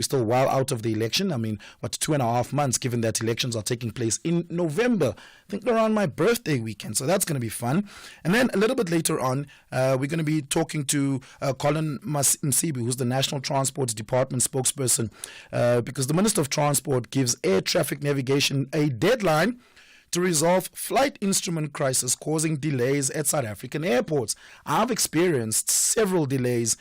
We're still well out of the election. I mean, 2.5 months, given that elections are taking place in November. I think around my birthday weekend. So that's going to be fun. And then a little bit later on, we're going to be talking to Colin Msibi, who's the National Transport Department spokesperson, because the Minister of Transport gives air traffic navigation a deadline to resolve flight instrument crisis causing delays at South African airports. I've experienced several delays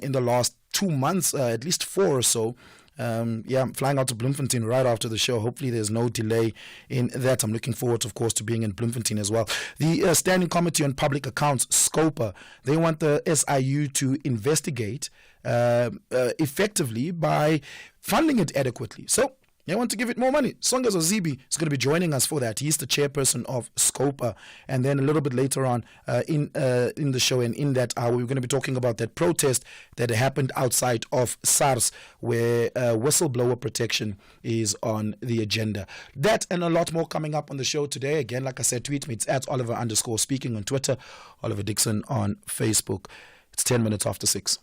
in the last 2 months, at least 4 or so. I'm flying out to Bloemfontein right after the show. Hopefully there's no delay in that. I'm looking forward, of course, to being in Bloemfontein as well. The Standing Committee on Public Accounts, SCOPA, they want the SIU to investigate effectively by funding it adequately. So they want to give it more money. Songas Ozibi is going to be joining us for that. He's the chairperson of SCOPA. And then a little bit later on in the show and in that hour, we're going to be talking about that protest that happened outside of SARS, where whistleblower protection is on the agenda. That and a lot more coming up on the show today. Again, like I said, tweet me. It's at Oliver_speaking on Twitter, Oliver Dixon on Facebook. It's 10 minutes after 6.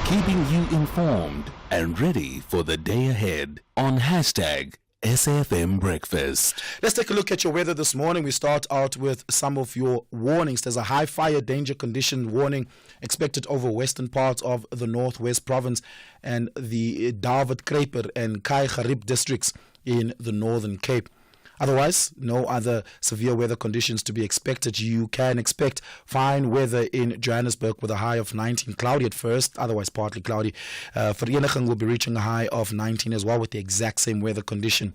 Keeping you informed and ready for the day ahead on #SAfm Breakfast. Let's take a look at your weather this morning. We start out with some of your warnings. There's a high fire danger condition warning expected over western parts of the Northwest Province and the David Kruiper and Kai Gerib districts in the Northern Cape. Otherwise, no other severe weather conditions to be expected. You can expect fine weather in Johannesburg with a high of 19, cloudy at first, otherwise partly cloudy. Vereeniging will be reaching a high of 19 as well with the exact same weather condition.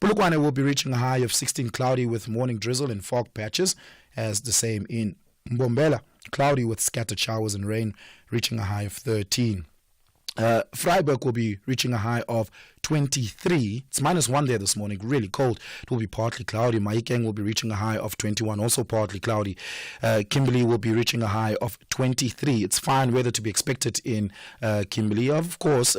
Polokwane will be reaching a high of 16, cloudy with morning drizzle and fog patches, as the same in Mbombela, cloudy with scattered showers and rain, reaching a high of 13. Vryburg will be reaching a high of 23. It's -1 there this morning, really cold. It will be partly cloudy. Mahikeng will be reaching a high of 21, also partly cloudy. Kimberley will be reaching a high of 23. It's fine weather to be expected in Kimberley. Of course,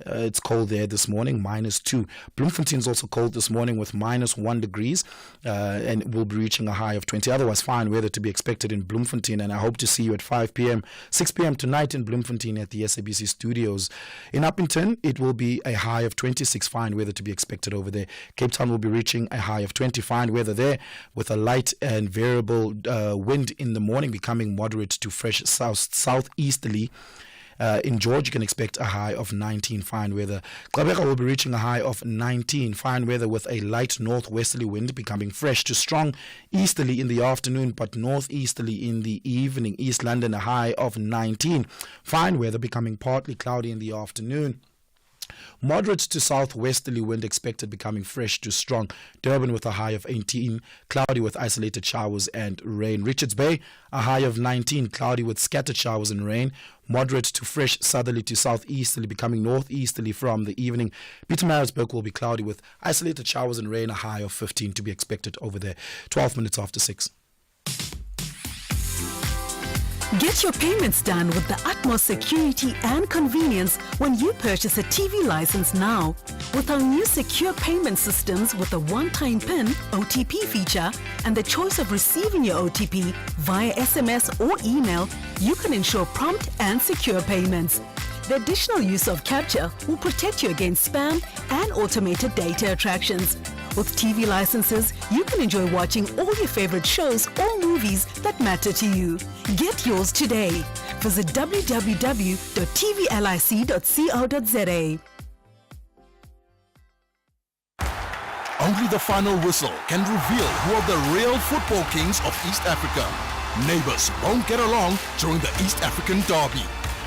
it's cold there this morning, -2. Bloemfontein is also cold this morning with -1 degrees, and it will be reaching a high of 20. Otherwise, fine weather to be expected in Bloemfontein, and I hope to see you at 5 p.m., 6 p.m. tonight in Bloemfontein at the SABC studios. In Upington, it will be a high of 26, fine weather to be expected over there. Cape Town will be reaching a high of 20, fine weather there with a light and variable wind in the morning becoming moderate to fresh southeasterly. In George, you can expect a high of 19, fine weather. Gqeberha will be reaching a high of 19, fine weather with a light northwesterly wind becoming fresh to strong easterly in the afternoon, but northeasterly in the evening. East London, a high of 19, fine weather becoming partly cloudy in the afternoon. Moderate to southwesterly wind expected becoming fresh to strong. Durban with a high of 18, cloudy with isolated showers and rain. Richards Bay, a high of 19, cloudy with scattered showers and rain. Moderate to fresh southerly to southeasterly becoming northeasterly from the evening. Pietermaritzburg will be cloudy with isolated showers and rain, a high of 15 to be expected over there. 12 minutes after 6. Get your payments done with the utmost security and convenience when you purchase a TV license now. With our new secure payment systems with a one-time PIN OTP feature and the choice of receiving your OTP via SMS or email, you can ensure prompt and secure payments. The additional use of capture will protect you against spam and automated data attractions. With TV licenses, you can enjoy watching all your favorite shows or movies that matter to you. Get yours today. Visit www.tvlic.co.za. Only the final whistle can reveal who are the real football kings of East Africa. Neighbors won't get along during the East African Derby.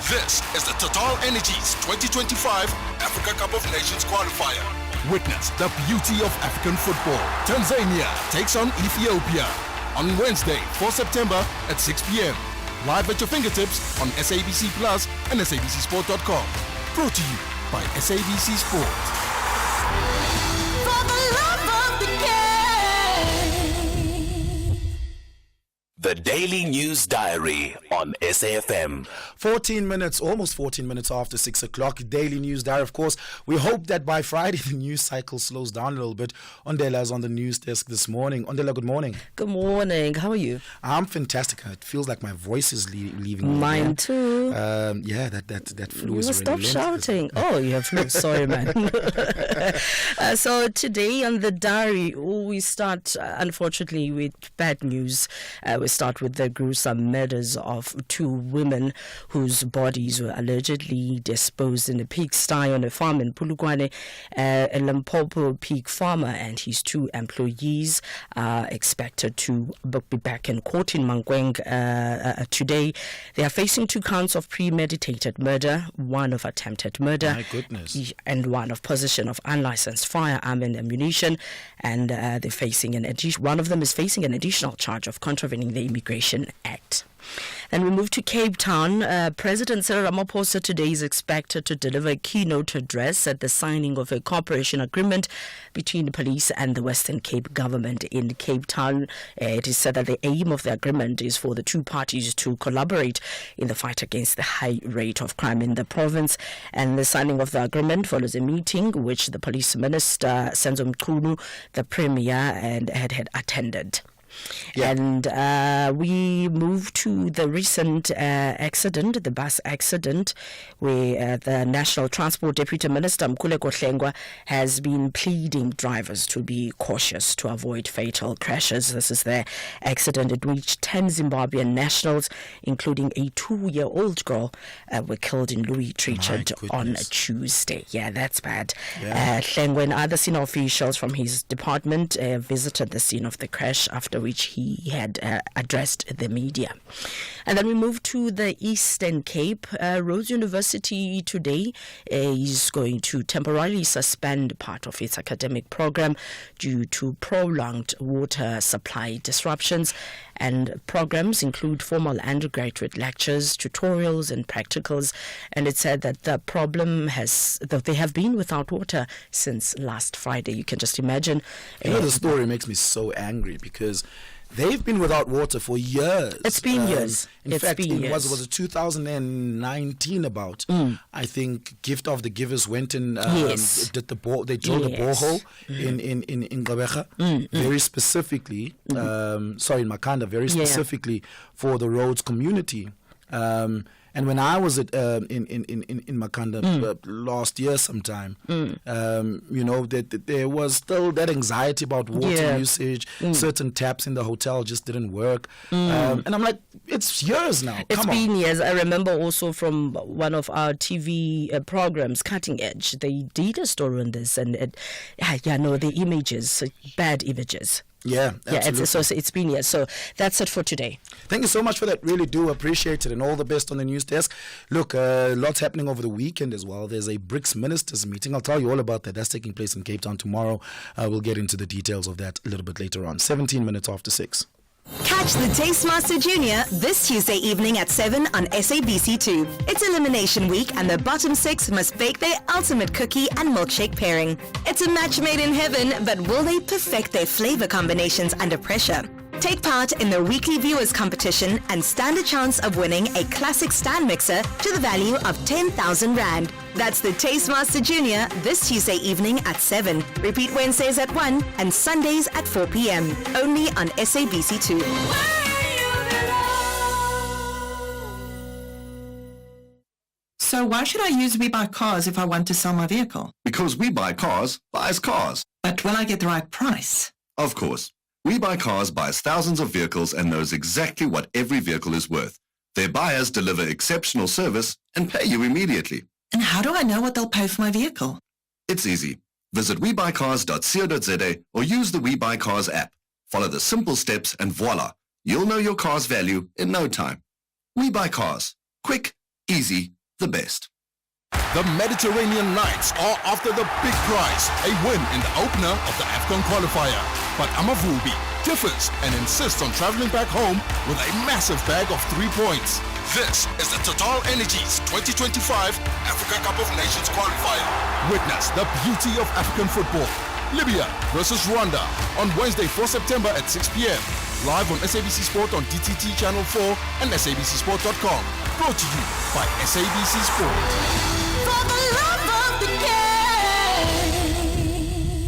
This is the Total Energies 2025 Africa Cup of Nations qualifier. Witness the beauty of African football. Tanzania takes on Ethiopia on Wednesday, 4 September at 6 p.m. Live at your fingertips on SABC Plus and SABCSport.com. Brought to you by SABC Sport. The Daily News Diary on SAfm. 14 minutes, almost 14 minutes after 6 o'clock, Daily News Diary. Of course, we hope that by Friday the news cycle slows down a little bit. Ondela is on the news desk this morning. Ondela, good morning. Good morning. How are you? I'm fantastic. It feels like my voice is leaving me. Mine too. Yeah, that flu is Stop really shouting. Oh, you have flu. Sorry, man. So today on the diary, we start, unfortunately, with bad news. We start with the gruesome murders of two women whose bodies were allegedly disposed in a pigsty on a farm in Pulukwane. A Limpopo pig farmer and his two employees are expected to be back in court in Mankweng today. They are facing 2 counts of premeditated murder, 1 of attempted murder. My goodness. And 1 of possession of unlicensed firearm and ammunition. And they're facing one of them is facing an additional charge of contravening the Immigration Act. Then we move to Cape Town. President Cyril Ramaphosa today is expected to deliver a keynote address at the signing of a cooperation agreement between the police and the Western Cape government in Cape Town. It is said that the aim of the agreement is for the 2 parties to collaborate in the fight against the high rate of crime in the province. And the signing of the agreement follows a meeting which the police minister, Senzo Mchunu, the premier, and had attended. Yeah. And we move to the recent accident, the bus accident, where the National Transport Deputy Minister Mkhuleko Hlengwa has been pleading drivers to be cautious to avoid fatal crashes. This is the accident in which 10 Zimbabwean nationals, including a 2-year-old girl, were killed in Louis Trichardt on Tuesday. Yeah, that's bad. Yeah. Hlengwa and other senior officials from his department visited the scene of the crash, after which he had addressed the media. And then we move to the Eastern Cape. Rhodes University today is going to temporarily suspend part of its academic program due to prolonged water supply disruptions. And programs include formal undergraduate lectures, tutorials and practicals. And it said that the problem that they have been without water since last Friday. You can just imagine. The story makes me so angry because they've been without water for years. It's been years. In fact, it was 2019 about. I think Gift of the Givers went and did the bore. They drilled a borehole in Gqeberha, very specifically. In Makanda, very specifically for the Rhodes community. And when I was in Makanda last year sometime, that there was still that anxiety about water usage. Certain taps in the hotel just didn't work. And I'm like, it's years now. It's been years. I remember also from one of our TV programs, Cutting Edge, they did a story on this. And the images, bad images. Yeah, absolutely. It's been years. So that's it for today. Thank you so much for that. Really do appreciate it, and all the best on the news desk. Look, lots happening over the weekend as well. There's a BRICS ministers meeting. I'll tell you all about that. That's taking place in Cape Town tomorrow. We'll get into the details of that a little bit later on. 17 minutes after 6. Catch the Tastemaster Junior this Tuesday evening at 7 on SABC2. It's Elimination Week and the bottom 6 must bake their ultimate cookie and milkshake pairing. It's a match made in heaven, but will they perfect their flavor combinations under pressure? Take part in the weekly viewers competition and stand a chance of winning a classic stand mixer to the value of 10,000 Rand. That's the Tastemaster Junior this Tuesday evening at 7. Repeat Wednesdays at 1 and Sundays at 4 p.m. Only on SABC2. So why should I use We Buy Cars if I want to sell my vehicle? Because We Buy Cars buys cars. But will I get the right price? Of course. We Buy Cars buys thousands of vehicles and knows exactly what every vehicle is worth. Their buyers deliver exceptional service and pay you immediately. And how do I know what they'll pay for my vehicle? It's easy. Visit webuycars.co.za or use the We Buy Cars app. Follow the simple steps and voila, you'll know your car's value in no time. We Buy Cars. Quick, easy, the best. The Mediterranean Knights are after the big prize, a win in the opener of the AFCON qualifier. But Amavubi differs and insists on traveling back home with a massive bag of 3 points. This is the Total Energies 2025 Africa Cup of Nations qualifier. Witness the beauty of African football. Libya versus Rwanda on Wednesday, 4 September at 6 p.m. live on SABC Sport on DTT Channel 4 and SABCSport.com. Brought to you by SABC Sport. For the love of the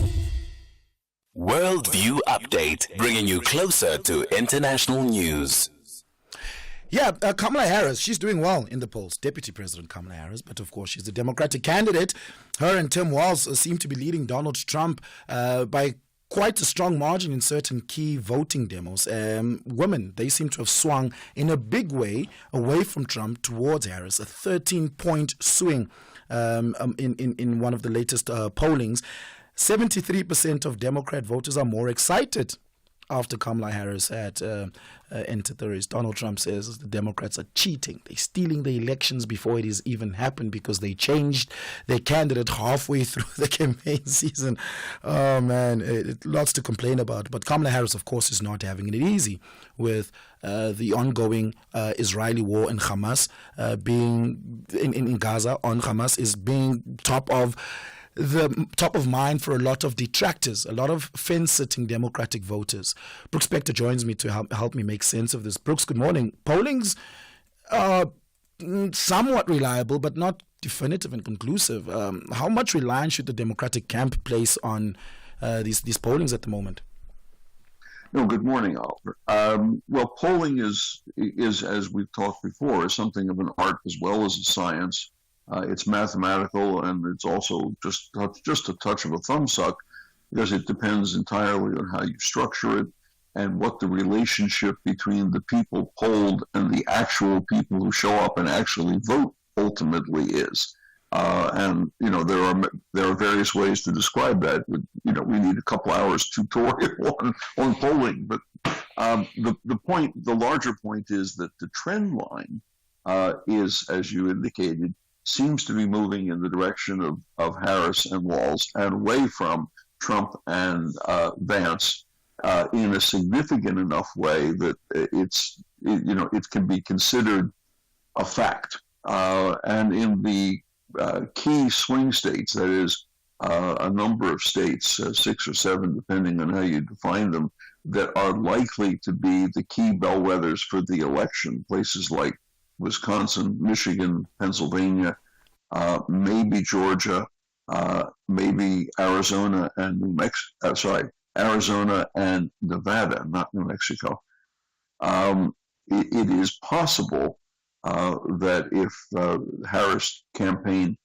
game. Worldview Update, bringing you closer to international news. Yeah, Kamala Harris, she's doing well in the polls. Deputy President Kamala Harris, but of course she's the Democratic candidate. Her and Tim Walz seem to be leading Donald Trump by quite a strong margin in certain key voting demos. Women, they seem to have swung in a big way away from Trump towards Harris, a 13-point swing in one of the latest pollings. 73% of Democrat voters are more excited after Kamala Harris had entered the race. Donald Trump says the Democrats are cheating. They're stealing the elections before it has even happened because they changed their candidate halfway through the campaign season. Oh, man, lots to complain about. But Kamala Harris, of course, is not having it easy with the ongoing Israeli war in Hamas being in Gaza on Hamas is being top of mind for a lot of detractors, a lot of fence-sitting Democratic voters. Brooks Spector joins me to help me make sense of this. Brooks, good morning. Polling's somewhat reliable, but not definitive and conclusive. How much reliance should the Democratic camp place on these pollings at the moment? No, good morning, Oliver. Well, polling is, as we've talked before, is something of an art as well as a science. It's mathematical, and it's also just a touch of a thumbsuck because it depends entirely on how you structure it and what the relationship between the people polled and the actual people who show up and actually vote ultimately is. And there are various ways to describe that. We need a couple hours tutorial on polling, but the larger point is that the trend line is, as you indicated, seems to be moving in the direction of Harris and Walz and away from Trump and Vance in a significant enough way that it can be considered a fact. And in the key swing states, that is a number of states, 6 or 7, depending on how you define them, that are likely to be the key bellwethers for the election, places like Wisconsin, Michigan, Pennsylvania, maybe Georgia, maybe Arizona and Arizona and Nevada, not New Mexico. It is possible that if Harris' campaign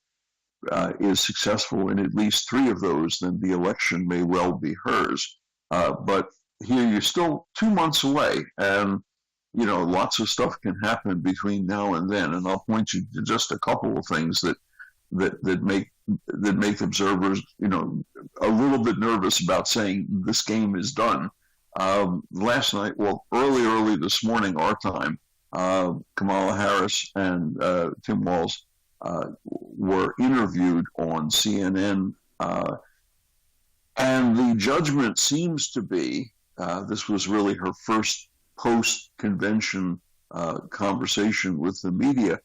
is successful in at least 3 of those, then the election may well be hers. But here you're still 2 months away, and lots of stuff can happen between now and then, and I'll point you to just a couple of things that make observers, a little bit nervous about saying this game is done. Last night, early this morning, our time, Kamala Harris and Tim Walz were interviewed on CNN, and the judgment seems to be this was really her first post-convention conversation with the media.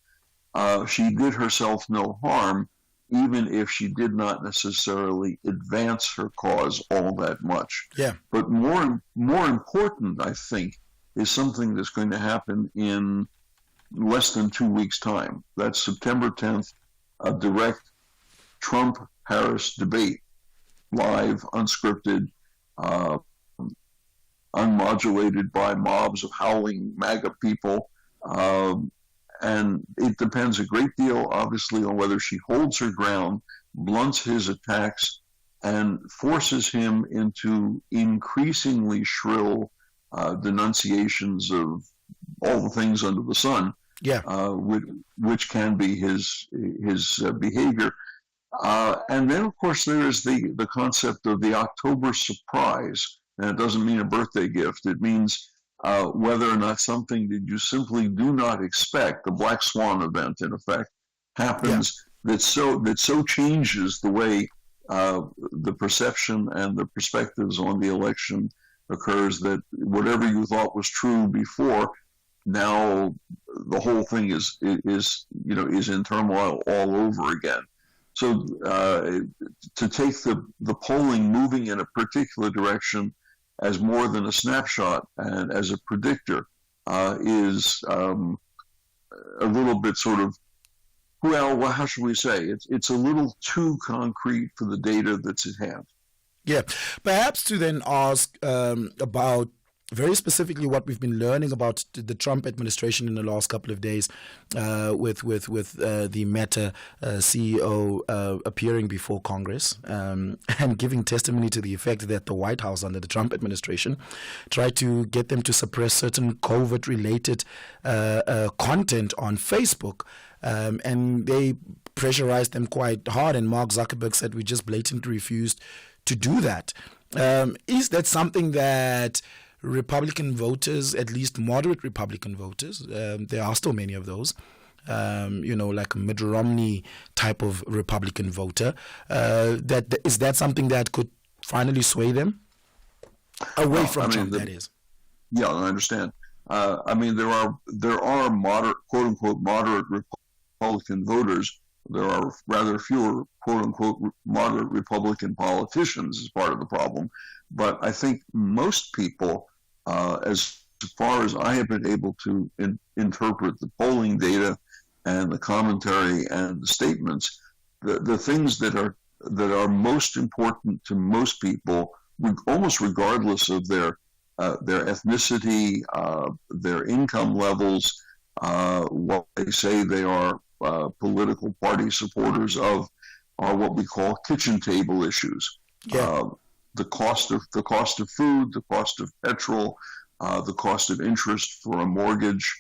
She did herself no harm, even if she did not necessarily advance her cause all that much. Yeah. But more important, I think, is something that's going to happen in less than 2 weeks' time. That's September 10th, a direct Trump-Harris debate, live, unscripted, unmodulated by mobs of howling MAGA people. And it depends a great deal, obviously, on whether she holds her ground, blunts his attacks, and forces him into increasingly shrill denunciations of all the things under the sun, which can be his behavior. And then, of course, there is the concept of the October surprise. And it doesn't mean a birthday gift. It means whether or not something that you simply do not expect, the Black Swan event, in effect, happens that so changes the way the perception and the perspectives on the election occurs that whatever you thought was true before, now the whole thing is in turmoil all over again. So to take the polling moving in a particular direction as more than a snapshot and as a predictor is a little bit sort of, well, how should we say? It's a little too concrete for the data that's at hand. Yeah, perhaps to then ask about very specifically what we've been learning about the Trump administration in the last couple of days, with the Meta CEO appearing before Congress and giving testimony to the effect that the White House under the Trump administration tried to get them to suppress certain COVID-related content on Facebook, and they pressurized them quite hard. And Mark Zuckerberg said we just blatantly refused to do that. Is that something that Republican voters, at least moderate Republican voters, there are still many of those, like a Mitt Romney type of Republican voter, is that something that could finally sway them away from Trump, that is? Yeah, I understand. There are moderate, quote unquote, moderate Republican voters. There are rather fewer, quote unquote, moderate Republican politicians as part of the problem. But I think most people, as far as I have been able to interpret the polling data and the commentary and the statements, the things that are most important to most people, almost regardless of their ethnicity, their income levels, what they say they are political party supporters of, are what we call kitchen table issues. Yeah. The cost of food, the cost of petrol, the cost of interest for a mortgage,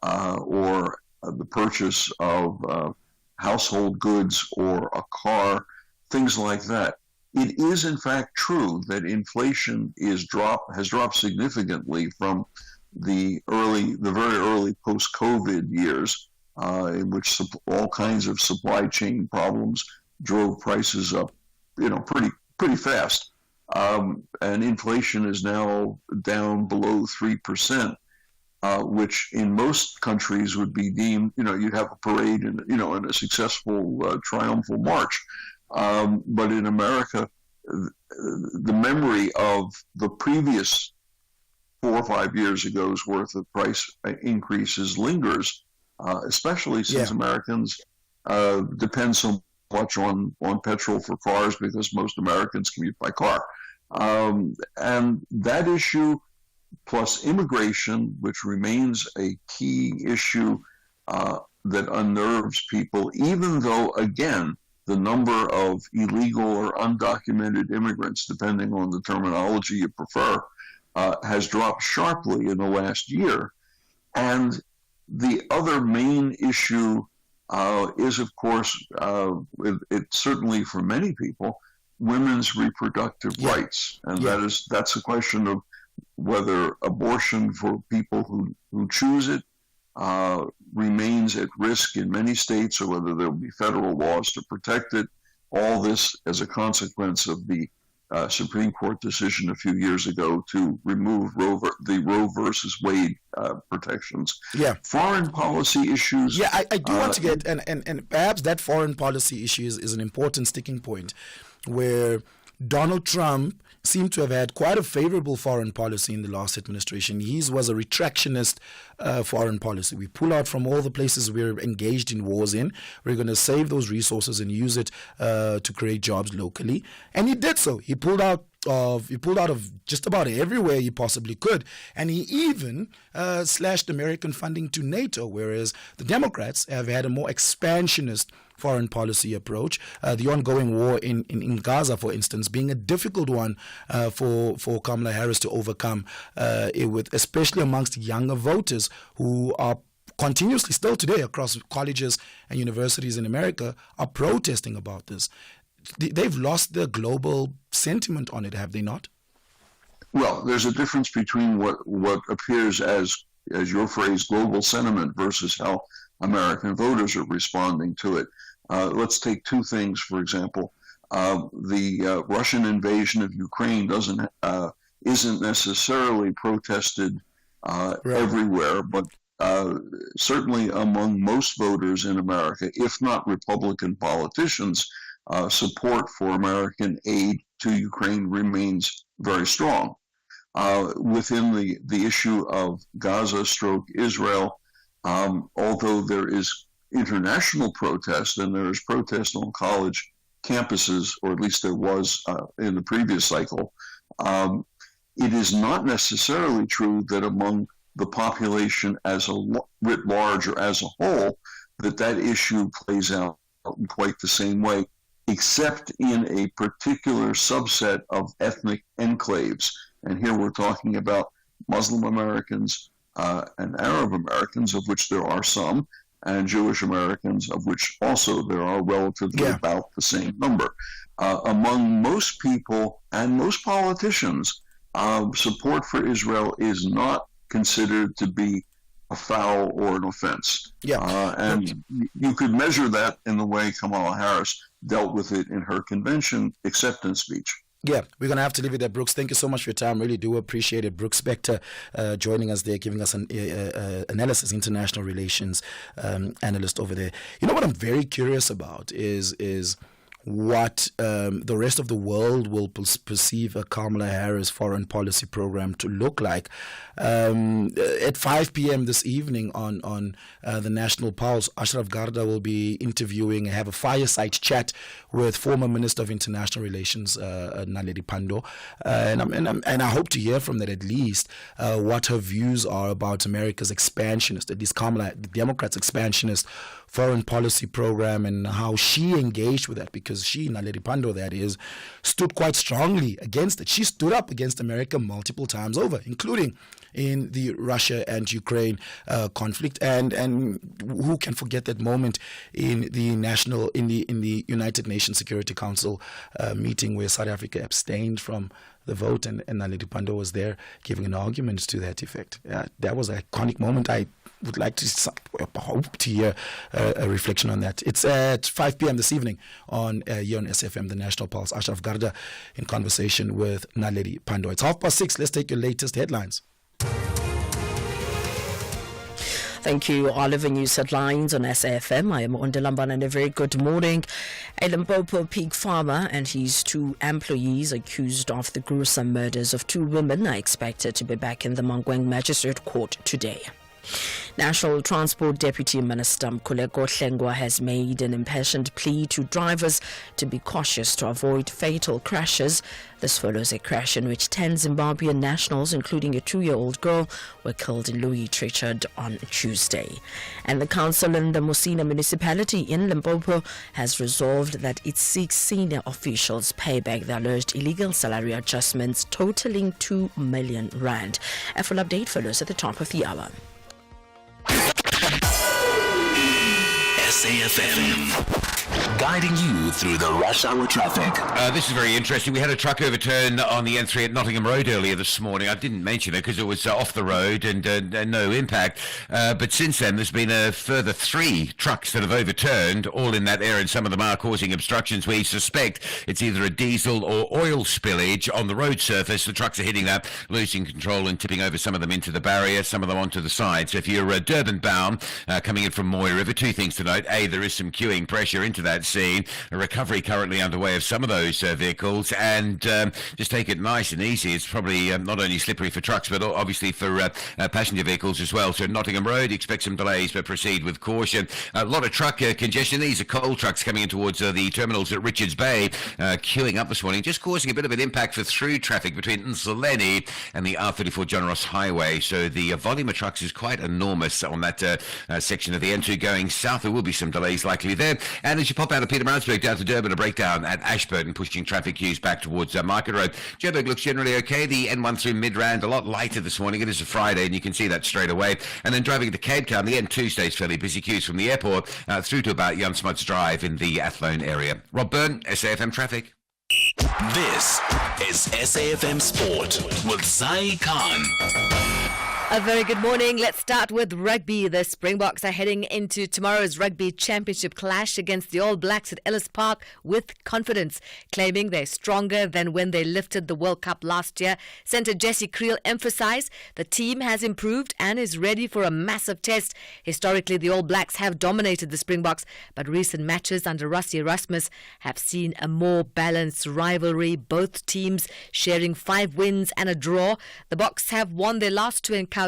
or the purchase of household goods or a car, things like that. It is in fact true that inflation has dropped significantly from the very early post-COVID years, in which all kinds of supply chain problems drove prices up, pretty fast. And inflation is now down below 3%, which in most countries would be deemed, you'd have a parade and, and a successful triumphal march. But in America, the memory of the previous 4 or 5 years ago's worth of price increases lingers, especially since Americans depend so much on petrol for cars, because most Americans commute by car. And that issue, plus immigration, which remains a key issue that unnerves people, even though, again, the number of illegal or undocumented immigrants, depending on the terminology you prefer, has dropped sharply in the last year. And the other main issue is, of course, it's certainly for many people, women's reproductive rights. And that's a question of whether abortion for people who choose it remains at risk in many states, or whether there will be federal laws to protect it. All this as a consequence of the Supreme Court decision a few years ago to remove the Roe versus Wade protections. Yeah. Foreign policy issues. Yeah, I do want to get, and perhaps that foreign policy issue is an important sticking point, where Donald Trump seemed to have had quite a favorable foreign policy in the last administration. His was a retractionist foreign policy. We pull out from all the places we're engaged in wars in. We're going to save those resources and use it to create jobs locally. And he did so. He pulled out of just about everywhere he possibly could. And he even slashed American funding to NATO, whereas the Democrats have had a more expansionist foreign policy approach. The ongoing war in Gaza, for instance, being a difficult one for Kamala Harris to overcome, especially amongst younger voters who are continuously, still today, across colleges and universities in America, are protesting about this. They've lost the global sentiment on it, have they not? Well, there's a difference between what appears as your phrase, global sentiment, versus how American voters are responding to it. Let's take two things, for example. The Russian invasion of Ukraine isn't necessarily protested everywhere, but certainly among most voters in America, if not Republican politicians, support for American aid to Ukraine remains very strong. within the issue of Gaza stroke Israel, although there is international protest and there is protest on college campuses, or at least there was in the previous cycle, it is not necessarily true that among the population as writ large or as a whole, that issue plays out in quite the same way, except in a particular subset of ethnic enclaves. And here we're talking about Muslim Americans and Arab Americans, of which there are some, and Jewish Americans, of which also there are relatively about the same number. Among most people and most politicians, support for Israel is not considered to be a foul or an offense. And you could measure that in the way Kamala Harris dealt with it in her convention acceptance speech. Yeah, we're going to have to leave it there, Brooks. Thank you so much for your time. Really do appreciate it. Brooks Spector joining us there, giving us an analysis, international relations analyst over there. You know what I'm very curious about is what the rest of the world will perceive a Kamala Harris foreign policy program to look like. At 5 p.m. this evening on the National Pulse, Ashraf Garda will be interviewing and have a fireside chat with former Minister of International Relations, Naledi Pandor. And I hope to hear from that at least what her views are about America's expansionist, at least Kamala, the Democrats' expansionist foreign policy program, and how she engaged with that, because she, Naledi Pandor that is, stood quite strongly against it. She stood up against America multiple times over, including in the Russia and Ukraine conflict, and who can forget that moment in the United Nations Security Council meeting where South Africa abstained from the vote, and Naledi Pandor was there giving an argument to that effect. That was an iconic moment. I would like to hope to hear a reflection on that. It's at 5 p.m. this evening on here on SAfm, the National Pulse. Ashraf Garda in conversation with Naledi Pandor. It's 6:30. Let's take your latest headlines. Thank you, Oliver. News headlines on SAfm. I am Ondelamban, and a very good morning. A Limpopo pig farmer and his 2 employees accused of the gruesome murders of 2 women are expected to be back in the Mangweng Magistrate Court today. National Transport Deputy Minister Mkhuleko Hlengwa has made an impassioned plea to drivers to be cautious to avoid fatal crashes. This follows a crash in which 10 Zimbabwean nationals, including a 2-year-old girl, were killed in Louis Trichardt on Tuesday. And the council in the Musina municipality in Limpopo has resolved that it seeks senior officials pay back the alleged illegal salary adjustments totaling 2 million rand. A full update follows at the top of the hour. SAfm, guiding you through the rush hour traffic. This is very interesting. We had a truck overturn on the N3 at Nottingham Road earlier this morning. I didn't mention it because it was off the road and no impact. But since then, there's been a further 3 trucks that have overturned, all in that area, and some of them are causing obstructions. We suspect it's either a diesel or oil spillage on the road surface. The trucks are hitting that, losing control and tipping over, some of them into the barrier, some of them onto the side. So if you're Durban bound, coming in from Moy River, 2 things to note. A, there is some queuing pressure into that scene. A recovery currently underway of some of those vehicles, and just take it nice and easy. It's probably not only slippery for trucks, but obviously for passenger vehicles as well. So Nottingham Road, expect some delays, but proceed with caution. A lot of truck congestion. These are coal trucks coming in towards the terminals at Richards Bay, queuing up this morning, just causing a bit of an impact for through traffic between Nsoleni and the R34 John Ross Highway. So the volume of trucks is quite enormous on that section of the N2 going south. There will be some delays likely there. And as you pop out of Pietermaritzburg down to Durban, a breakdown at Ashburton, pushing traffic queues back towards Market Road. Joburg looks generally okay. The N1 through Midrand, a lot lighter this morning. It is a Friday, and you can see that straight away. And then driving to Cape Town, the N2 stays fairly busy. Queues from the airport through to about Jan Smuts Drive in the Athlone area. Rob Byrne, SAfm Traffic. This is SAfm Sport with Zai Khan. A very good morning. Let's start with rugby. The Springboks are heading into tomorrow's rugby championship clash against the All Blacks at Ellis Park with confidence, claiming they're stronger than when they lifted the World Cup last year. Centre Jesse Creel emphasised the team has improved and is ready for a massive test. Historically, the All Blacks have dominated the Springboks, but recent matches under Rassie Erasmus have seen a more balanced rivalry, both teams sharing 5 wins and a draw. The Boks have won their last 2 encounters,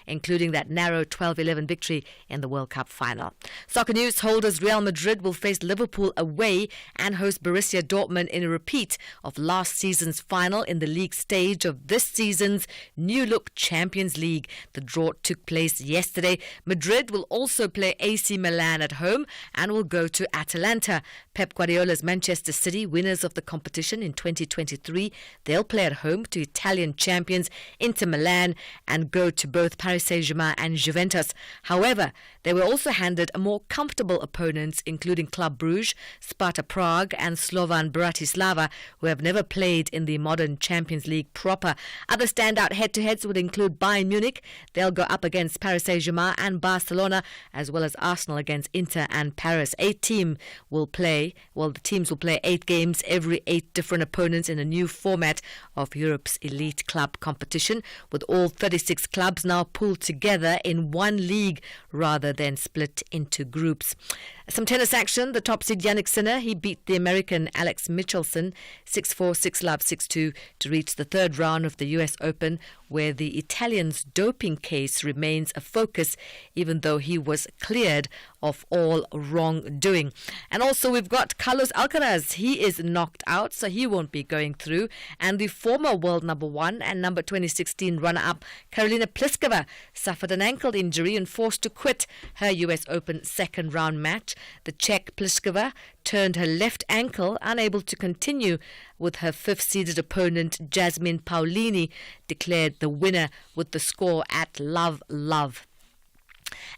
including that narrow 12-11 victory in the World Cup final. Soccer news: holders Real Madrid will face Liverpool away and host Borussia Dortmund in a repeat of last season's final in the league stage of this season's new-look Champions League. The draw took place yesterday. Madrid will also play AC Milan at home and will go to Atalanta. Pep Guardiola's Manchester City, winners of the competition in 2023, they'll play at home to Italian champions Inter Milan and go to both Paris Saint-Germain and Juventus. However, they were also handed a more comfortable opponents, including Club Brugge, Sparta Prague and Slovan Bratislava, who have never played in the modern Champions League proper. Other standout head-to-heads would include Bayern Munich. They'll go up against Paris Saint-Germain and Barcelona, as well as Arsenal against Inter and Paris. The teams will play 8 games, every 8 different opponents in a new format of Europe's elite club competition, with all 36 clubs now pooled together in one league rather than split into groups. Some tennis action. The top seed Yannick Sinner, he beat the American Alex Michelson 6-4, 6-love, 6-2 to reach the third round of the US Open, where the Italian's doping case remains a focus, even though he was cleared of all wrongdoing. And also we've got Carlos Alcaraz. He is knocked out, so he won't be going through. And the former world number 1 and number 2016 runner-up Karolina Pliskova suffered an ankle injury and forced to quit her US Open second round match. The Czech Pliskova turned her left ankle, unable to continue, with her 5th-seeded opponent Jasmine Paolini declared the winner with the score at love.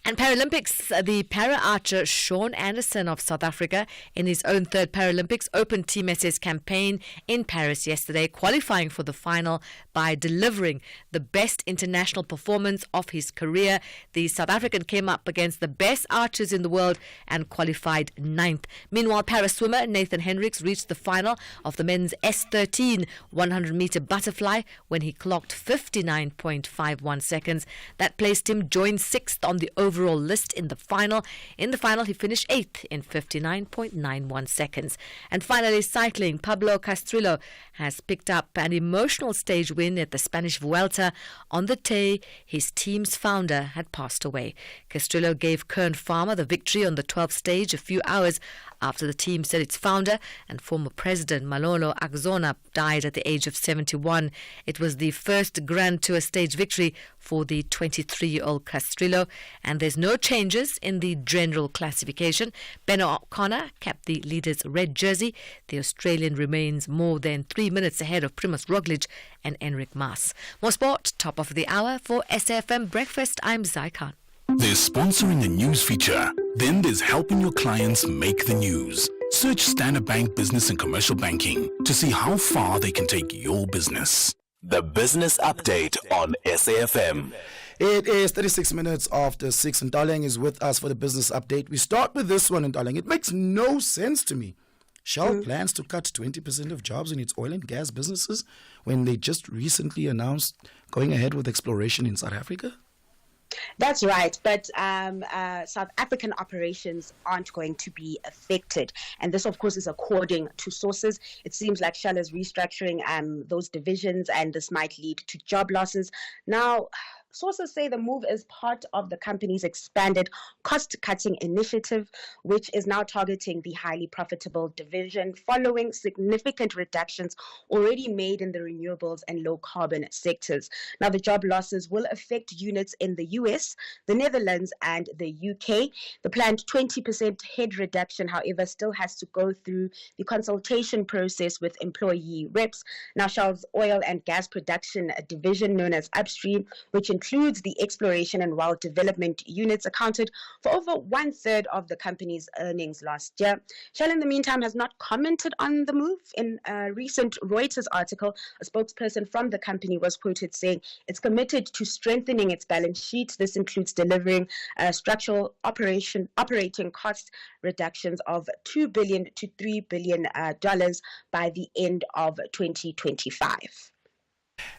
And Paralympics, the para-archer Sean Anderson of South Africa in his own 3rd Paralympics opened Team SA's campaign in Paris yesterday, qualifying for the final by delivering the best international performance of his career. The South African came up against the best archers in the world and qualified 9th. Meanwhile, para-swimmer Nathan Hendricks reached the final of the men's S13 100-meter butterfly when he clocked 59.51 seconds. That placed him joint 6th on the overall list in the final. In the final, he finished 8th in 59.91 seconds. And finally, cycling. Pablo Castrillo has picked up an emotional stage win at the Spanish Vuelta on the day his team's founder had passed away. Castrillo gave Kern Farmer the victory on the 12th stage a few hours after the team said its founder and former president Manolo Axona died at the age of 71. It was the first Grand Tour stage victory for the 23-year-old Castrillo, and there's no changes in the general classification. Ben O'Connor kept the leader's red jersey. The Australian remains more than 3 minutes ahead of Primož Roglic and Enric Mas. More sport, top of the hour for SAfm Breakfast. I'm Zai Khan. There's sponsoring a news feature. Then there's helping your clients make the news. Search Standard Bank Business and Commercial Banking to see how far they can take your business. The Business Update on SAfm. It is 36 minutes after 6 and Ntaleng is with us for the Business Update. We start with this one, Ntaleng. It makes no sense to me. Shell plans to cut 20% of jobs in its oil and gas businesses when they just recently announced going ahead with exploration in South Africa? That's right, but South African operations aren't going to be affected. And this, of course, is according to sources. It seems like Shell is restructuring those divisions, and this might lead to job losses. Now, sources say the move is part of the company's expanded cost-cutting initiative, which is now targeting the highly profitable division following significant reductions already made in the renewables and low-carbon sectors. Now, the job losses will affect units in the US, the Netherlands, and the UK. The planned 20% head reduction, however, still has to go through the consultation process with employee reps. Now, Shell's oil and gas production division, known as Upstream, which includes includes the exploration and wild development units, accounted for over 1/3 of the company's earnings last year. Shell, in the meantime, has not commented on the move. In a recent Reuters article, a spokesperson from the company was quoted saying it's committed to strengthening its balance sheet. This includes delivering structural operating cost reductions of $2 billion to $3 billion by the end of 2025.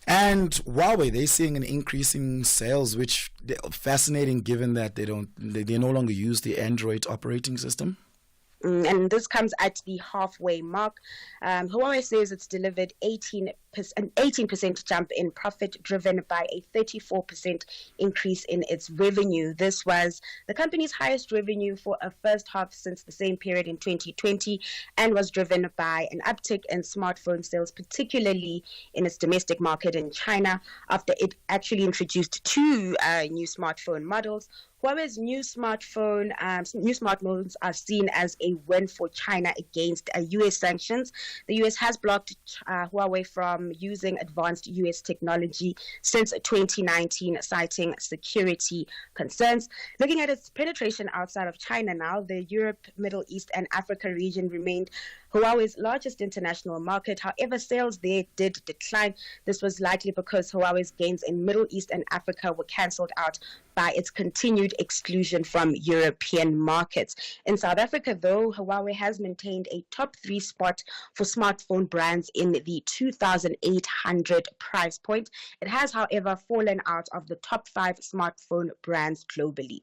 And Huawei, they're seeing an increase in sales, which fascinating given that they no longer use the Android operating system. And this comes at the halfway mark. Huawei says it's delivered an 18% jump in profit, driven by a 34% increase in its revenue. This was the company's highest revenue for a first half since the same period in 2020, and was driven by an uptick in smartphone sales, particularly in its domestic market in China, after it actually introduced two new smartphone models. Huawei's new smartphones are seen as a win for China against U.S. sanctions. The U.S. has blocked Huawei from using advanced U.S. technology since 2019, citing security concerns. Looking at its penetration outside of China now, the Europe, Middle East, and Africa region remained Huawei's largest international market. However, sales there did decline. This was likely because Huawei's gains in Middle East and Africa were cancelled out by its continued exclusion from European markets. In South Africa, though, Huawei has maintained a top 3 spot for smartphone brands in the 2,800 price point. It has, however, fallen out of the top 5 smartphone brands globally.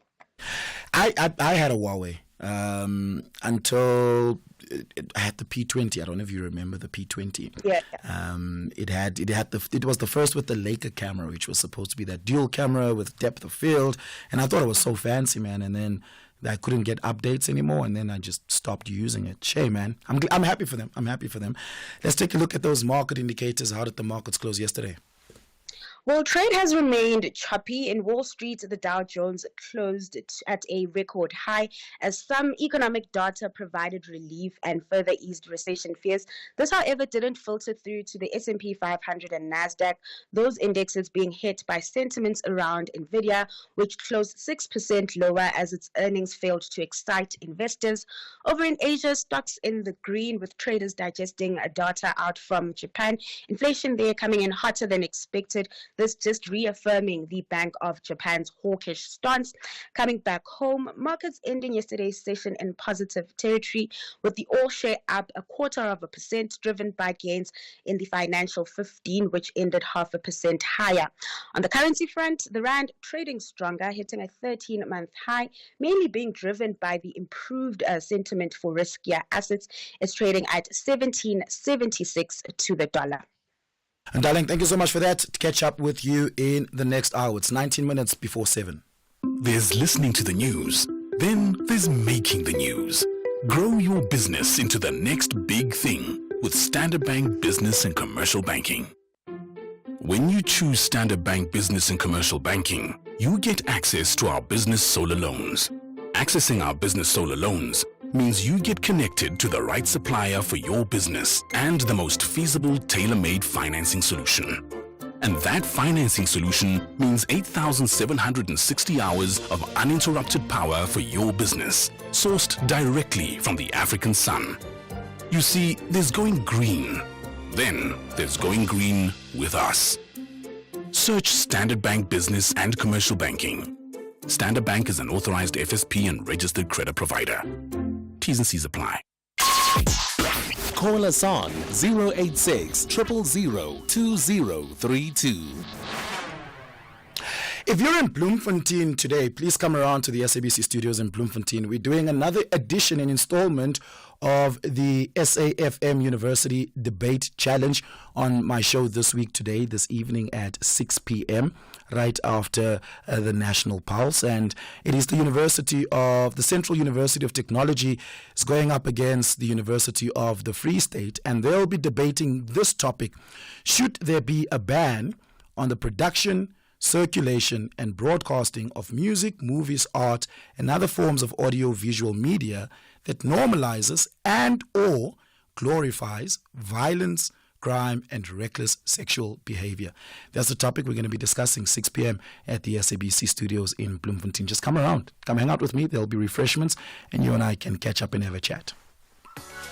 I had a Huawei until I had the P20. I don't know if you remember the P20. Yeah. It was the first with the Leica camera, which was supposed to be that dual camera with depth of field, and I thought it was so fancy, man. And then I couldn't get updates anymore, and then I just stopped using it. Shame, man. I'm happy for them. Let's take a look at those market indicators. How did the markets close yesterday? Well, trade has remained choppy. In Wall Street, the Dow Jones closed at a record high as some economic data provided relief and further eased recession fears. This, however, didn't filter through to the S&P 500 and NASDAQ, those indexes being hit by sentiments around NVIDIA, which closed 6% lower as its earnings failed to excite investors. Over in Asia, stocks in the green with traders digesting data out from Japan. Inflation there coming in hotter than expected. This just reaffirming the Bank of Japan's hawkish stance. Coming back home, markets ending yesterday's session in positive territory, with the all-share up 0.25%, driven by gains in the financial 15, which ended 0.5% higher. On the currency front, the rand trading stronger, hitting a 13-month high, mainly being driven by the improved sentiment for riskier assets. It's trading at 17.76 to the dollar. And darling, thank you so much for that. Catch up with you in the next hour. It's 19 minutes before 7. There's listening to the news. Then there's making the news. Grow your business into the next big thing with Standard Bank Business and Commercial Banking. When you choose Standard Bank Business and Commercial Banking, you get access to our business solar loans. Accessing our business solar loans means you get connected to the right supplier for your business and the most feasible tailor-made financing solution. And that financing solution means 8,760 hours of uninterrupted power for your business, sourced directly from the African sun. You see, there's going green. Then there's going green with us. Search Standard Bank Business and Commercial Banking. Standard Bank is an authorized FSP and registered credit provider. T's and C's apply. Call us on 086 000 2032. If you're in Bloemfontein today, please come around to the SABC studios in Bloemfontein. We're doing another edition and installment of the SAfm University Debate Challenge on my show this evening at 6 p.m. right after the National Pulse. And it is the Central University of Technology is going up against the University of the Free State, and they'll be debating this topic: should there be a ban on the production, circulation and broadcasting of music, movies, art and other forms of audio-visual media that normalizes and or glorifies violence, crime, and reckless sexual behavior. That's the topic we're going to be discussing 6 p.m. at the SABC studios in Bloemfontein. Just come around. Come hang out with me. There'll be refreshments, and you and I can catch up and have a chat.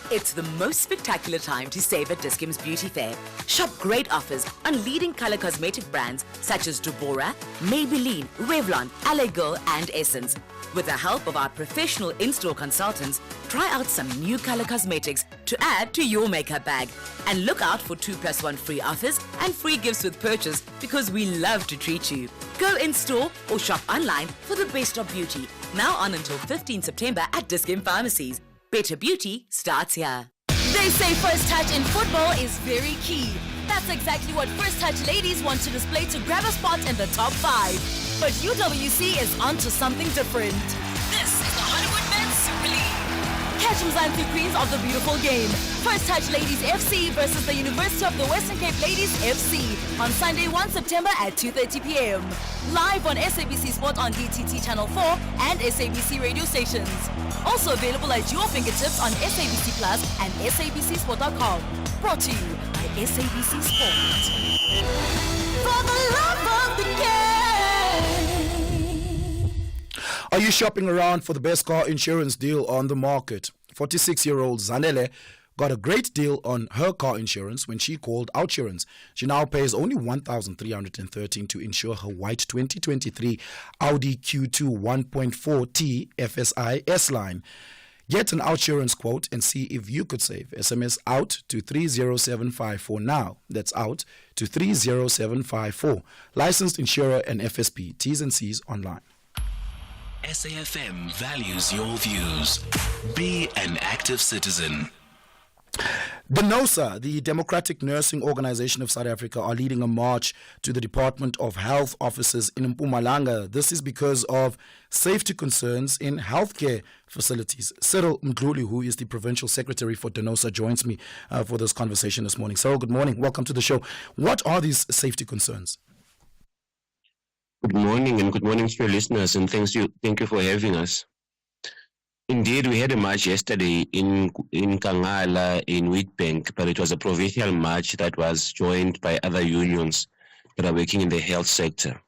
It's the most spectacular time to save at Dis-Chem's Beauty Fair. Shop great offers on leading color cosmetic brands such as Deborah, Maybelline, Revlon, LA Girl and Essence. With the help of our professional in-store consultants, try out some new color cosmetics to add to your makeup bag. And look out for 2+1 free offers and free gifts with purchase because we love to treat you. Go in-store or shop online for the best of beauty. Now on until 15 September at Dis-Chem Pharmacies. Better beauty starts here. They say first touch in football is very key. That's exactly what First Touch ladies want to display to grab a spot in the top 5. But UWC is onto something different. This is the Hollywood Men's Super League. Catch Mzansi Queens of the beautiful game. First Touch Ladies FC versus the University of the Western Cape Ladies FC on Sunday 1 September at 2:30 p.m. Live on SABC Sport on DTT Channel 4 and SABC radio stations. Also available at your fingertips on SABC Plus and SABCSport.com. Brought to you by SABC Sport. For the love of the game. Are you shopping around for the best car insurance deal on the market? 46-year-old Zanele got a great deal on her car insurance when she called Outsurance. She now pays only $1,313 to insure her white 2023 Audi Q2 1.4T FSI S-Line. Get an Outsurance quote and see if you could save. SMS out to 30754 now. That's out to 30754. Licensed insurer and FSP. T's and C's online. SAFM values your views. Be an active citizen. DENOSA, the Democratic Nursing Organization of South Africa, are leading a march to the Department of Health offices in Mpumalanga. This is because of safety concerns in healthcare facilities. Cyril Mdluli, who is the Provincial Secretary for DENOSA, joins me for this conversation this morning. Cyril, good morning. Welcome to the show. What are these safety concerns? Good morning, and good morning to your listeners, and thank you for having us. Indeed, we had a march yesterday in Kangala, in Witbank, but it was a provincial march that was joined by other unions that are working in the health sector.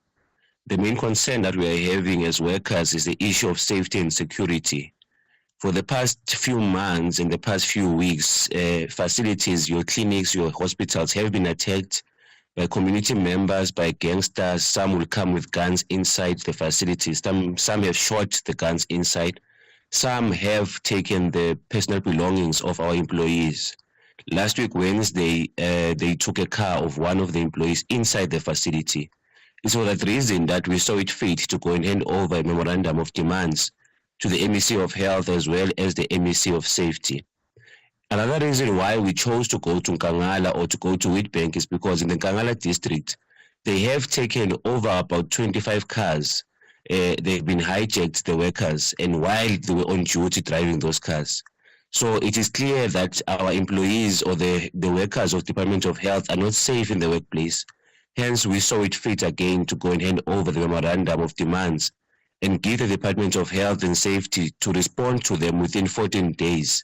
The main concern that we are having as workers is the issue of safety and security. For the past few months and the past few weeks, facilities, your clinics, your hospitals have been attacked by community members, by gangsters. Some will come with guns inside the facilities. Some have shot the guns inside. Some have taken the personal belongings of our employees. Last week, Wednesday, they took a car of one of the employees inside the facility. It's for that reason that we saw it fit to go and hand over a memorandum of demands to the MEC of Health as well as the MEC of Safety. Another reason why we chose to go to Nkangala or to go to Witbank is because in the Nkangala district, they have taken over about 25 cars. They've been hijacked, the workers, and while they were on duty driving those cars. So it is clear that our employees or the workers of Department of Health are not safe in the workplace. Hence, we saw it fit again to go and hand over the memorandum of demands and give the Department of Health and Safety to respond to them within 14 days.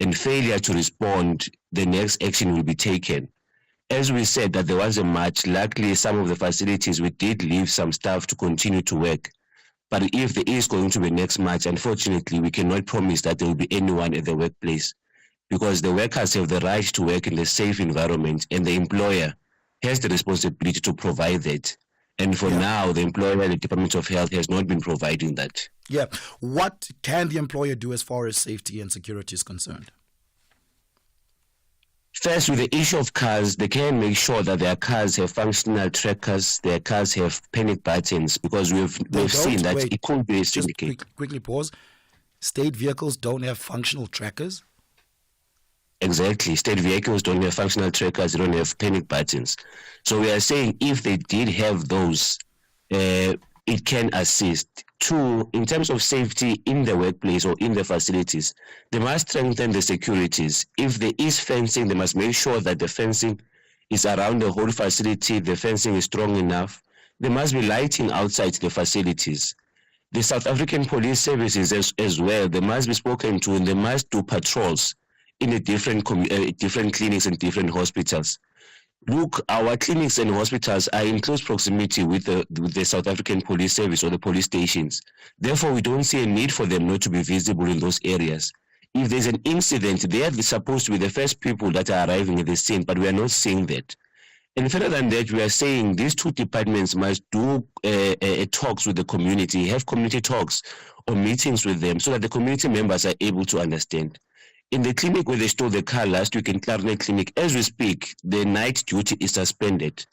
And failure to respond, the next action will be taken. As we said that there was a march, luckily some of the facilities, we did leave some staff to continue to work. But if there is going to be next march, unfortunately, we cannot promise that there will be anyone at the workplace because the workers have the right to work in a safe environment and the employer has the responsibility to provide that. And for now, the employer and the Department of Health has not been providing that. Yeah. What can the employer do as far as safety and security is concerned? First, with the issue of cars, they can make sure that their cars have functional trackers, their cars have panic buttons, because we've seen that it could be a syndicate. Quickly pause. State vehicles don't have functional trackers? Exactly. State vehicles don't have functional trackers, they don't have panic buttons. So we are saying if they did have those, it can assist. Two, in terms of safety in the workplace or in the facilities, they must strengthen the securities. If there is fencing, they must make sure that the fencing is around the whole facility, the fencing is strong enough. There must be lighting outside the facilities. The South African Police Services as well, they must be spoken to and they must do patrols in the different clinics and different hospitals. Look, our clinics and hospitals are in close proximity with the South African Police Service or the police stations. Therefore, we don't see a need for them not to be visible in those areas. If there's an incident, they are supposed to be the first people that are arriving at the scene, but we are not seeing that. And further than that, we are saying these two departments must do talks with the community, have community talks or meetings with them so that the community members are able to understand. In the clinic where they stole the car last week in Clarnet Clinic, as we speak, the night duty is suspended.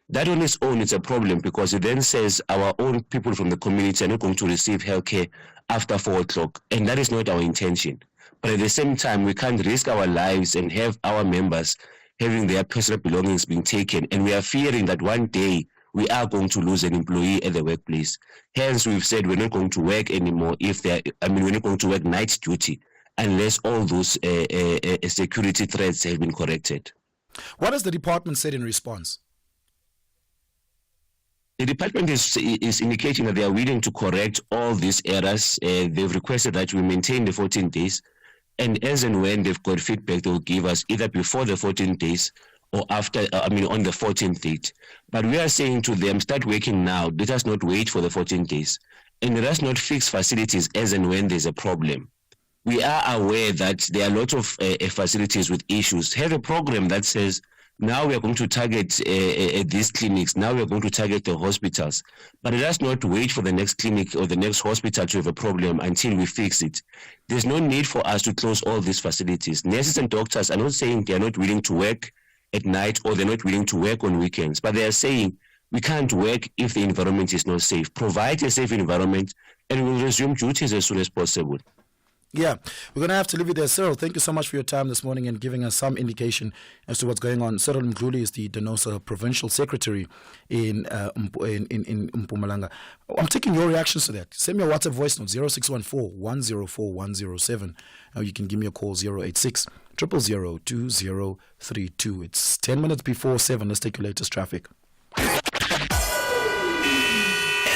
That on its own is a problem because it then says our own people from the community are not going to receive healthcare after 4 o'clock, and that is not our intention. But at the same time, we can't risk our lives and have our members having their personal belongings being taken, and we are fearing that one day we are going to lose an employee at the workplace. Hence, we've said we're not going to work anymore we're not going to work night duty unless all those security threats have been corrected. What has the department said in response? The department is indicating that they are willing to correct all these errors. They've requested that we maintain the 14 days. And as and when they've got feedback, they will give us either before the 14 days or after, on the 14th date. But we are saying to them, start working now. Let us not wait for the 14 days. And let us not fix facilities as and when there's a problem. We are aware that there are a lot of facilities with issues. Have a program that says, now we are going to target these clinics. Now we are going to target the hospitals. But let us not wait for the next clinic or the next hospital to have a problem until we fix it. There's no need for us to close all these facilities. Nurses and doctors are not saying they are not willing to work at night or they're not willing to work on weekends. But they are saying we can't work if the environment is not safe. Provide a safe environment and we'll resume duties as soon as possible. Yeah, we're going to have to leave it there. Cyril, thank you so much for your time this morning and giving us some indication as to what's going on. Cyril Mdluli is the Donosa Provincial Secretary in Mpumalanga. I'm taking your reactions to that. Send me a WhatsApp voice note, 0614-104-107. You can give me a call, 086 000 2032. It's 10 minutes before 7. Let's take your latest traffic.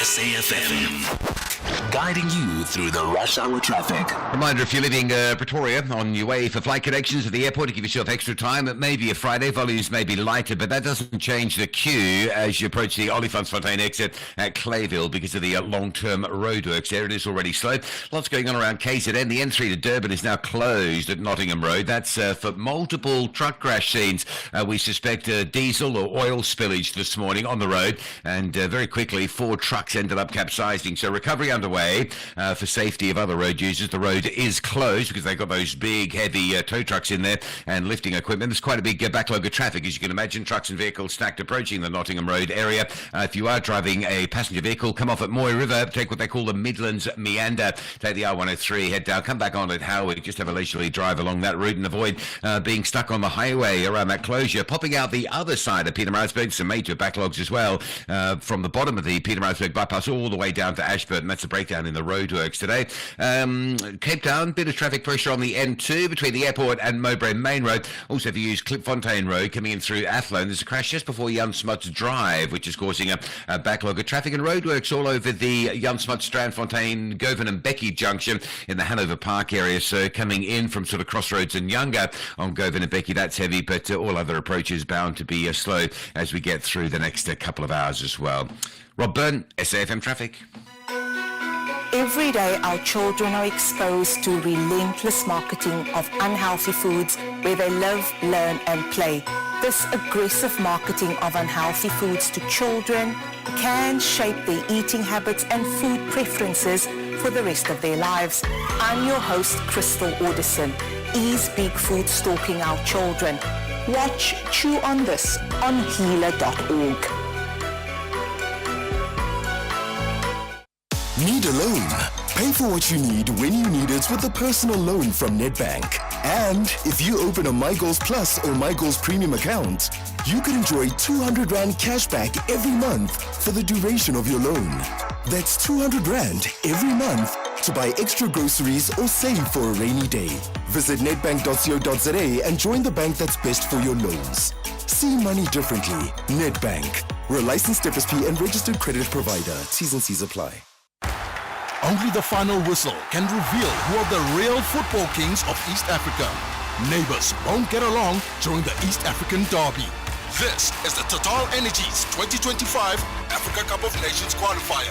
SAfm, guiding you through the rush hour traffic. Reminder, if you're leaving Pretoria on your way for flight connections at the airport, to give yourself extra time. It may be a Friday, volumes may be lighter, but that doesn't change the queue as you approach the Olifantsfontein exit at Clayville because of the long-term roadworks there. It is already slow. Lots going on around KZN. The N3 to Durban is now closed at Nottingham Road. That's for multiple truck crash scenes. We suspect diesel or oil spillage this morning on the road, and very quickly 4 trucks ended up capsizing. So recovery underway for safety of other road users. The road is closed because they've got those big, heavy tow trucks in there and lifting equipment. There's quite a big backlog of traffic, as you can imagine. Trucks and vehicles stacked approaching the Nottingham Road area. If you are driving a passenger vehicle, come off at Moy River, take what they call the Midlands Meander, take the R103, head down, come back on at Howard, just have a leisurely drive along that route and avoid being stuck on the highway around that closure. Popping out the other side of Pietermaritzburg, some major backlogs as well, from the bottom of the Pietermaritzburg bypass all the way down to Ashburton. That's a breakdown in the roadworks today. Cape Town, bit of traffic pressure on the N2 between the airport and Mowbray Main Road. Also, if you use Klipfontein Road coming in through Athlone, there's a crash just before Jan Smuts Drive, which is causing a backlog of traffic, and roadworks all over the Jan Smuts, Strandfontein, Govan and Becky junction in the Hanover Park area. So coming in from sort of Crossroads and Younger on Govan and Becky, that's heavy, but all other approaches bound to be slow as we get through the next couple of hours as well. Rob Byrne, SAfm Traffic. Every day, our children are exposed to relentless marketing of unhealthy foods where they live, learn, and play. This aggressive marketing of unhealthy foods to children can shape their eating habits and food preferences for the rest of their lives. I'm your host, Crystal Alderson. Is big food stalking our children? Watch Chew on This on healer.org. Need a loan? Pay for what you need when you need it with a personal loan from Nedbank. And if you open a MyGoals Plus or MyGoals Premium account, you can enjoy 200 Rand cashback every month for the duration of your loan. That's 200 Rand every month to buy extra groceries or save for a rainy day. Visit nedbank.co.za and join the bank that's best for your loans. See money differently. Nedbank. We're a licensed FSP and registered credit provider. T's and C's apply. Only the final whistle can reveal who are the real football kings of East Africa. Neighbors won't get along during the East African Derby. This is the Total Energies 2025 Africa Cup of Nations qualifier.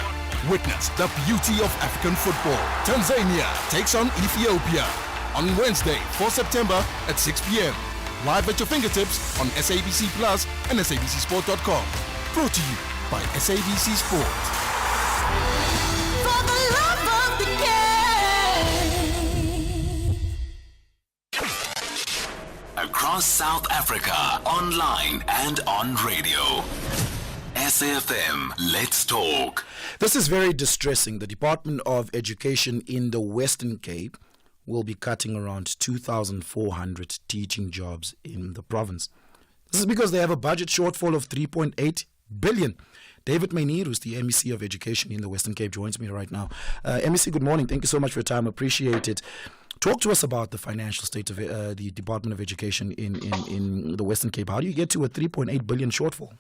Witness the beauty of African football. Tanzania takes on Ethiopia on Wednesday, 4 September at 6 p.m. Live at your fingertips on SABC Plus and SABCSport.com. Brought to you by SABC Sport. For the love of the game. Across South Africa, online and on radio. SAfm, let's talk. This is very distressing. The Department of Education in the Western Cape will be cutting around 2,400 teaching jobs in the province. This is because they have a budget shortfall of 3.8 billion. David Mainir, who's the MEC of Education in the Western Cape, joins me right now. MEC, good morning. Thank you so much for your time. Appreciate it. Talk to us about the financial state of the Department of Education in the Western Cape. How do you get to a 3.8 billion shortfall?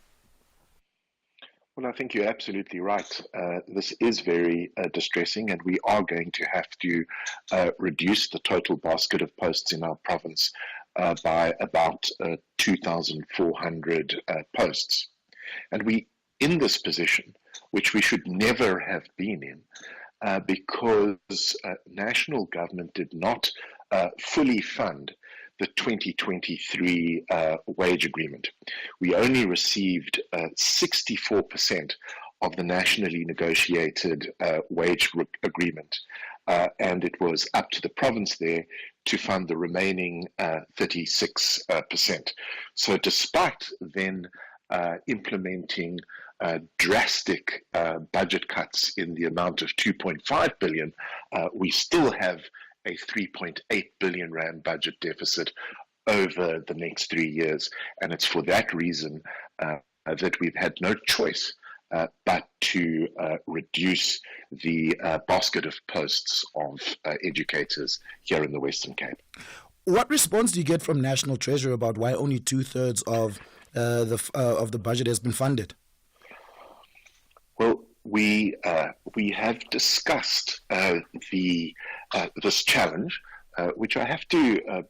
Well, I think you're absolutely right. This is very distressing, and we are going to have to reduce the total basket of posts in our province by about 2,400 posts. And we, in this position, which we should never have been in, because national government did not fully fund the 2023 wage agreement. We only received 64% of the nationally negotiated wage agreement, and it was up to the province there to fund the remaining 36%. So despite then implementing drastic budget cuts in the amount of 2.5 billion, we still have a 3.8 billion rand budget deficit over the next 3 years. And it's for that reason that we've had no choice but to reduce the basket of posts of educators here in the Western Cape. What response do you get from National Treasury about why only 2/3 of the budget has been funded? Well, we have discussed this challenge, which I have to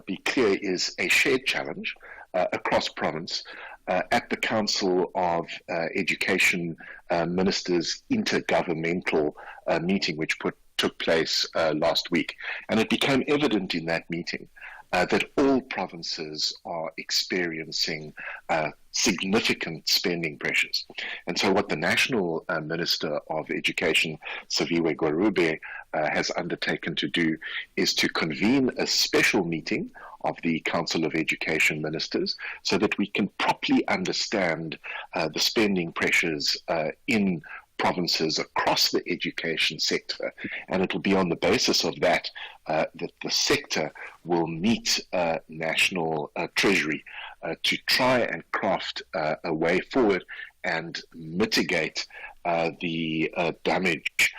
be clear is a shared challenge across province at the Council of Education Ministers intergovernmental meeting, which took place last week. And it became evident in that meeting that all provinces are experiencing significant spending pressures. And so what the National Minister of Education, Saviwe Gwarube, has undertaken to do is to convene a special meeting of the Council of Education Ministers so that we can properly understand the spending pressures in provinces across the education sector, and it will be on the basis of that that the sector will meet National Treasury to try and craft a way forward and mitigate the damage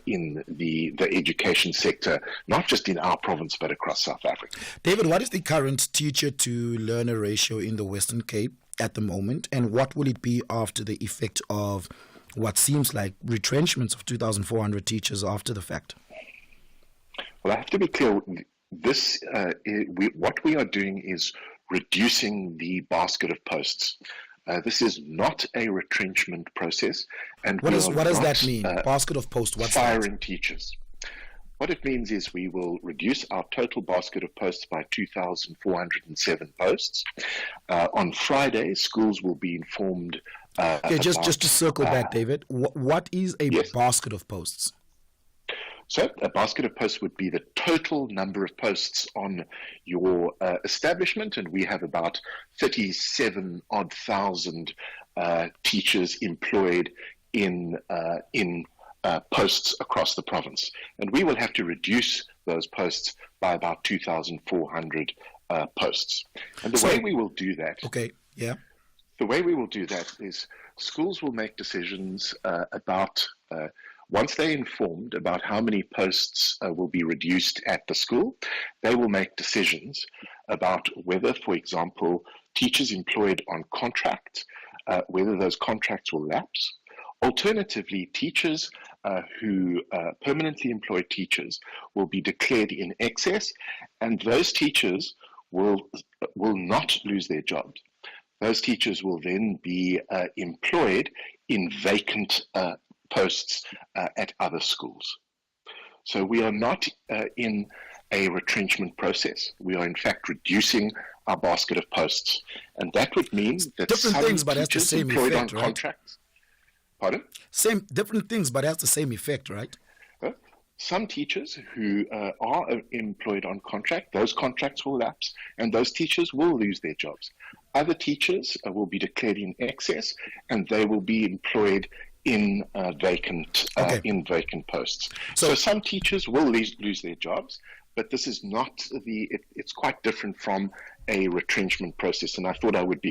in the education sector, not just in our province but across South Africa. David, what is the current teacher-to-learner ratio in the Western Cape at the moment, and what will it be after the effect of what seems like retrenchments of 2,400 teachers after the fact? Well, I have to be clear. This, what we are doing is reducing the basket of posts. This is not a retrenchment process. And what does that mean? Basket of posts, what's firing teachers. What it means is we will reduce our total basket of posts by 2,407 posts. On Friday, schools will be informed. Just to circle back, David, what is a basket of posts? So a basket of posts would be the total number of posts on your establishment, and we have about 37,000 teachers employed in posts across the province. And we will have to reduce those posts by about 2,400 posts. And the way we will do that... The way we will do that is schools will make decisions about, once they're informed about how many posts will be reduced at the school, they will make decisions about whether, for example, teachers employed on contract, whether those contracts will lapse. Alternatively, teachers who permanently employed teachers will be declared in excess, and those teachers will not lose their jobs. Those teachers will then be employed in vacant posts at other schools. So we are not in a retrenchment process. We are in fact reducing our basket of posts, and that would mean that different some things, but that's the teachers same employed effect, on right? contracts. Pardon? Same different things, but that's the same effect, right? Some teachers who are employed on contract, those contracts will lapse, and those teachers will lose their jobs. Other teachers will be declared in excess, and they will be employed in vacant posts. So some teachers will lose their jobs, but this is not it's quite different from a retrenchment process, and I thought I would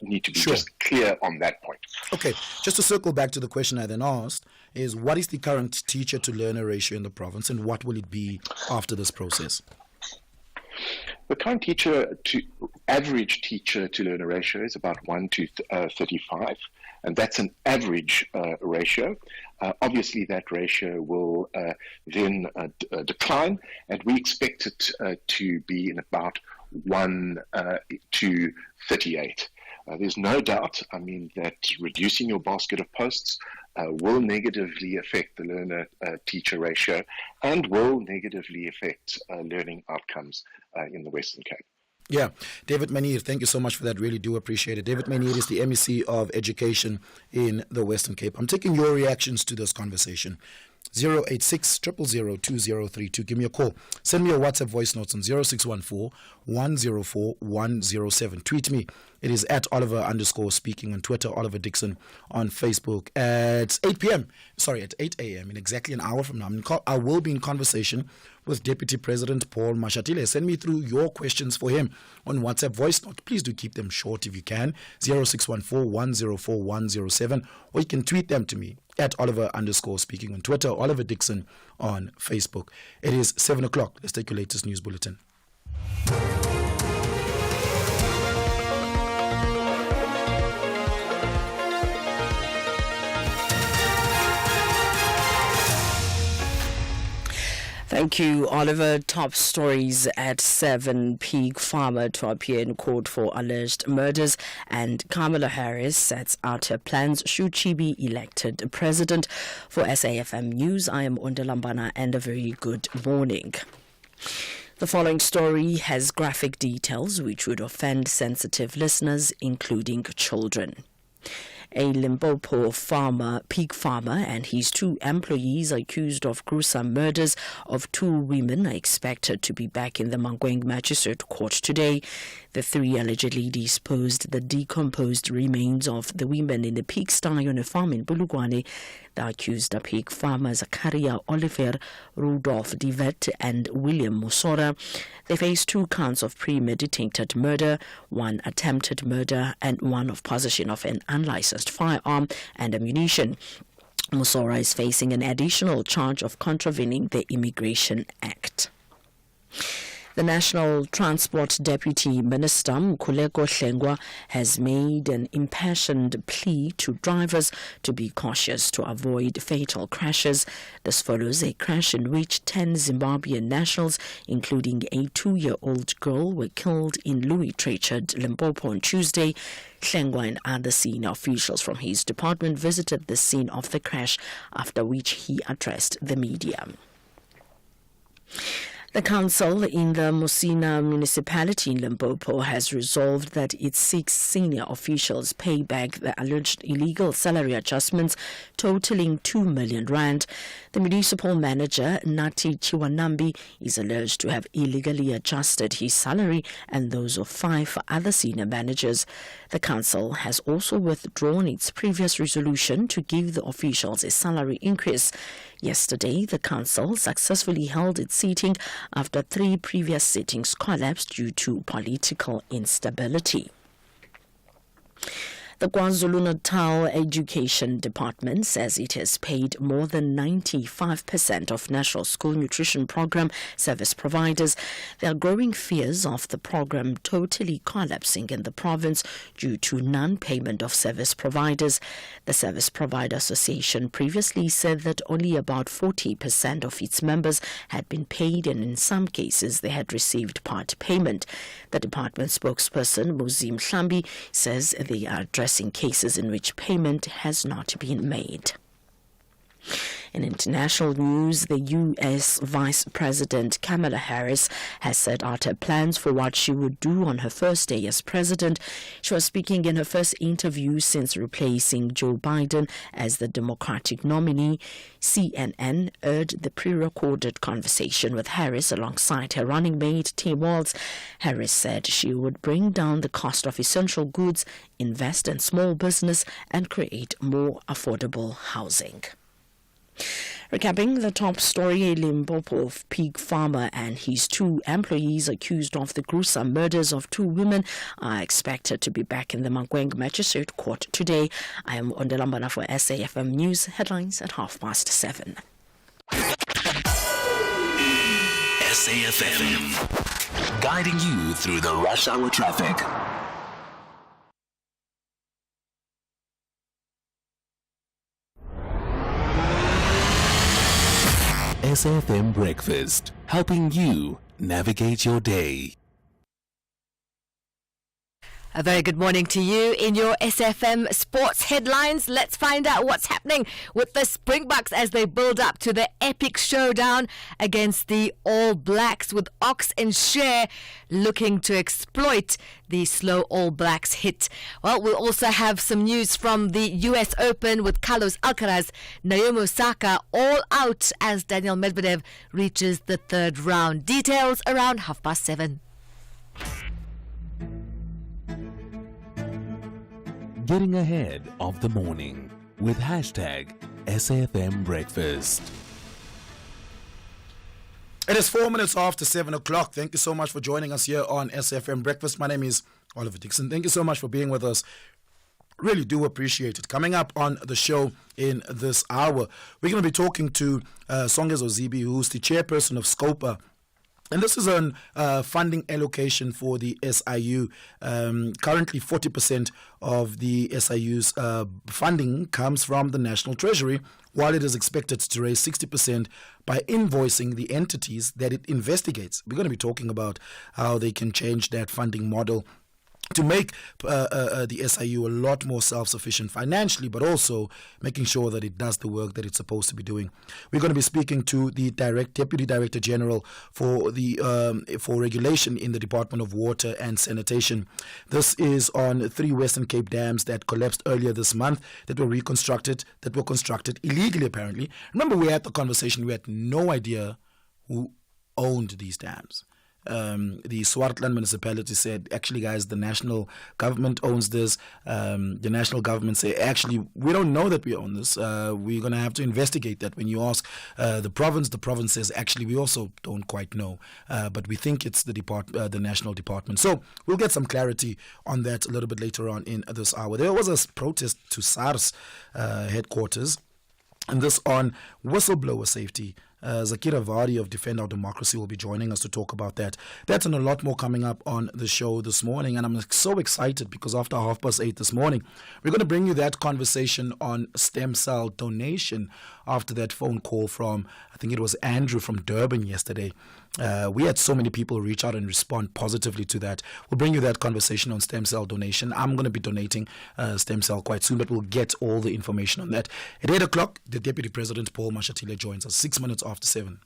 need to be just clear on that point. Okay, just to circle back to the question I then asked, is what is the current teacher to learner ratio in the province, and what will it be after this process? The current average teacher to learner ratio is about 1 to 35, and that's an average ratio. Obviously, that ratio will then decline, and we expect it to be in about 1 to 38. There's no doubt, that reducing your basket of posts will negatively affect the learner-teacher ratio and will negatively affect learning outcomes in the Western Cape. Yeah, David Manier, thank you so much for that. Really do appreciate it. David Manier is the MEC of Education in the Western Cape. I'm taking your reactions to this conversation. 086 000 2032. Give me a call. Send me a WhatsApp voice notes on 0614 104 107. Tweet me. It is at Oliver_speaking on Twitter, Oliver Dixon on Facebook at 8 a.m. in exactly an hour from now. I will be in conversation with Deputy President Paul Mashatile. Send me through your questions for him on WhatsApp voice note. Please do keep them short if you can. 0614 104 107. Or you can tweet them to me at Oliver_speaking on Twitter, Oliver Dixon on Facebook. It is 7 o'clock. Let's take your latest news bulletin. Thank you, Oliver. Top stories at 7. Pig farmer to appear in court for alleged murders, and Kamala Harris sets out her plans should she be elected president. For SAfm News, I am Ondalambana, and a very good morning. The following story has graphic details which would offend sensitive listeners, including children. A Limpopo pig farmer and his 2 employees accused of gruesome murders of 2 women are expected to be back in the Mankweng Magistrate Court today. The 3 allegedly disposed the decomposed remains of the women in the pigsty on a farm in Bulugwane. The accused are pig farmers Zakaria Oliver, Rudolph Divet and William Musora. They face 2 counts of premeditated murder, 1 attempted murder, and 1 of possession of an unlicensed firearm and ammunition. Musora is facing an additional charge of contravening the Immigration Act. The National Transport Deputy Minister, Mkhuleko Hlengwa, has made an impassioned plea to drivers to be cautious to avoid fatal crashes. This follows a crash in which 10 Zimbabwean nationals, including a 2-year-old girl, were killed in Louis Trechard, Limpopo on Tuesday. Hlengwa and other senior officials from his department visited the scene of the crash, after which he addressed the media. The council in the Musina municipality in Limpopo has resolved that it seeks senior officials pay back the alleged illegal salary adjustments totaling 2 million rand. The municipal manager, Nati Chiwanambi, is alleged to have illegally adjusted his salary and those of 5 other senior managers. The council has also withdrawn its previous resolution to give the officials a salary increase. Yesterday, the council successfully held its sitting after 3 previous sittings collapsed due to political instability. The KwaZulu-Natal Education Department says it has paid more than 95% of National School Nutrition Program service providers. There are growing fears of the program totally collapsing in the province due to non-payment of service providers. The Service Provider Association previously said that only about 40% of its members had been paid, and in some cases they had received part payment. The department spokesperson, Muzim Hlambi, says they are addressing cases in which payment has not been made. In international news, the U.S. Vice President Kamala Harris has set out her plans for what she would do on her first day as president. She was speaking in her first interview since replacing Joe Biden as the Democratic nominee. CNN aired the pre-recorded conversation with Harris alongside her running mate Tim Walz. Harris said she would bring down the cost of essential goods, invest in small business, and create more affordable housing. Recapping the top story, a Limpopo pig farmer and his 2 employees accused of the gruesome murders of 2 women are expected to be back in the Mankweng Magistrate Court today. I am Ondelambana for SAfm News headlines at 7:30. SAfm, guiding you through the rush hour traffic. SAfm Breakfast, helping you navigate your day. A very good morning to you. In your SAfm sports headlines, let's find out what's happening with the Springboks as they build up to the epic showdown against the All Blacks, with Ox and Cher looking to exploit the slow All Blacks hit. Well, we'll also have some news from the US Open with Carlos Alcaraz, Naomi Osaka all out as Daniel Medvedev reaches the 3rd round. Details around 7:30. Getting ahead of the morning with hashtag SAfm Breakfast. It is 4 minutes after 7 o'clock. Thank you so much for joining us here on SAfm Breakfast. My name is Oliver Dixon. Thank you so much for being with us. Really do appreciate it. Coming up on the show in this hour, we're going to be talking to Songezo Zibi, who's the chairperson of SCOPA. And this is on funding allocation for the SIU. Currently, 40% of the SIU's funding comes from the National Treasury, while it is expected to raise 60% by invoicing the entities that it investigates. We're going to be talking about how they can change that funding model to make the SIU a lot more self-sufficient financially, but also making sure that it does the work that it's supposed to be doing. We're going to be speaking to the Deputy Director General for regulation in the Department of Water and Sanitation. This is on 3 Western Cape dams that collapsed earlier this month, that were constructed illegally, apparently. Remember, we had the conversation, we had no idea who owned these dams. The Swartland municipality said, actually, guys, the national government owns this. The national government say, actually, we don't know that we own this. We're going to have to investigate that. When you ask the province says, actually, we also don't quite know. But we think it's the national department. So we'll get some clarity on that a little bit later on in this hour. There was a protest to SARS headquarters, and this on whistleblower safety. Zakira Vardy of Defend Our Democracy will be joining us to talk about that. That's and a lot more coming up on the show this morning, and I'm so excited because after 8:30 this morning, we're going to bring you that conversation on stem cell donation after that phone call from, I think it was Andrew from Durban yesterday. We had so many people reach out and respond positively to that. We'll bring you that conversation on stem cell donation. I'm going to be donating stem cell quite soon, but we'll get all the information on that. At 8 o'clock, the Deputy President Paul Mashatile joins us, 6 minutes after 7.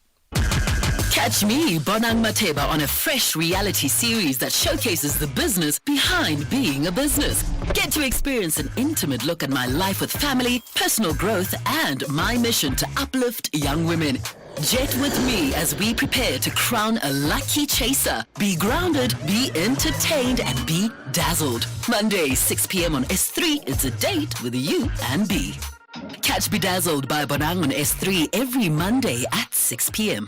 Catch me, Bonang Mateba, on a fresh reality series that showcases the business behind being a business. Get to experience an intimate look at my life with family, personal growth, and my mission to uplift young women. Jet with me as we prepare to crown a lucky chaser. Be grounded, be entertained, and be dazzled. Monday, 6 p.m. on S3, it's a date with you and B. Catch Bedazzled by Bonang on S3 every Monday at 6 p.m.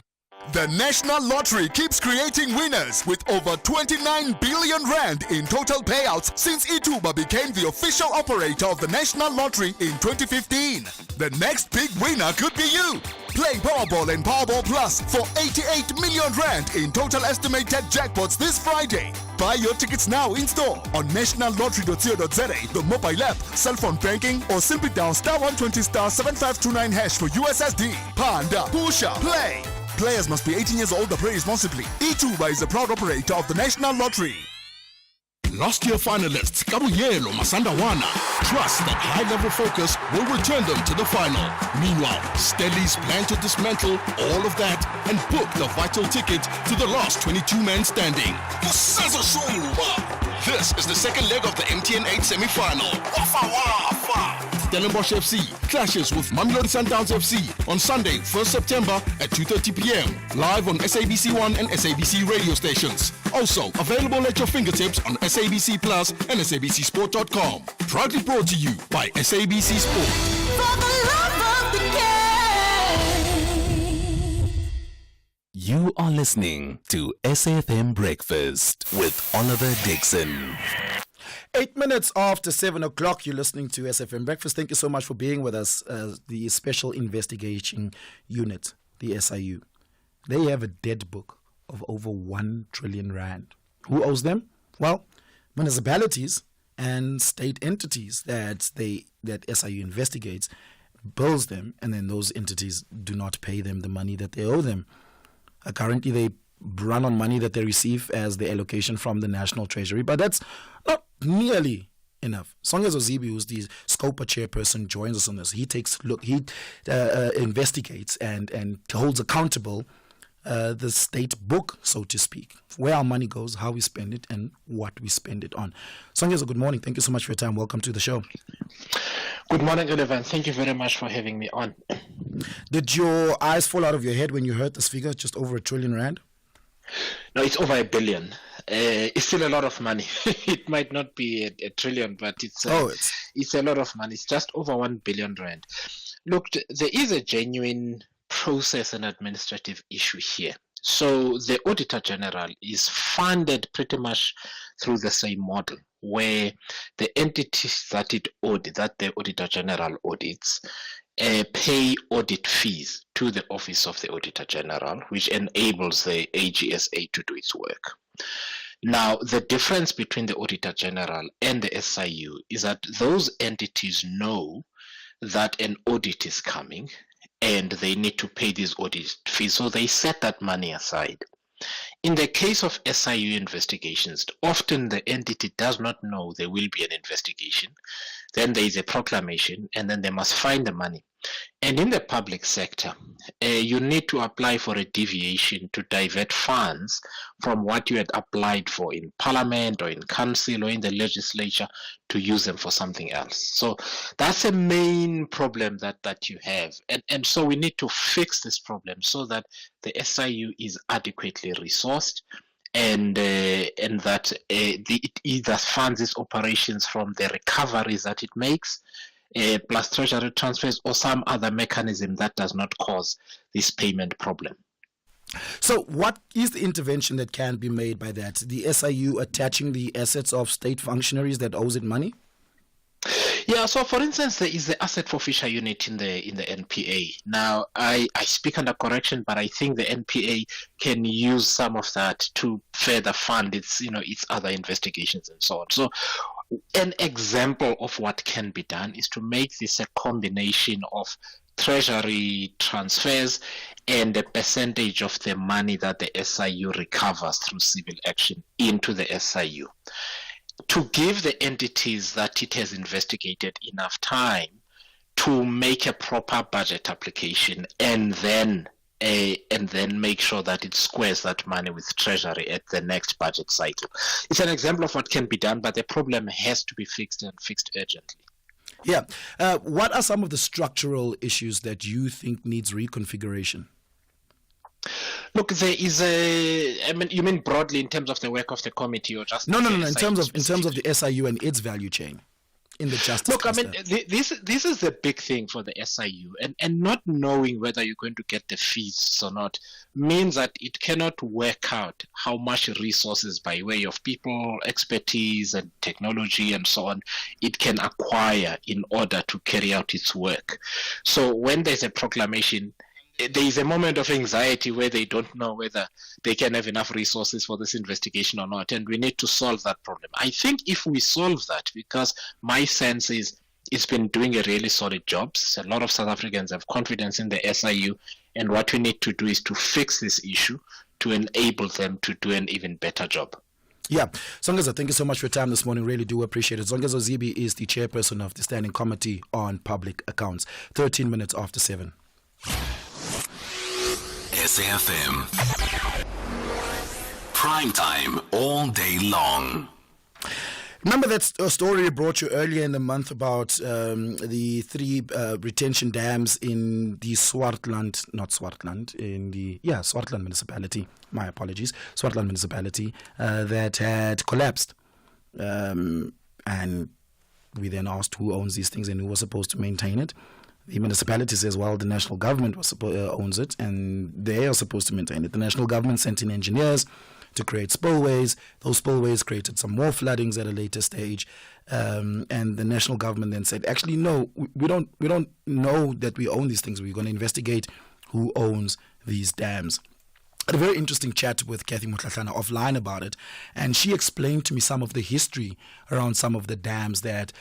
The National Lottery keeps creating winners with over 29 billion rand in total payouts since Ituba became the official operator of the National Lottery in 2015. The next big winner could be you. Play Powerball and Powerball Plus for 88 million rand in total estimated jackpots this Friday. Buy your tickets now in store on nationallottery.co.za, the mobile app, cell phone banking, or simply dial *120 *7529 hash for USSD. Panda, Pusha, play. Players must be 18 years old or play responsibly. Ituba is a proud operator of the National Lottery. Last year finalists Kabuyelo Masandawana trust that high-level focus will return them to the final. Meanwhile, Stellies plan to dismantle all of that and book the vital ticket to the last 22-man standing. This is the second leg of the MTN 8 semi-final. Stellenbosch FC clashes with Mamelodi Sundowns FC on Sunday, 1st September at 2:30 p.m. Live on SABC1 and SABC radio stations. Also available at your fingertips on SABC Plus and SABCSport.com. Proudly brought to you by SABC Sport. For the love of the game. You are listening to SAfm Breakfast with Oliver Dixon. 8 minutes after 7 o'clock, you're listening to SAfm Breakfast. Thank you so much for being with us. The Special Investigation Unit, the SIU. They have a dead book of over 1 trillion rand. Who owes them? Well, municipalities and state entities that SIU investigates, bills them, and then those entities do not pay them the money that they owe them. Currently, they run on money that they receive as the allocation from the National Treasury, but that's not nearly enough. Songezo Zibi, who's the SCOPA chairperson, joins us on this. He takes a look, he investigates and holds accountable the state book, so to speak, where our money goes, how we spend it, and what we spend it on. Songezo, good morning. Thank you so much for your time. Welcome to the show. Good morning, Oliver, and thank you very much for having me on. Did your eyes fall out of your head when you heard this figure, just over 1 trillion rand? No, it's over 1 billion. It's still a lot of money. It might not be a trillion, but it's a lot of money. It's just over 1 billion rand. Look, there is a genuine process and administrative issue here. So the Auditor General is funded pretty much through the same model, where the entities that the Auditor General audits pay audit fees to the Office of the Auditor General, which enables the AGSA to do its work. Now, the difference between the Auditor General and the SIU is that those entities know that an audit is coming and they need to pay these audit fees, so they set that money aside. In the case of SIU investigations, often the entity does not know there will be an investigation. Then there is a proclamation, and then they must find the money. And in the public sector, you need to apply for a deviation to divert funds from what you had applied for in parliament or in council or in the legislature to use them for something else. So that's a main problem that you have. And so we need to fix this problem so that the SIU is adequately resourced and that it either funds its operations from the recoveries that it makes, plus treasury transfers or some other mechanism that does not cause this payment problem. So what is the intervention that can be made by that? The SIU attaching the assets of state functionaries that owes it money? Yeah, so for instance, there is the asset forfeiture unit in the NPA. Now, I speak under correction, but I think the NPA can use some of that to further fund its other investigations and so on. So an example of what can be done is to make this a combination of treasury transfers and a percentage of the money that the SIU recovers through civil action into the SIU, to give the entities that it has investigated enough time to make a proper budget application and then make sure that it squares that money with treasury at the next budget cycle. It's an example of what can be done, but the problem has to be fixed and fixed urgently. Yeah. What are some of the structural issues that you think needs reconfiguration? Look, there is you mean broadly in terms of the work of the committee, or just No. In terms of the SIU and its value chain. in the justice. Look, I mean, this is the big thing for the SIU, and not knowing whether you're going to get the fees or not means that it cannot work out how much resources by way of people, expertise, and technology and so on it can acquire in order to carry out its work. So when there's a proclamation, there is a moment of anxiety where they don't know whether they can have enough resources for this investigation or not, and we need to solve that problem. I think if we solve that, because my sense is it's been doing a really solid job. A lot of South Africans have confidence in the SIU, and what we need to do is to fix this issue to enable them to do an even better job. Yeah, Zongezo, thank you so much for your time this morning. Really do appreciate it. Zongezo Zibi is the chairperson of the Standing Committee on Public Accounts. 13 minutes after 7. SAfm. Prime time all day long. Remember that story I brought you earlier in the month about the 3 retention dams in the Swartland municipality. My apologies, Swartland municipality that had collapsed, and we then asked who owns these things and who was supposed to maintain it. The municipality says, well, the national government owns it and they are supposed to maintain it. The national government sent in engineers to create spillways. Those spillways created some more floodings at a later stage. And the national government then said, actually, no, we don't know that we own these things. We're going to investigate who owns these dams. I had a very interesting chat with Kathy Mutlatlana offline about it, and she explained to me some of the history around some of the dams that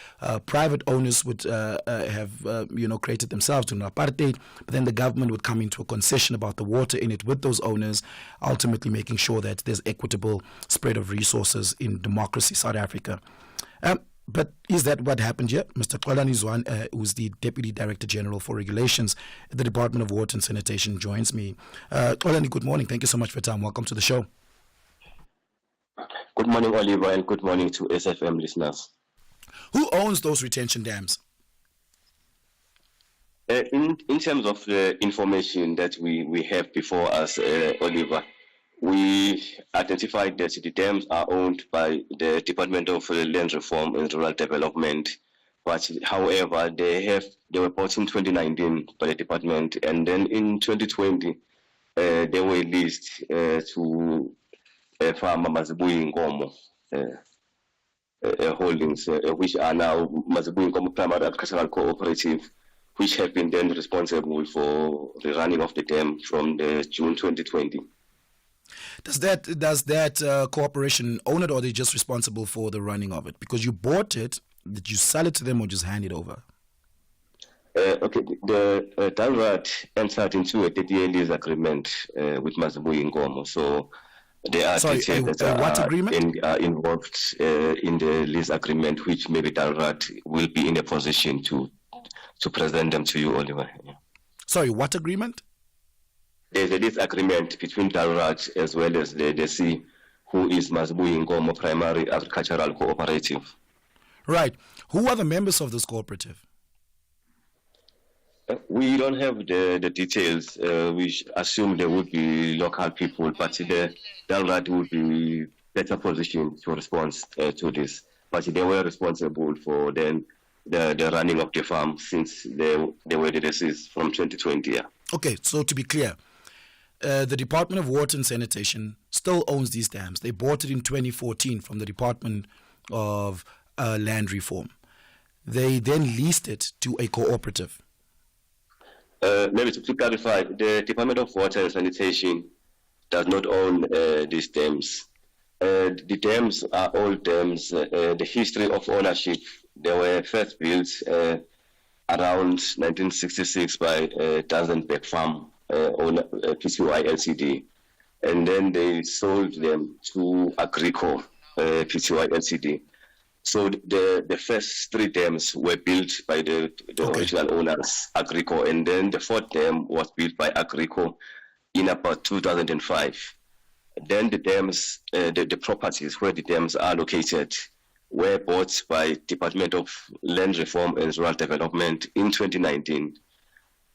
private owners would have created themselves during apartheid, but then the government would come into a concession about the water in it with those owners, ultimately making sure that there's equitable spread of resources in democracy, South Africa. But is that what happened here? Mr. Xolani Zwane, who's the Deputy Director General for Regulations at the Department of Water and Sanitation, joins me. Xolani, good morning. Thank you so much for your time. Welcome to the show. Good morning, Oliver, and good morning to SAfm listeners. Who owns those retention dams? In terms of the information that we have before us, Oliver, we identified that the dams are owned by the Department of Land Reform and Rural Development, but however, they were bought in 2019 by the department, and then in 2020 they were leased to farmer Mazibuyi Nkomo holdings, which are now Mazibuyi Nkomo Primary Agricultural Cooperative, which have been then responsible for the running of the dam from the June 2020. Does that cooperation own it, or are they just responsible for the running of it? Because you bought it, did you sell it to them or just hand it over? Okay, the DALRAT entered into a 30-year lease agreement with Mazibuyi Nkomo. So there are details that are involved in the lease agreement, which maybe DALRAT will be in a position to present them to you, Oliver. Yeah. Sorry, what agreement? There's a lease agreement between DALRAT as well as the DC, who is Mazibuyi Nkomo Primary Agricultural Cooperative. Right. Who are the members of this cooperative? We don't have the details. We assume there would be local people, but the DALRAT would be better positioned to respond to this. But they were responsible for then the running of the farm since they were the DCs from 2020. Yeah. Okay, so to be clear, the Department of Water and Sanitation still owns these dams. They bought it in 2014 from the Department of Land Reform. They then leased it to a cooperative. Maybe to clarify, the Department of Water and Sanitation does not own these dams. The dams are old dams. The history of ownership, they were first built around 1966 by Dazenberg Farm, PCY LCD, and then they sold them to Agrico, PCY LCD. So the first 3 dams were built by the original owners, Agrico, and then the 4th dam was built by Agrico in about 2005. Then the dams, the properties where the dams are located, were bought by Department of Land Reform and Rural Development in 2019.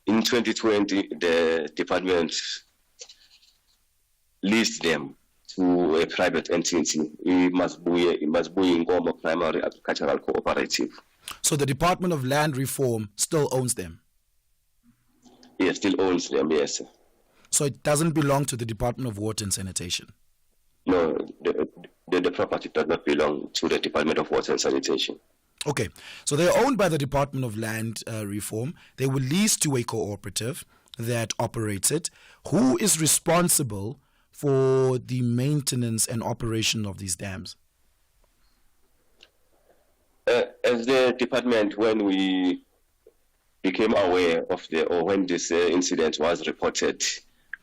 In 2020, the department leased them to a private entity, Mazibuyi Nkomo Primary Agricultural Cooperative. So the Department of Land Reform still owns them? Yes, still owns them, yes. So it doesn't belong to the Department of Water and Sanitation? No, the property does not belong to the Department of Water and Sanitation. Okay, so they're owned by the Department of Land Reform. They were leased to a cooperative that operates it. Who is responsible for the maintenance and operation of these dams? As the department, when we became aware of when this incident was reported,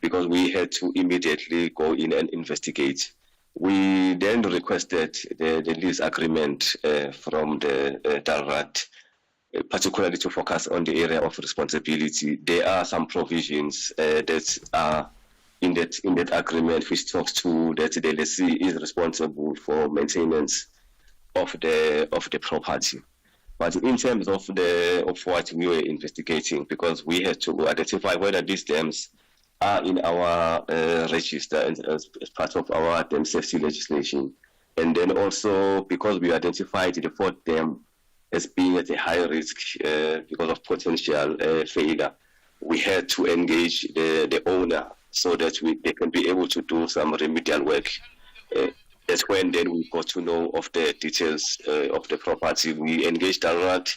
because we had to immediately go in and investigate, we then requested the lease agreement from the DALRAT, particularly to focus on the area of responsibility. There are some provisions that are in that agreement which talks to that the lessee is responsible for maintenance of the property. But in terms of what we were investigating, because we had to identify whether these dams are in our register as part of our dam safety legislation, and then also because we identified the fourth dam as being at a high risk because of potential failure, we had to engage the owner so that they can be able to do some remedial work. That's when then we got to know of the details of the property. We engaged DALRAT,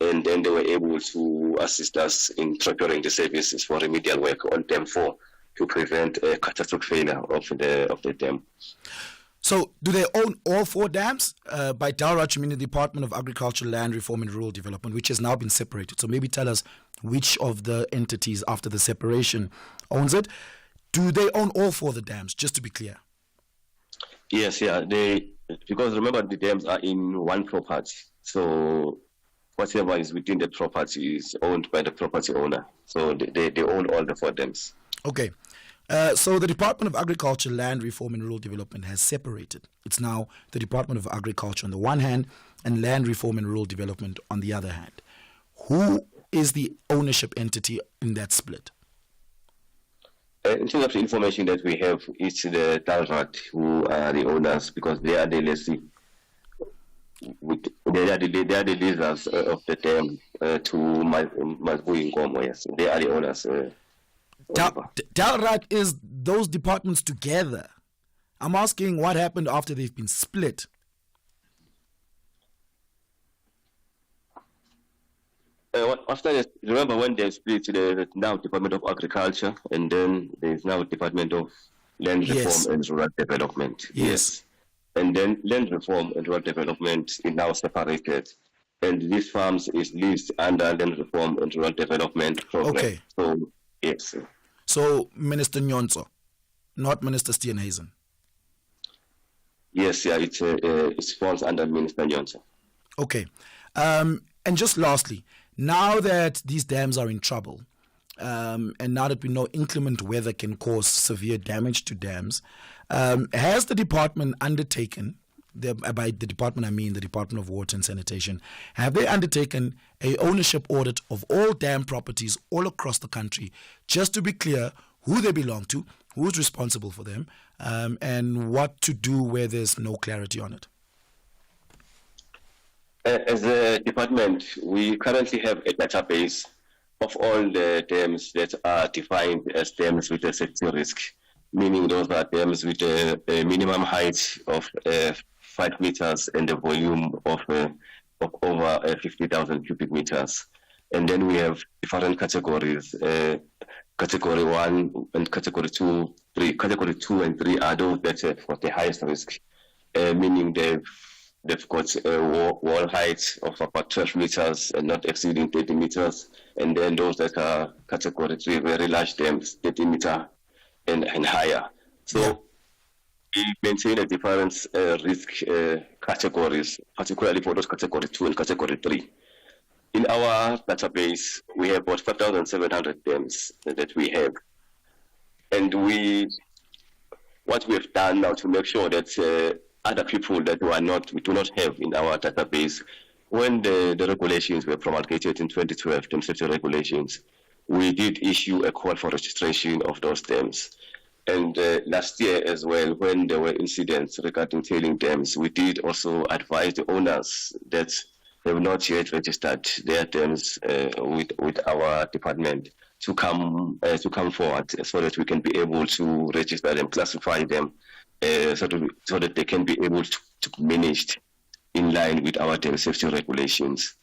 and then they were able to assist us in preparing the services for remedial work on Dam 4 to prevent a catastrophic failure of the dam. So do they own all 4 dams? By DALRAT, you mean the Department of Agriculture, Land Reform and Rural Development, which has now been separated. So maybe tell us which of the entities after the separation owns it. Do they own all 4 of the dams, just to be clear? Yes, yeah. Because remember, the dams are in one property. So whatever is within the property is owned by the property owner. So they own all the 4 dams. Okay. So the Department of Agriculture, Land Reform and Rural Development has separated. It's now the Department of Agriculture on the one hand and Land Reform and Rural Development on the other hand. Who is the ownership entity in that split? In terms of the information that we have, it's the DALRAT who are the owners, because they are the lessee. They are the leasers of the dam to Mazbu Nkomo, yes. They are the owners. DALRAT is those departments together. I'm asking what happened after they've been split. Remember when they split, there's now Department of Agriculture, and then there's now Department of Land Reform and Rural Development. Yes. And then Land Reform and Rural Development is now separated, and these farms is leased under Land Reform and Rural Development program. Okay. So, yes. So Minister Nyonso, not Minister Steenhuisen. Yes, yeah, it falls under Minister Nyonso. Okay. And just lastly, now that these dams are in trouble, and now that we know inclement weather can cause severe damage to dams, has the department undertaken, by the department I mean the Department of Water and Sanitation, have they undertaken a ownership audit of all dam properties all across the country, just to be clear who they belong to, who's responsible for them, and what to do where there's no clarity on it? As a department, we currently have a database of all the dams that are defined as dams with a safety risk, meaning those are dams with a minimum height of 5 meters and a volume of over 50,000 cubic meters. And then we have different categories, category 1 and category 2, 3. Category 2 and 3 are those that have got the highest risk, meaning they've got a wall height of about 12 meters and not exceeding 30 meters. And then those that are category 3, very large dams, 30 meter and higher. So we maintain a different risk categories, particularly for those category 2 and category 3. In our database, we have about 5,700 dams that we have. And what we have done now to make sure that other people that we do not have in our database, when the regulations were promulgated in 2012, dam safety regulations, we did issue a call for registration of those dams. And last year as well, when there were incidents regarding tailing dams, we did also advise the owners that have not yet registered their dams with our department to come forward so that we can be able to register them, classify them, so that they can be able to be managed in line with our dam safety regulations.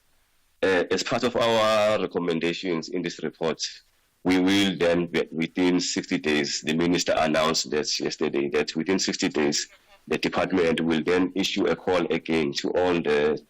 As part of our recommendations in this report, we will then, within 60 days, the minister announced that yesterday, that within 60 days, the department will then issue a call again to all the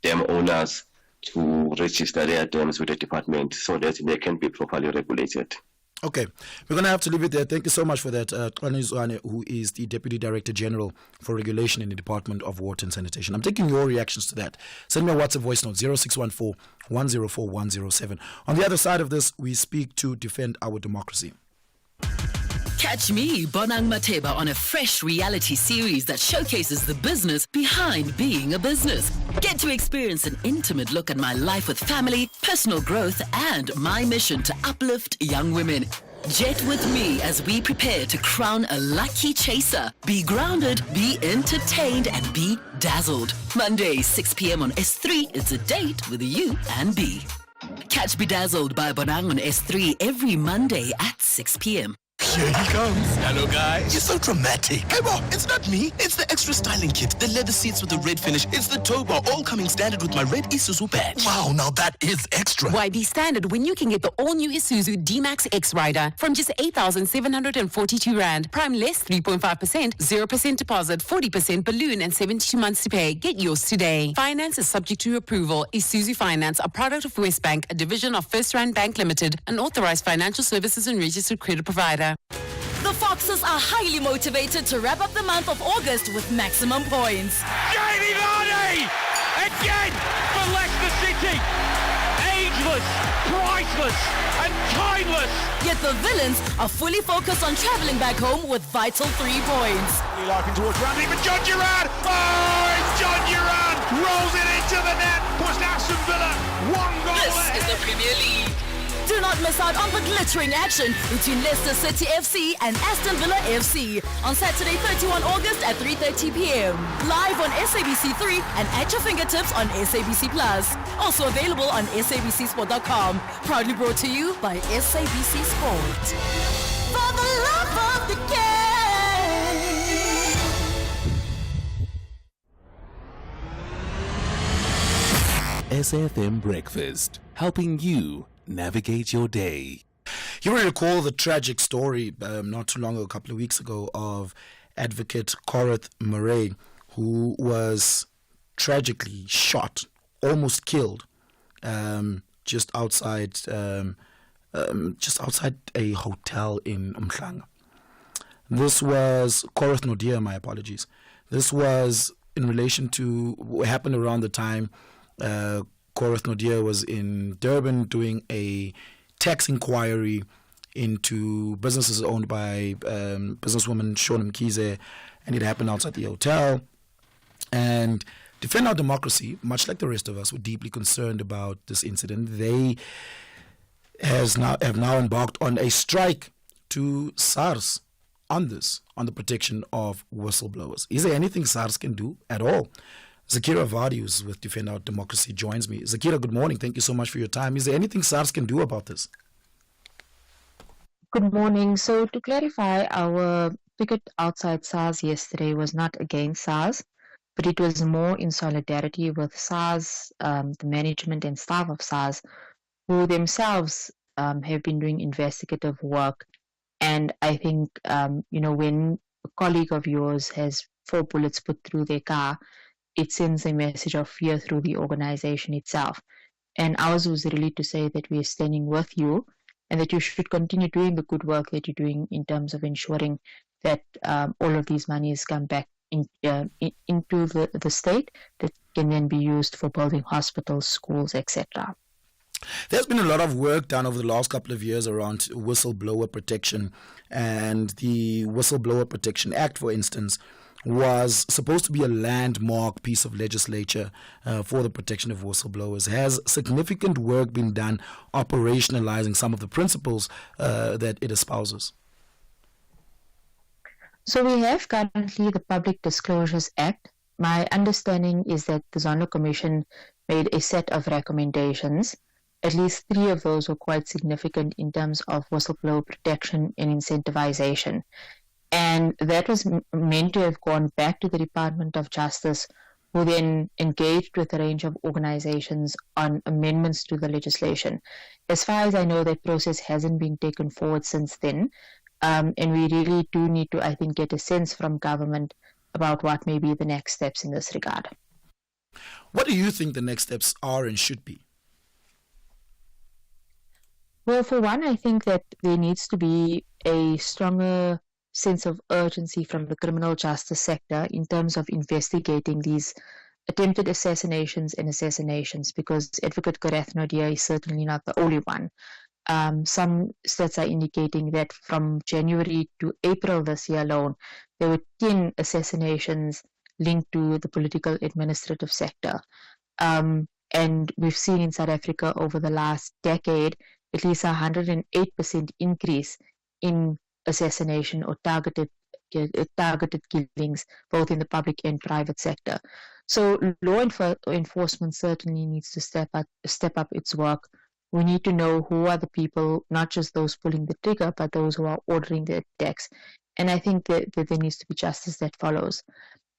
dam owners to register their dams with the department so that they can be properly regulated. Okay, we're going to have to leave it there. Thank you so much for that, Xolani, who is the Deputy Director General for Regulation in the Department of Water and Sanitation. I'm taking your reactions to that. Send me a WhatsApp voice note, 0614 104 107. On the other side of this, we speak to defend our democracy. Catch me, Bonang Mateba, on a fresh reality series that showcases the business behind being a business. Get to experience an intimate look at my life with family, personal growth, and my mission to uplift young women. Jet with me as we prepare to crown a lucky chaser. Be grounded, be entertained, and be dazzled. Monday, 6 p.m. on S3, it's a date with you and B. Catch Bedazzled by Bonang on S3 every Monday at 6 p.m. Here he comes. Hello, guys. You're so dramatic. Hey, Bo, it's not me. It's the extra styling kit, the leather seats with the red finish. It's the tow bar, all coming standard with my red Isuzu badge. Wow, now that is extra. Why be standard when you can get the all-new Isuzu D-Max X Rider from just 8,742 Rand. Prime less 3.5%, 0% deposit, 40% balloon, and 72 months to pay. Get yours today. Finance is subject to approval. Isuzu Finance, a product of West Bank, a division of First Rand Bank Limited, an authorized financial services and registered credit provider. The Foxes are highly motivated to wrap up the month of August with maximum points. Jamie Vardy! Again for Leicester City! Ageless, priceless and timeless! Yet the villains are fully focused on travelling back home with vital 3 points. Larkin towards Ramsey, but John Duran! Oh, it's John Duran! Rolls it into the net, puts Aston Villa 1 goal This ahead. is the Premier League. Do not miss out on the glittering action between Leicester City FC and Aston Villa FC on Saturday, 31 August at 3:30 p.m. Live on SABC3 and at your fingertips on SABC Plus. Also available on sabcsport.com. Proudly brought to you by SABC Sport. For the love of the game. SAfm Breakfast, helping you navigate your day. You will recall the tragic story not too long ago, a couple of weeks ago, of advocate Coreth Murray, who was tragically shot, almost killed, just outside a hotel in Umhlanga. This was Coreth Nodia, my apologies. This was in relation to what happened around the time Coreth Nodia was in Durban doing a tax inquiry into businesses owned by businesswoman Shona Mkhize, and it happened outside the hotel. And Defend Our Democracy, much like the rest of us, were deeply concerned about this incident. They have now embarked on a strike to SARS on the protection of whistleblowers. Is there anything SARS can do at all? Zakira Vardy, who's with Defend Our Democracy, joins me. Zakira, good morning. Thank you so much for your time. Is there anything SARS can do about this? Good morning. So to clarify, our picket outside SARS yesterday was not against SARS, but it was more in solidarity with SARS, the management and staff of SARS, who themselves have been doing investigative work. And I think, when a colleague of yours has 4 bullets put through their car, it sends a message of fear through the organization itself. And ours was really to say that we are standing with you and that you should continue doing the good work that you're doing in terms of ensuring that all of these monies come back into the state that can then be used for building hospitals, schools, etc. There's been a lot of work done over the last couple of years around whistleblower protection, and the Whistleblower Protection Act, for instance, was supposed to be a landmark piece of legislature for the protection of whistleblowers. Has significant work been done operationalizing some of the principles that it espouses? So we have currently the Public Disclosures Act, My understanding is that the Zondo Commission made a set of recommendations. At least 3 of those were quite significant in terms of whistleblower protection and incentivization. And that was meant to have gone back to the Department of Justice, who then engaged with a range of organizations on amendments to the legislation. As far as I know, that process hasn't been taken forward since then. And we really do need to, I think, get a sense from government about what may be the next steps in this regard. What do you think the next steps are and should be? Well, for one, I think that there needs to be a stronger sense of urgency from the criminal justice sector in terms of investigating these attempted assassinations, because Advocate Gorathnodia is certainly not the only one. Some stats are indicating that from January to April this year alone, there were 10 assassinations linked to the political administrative sector. And we've seen in South Africa over the last decade at least 108% increase in assassination or targeted killings, both in the public and private sector. So law enforcement certainly needs to step up its work. We need to know who are the people, not just those pulling the trigger, but those who are ordering the attacks. And I think that there needs to be justice that follows.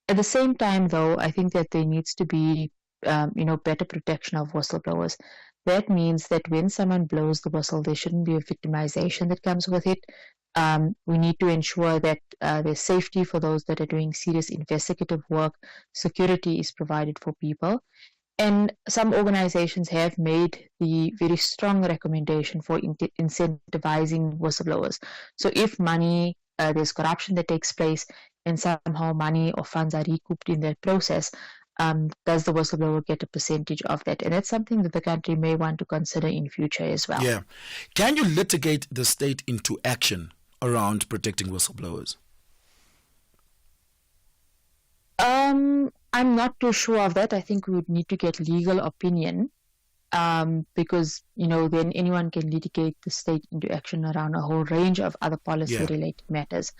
At the same time, though, I think that there needs to be better protection of whistleblowers. That means that when someone blows the whistle, there shouldn't be a victimization that comes with it. We need to ensure that there's safety for those that are doing serious investigative work. Security is provided for people. And some organizations have made the very strong recommendation for incentivizing whistleblowers. So if there's corruption that takes place and somehow money or funds are recouped in that process, does the whistleblower get a percentage of that? And that's something that the country may want to consider in future as well. Yeah. Can you litigate the state into action around protecting whistleblowers? I'm not too sure of that. I think we would need to get legal opinion because, then anyone can litigate the state into action around a whole range of other policy-related matters.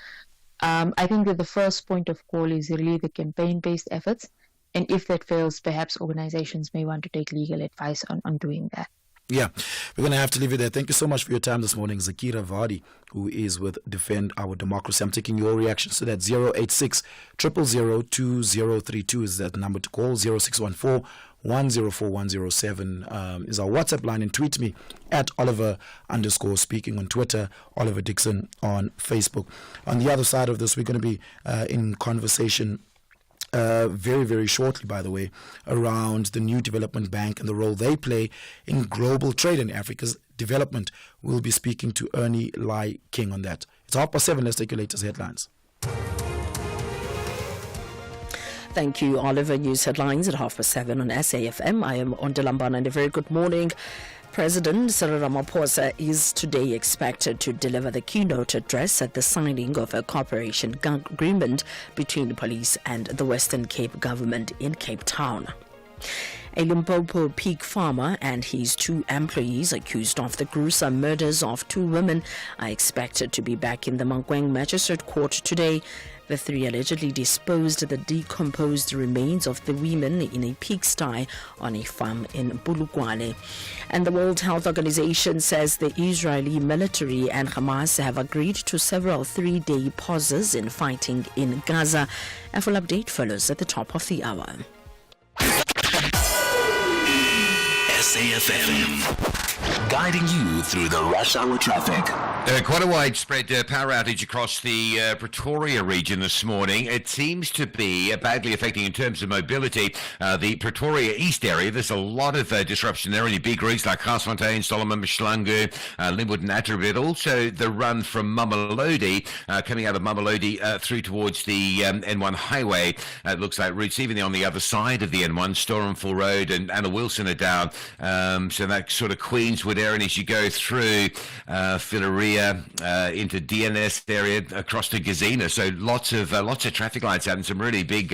I think that the first point of call is really the campaign-based efforts. And if that fails, perhaps organizations may want to take legal advice on doing that. Yeah, we're going to have to leave it there. Thank you so much for your time this morning. Zakira Vardy, who is with Defend Our Democracy. I'm taking your reactions to that. 086 000 2032 is that number to call. 0614 104 107 is our WhatsApp line, and tweet me at Oliver_speaking on Twitter, Oliver Dixon on Facebook. On the other side of this, we're going to be in conversation very, very shortly, by the way, around the New Development Bank and the role they play in global trade and Africa's development. We'll be speaking to Ernie Lai King on that. It's 7:30. Let's take your latest headlines. Thank you, Oliver. News headlines at 7:30 on SAfm. I am Ondalambana, and a very good morning. President Cyril Ramaphosa is today expected to deliver the keynote address at the signing of a cooperation agreement between the police and the Western Cape government in Cape Town. A Limpopo pig farmer and his 2 employees accused of the gruesome murders of 2 women are expected to be back in the Mankweng Magistrate Court today. The 3 allegedly disposed the decomposed remains of the women in a pigsty on a farm in Bulugwane. And the World Health Organization says the Israeli military and Hamas have agreed to several 3-day pauses in fighting in Gaza. A full update follows at the top of the hour. SAfm, guiding you through the rush hour traffic. Quite a widespread power outage across the Pretoria region this morning. It seems to be badly affecting in terms of mobility the Pretoria East area. There's a lot of disruption there in the big routes like Garsfontein, Solomon, Mshlangu, Linwood and Atterbury, but also the run from Mamelodi, coming out of Mamelodi through towards the N1 highway. It looks like routes even on the other side of the N1, Storenville Road and Anna Wilson are down. So that sort of Queens Kingswood area, and as you go through Filaria into DNS area across to Gazina. So lots of traffic lights out and some really big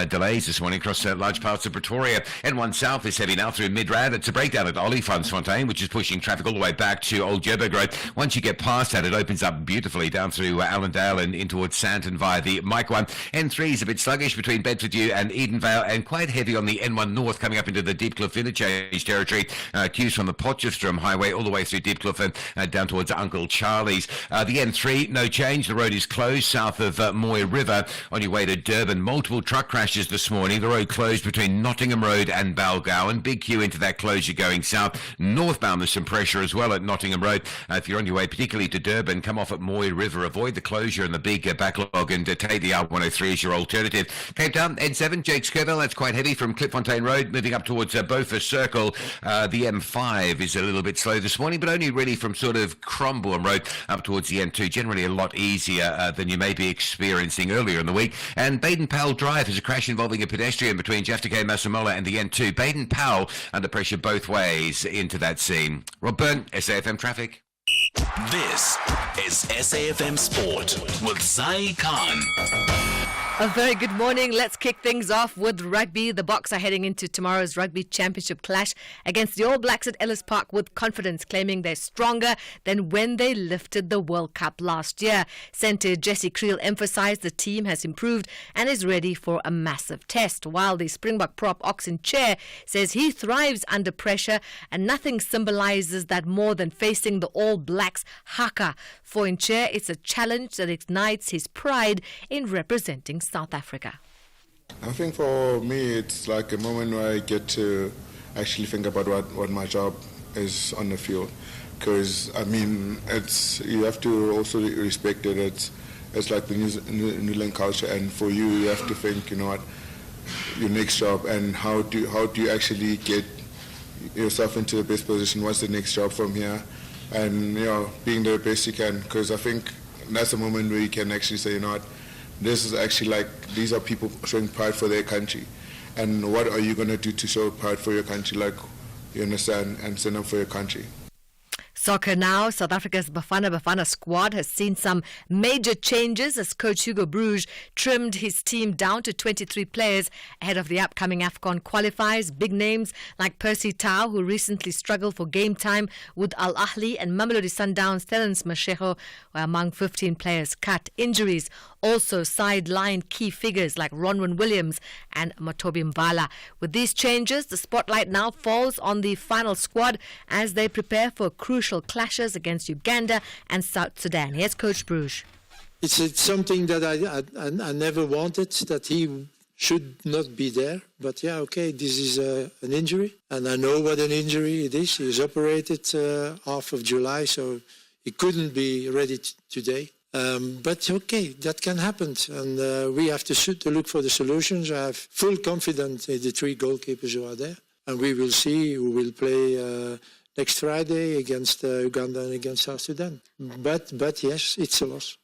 delays this morning across large parts of Pretoria. N1 South is heavy now through Midrand. It's a breakdown at Olifantsfontein, which is pushing traffic all the way back to Old Joburg Road. Once you get past that, it opens up beautifully down through Allendale and in towards Sandton via the Mike 1. N3 is a bit sluggish between Bedfordview and Edenvale, and quite heavy on the N1 North coming up into the Diepkloof interchange territory. Queues from the Potchefstroom Highway all the way through Diepkloof and down towards Uncle Charlie's. The N3, no change. The road is closed south of Moy River on your way to Durban. Multiple truck crashes this morning. The road closed between Nottingham Road and Balgowan. Big queue into that closure going south. Northbound, there's some pressure as well at Nottingham Road. If you're on your way particularly to Durban, come off at Moy River. Avoid the closure and the big backlog and take the R103 as your alternative. Cape Town, N7, Jakes Kerville, that's quite heavy from Klipfontein Road, moving up towards Beaufort Circle. The M5 is a little bit slow this morning, but only really from sort of Crombourne Road up towards the N2. Generally a lot easier than you may be experiencing earlier in the week. And Baden-Powell Drive has a crash involving a pedestrian between Jafta Masemola and the N2. Baden-Powell under pressure both ways into that scene. Rob Byrne, SAfm Traffic. This is SAfm Sport with Zai Khan. A very good morning. Let's kick things off with rugby. The Boks are heading into tomorrow's Rugby Championship clash against the All Blacks at Ellis Park with confidence, claiming they're stronger than when they lifted the World Cup last year. Centre Jesse Creel emphasised the team has improved and is ready for a massive test, while the Springbok prop Oxen Chair says he thrives under pressure and nothing symbolises that more than facing the All Blacks haka. For Chair, it's a challenge that ignites his pride in representing South Africa. I think for me it's like a moment where I get to actually think about what my job is on the field, because I mean you have to also respect it. It's like the New Zealand culture, and for you have to think, you know what, your next job and how do you actually get yourself into the best position. What's the next job from here, and being the best you can, because I think that's the moment where you can actually say, you know what, this is actually like, these are people showing pride for their country. And what are you going to do to show pride for your country, like, you understand, and stand up for your country? Soccer now. South Africa's Bafana squad has seen some major changes as coach Hugo Bruges trimmed his team down to 23 players ahead of the upcoming AFCON qualifiers. Big names like Percy Tau, who recently struggled for game time with Al Ahly, and Mamelodi Sundowns' Terence Mashego were among 15 players cut. Injuries also sidelined key figures like Ronwen Williams and Matobi Mbala. With these changes, the spotlight now falls on the final squad as they prepare for crucial clashes against Uganda and South Sudan. Here's Coach Bruges. It's something that I never wanted, that he should not be there. But yeah, okay, this is an injury, and I know what an injury it is. He was operated half of July, so he couldn't be ready today. But okay, that can happen, and we have to look for the solutions. I have full confidence in the three goalkeepers who are there, and we will see who will play next Friday against Uganda and against South Sudan. But yes, it's a loss.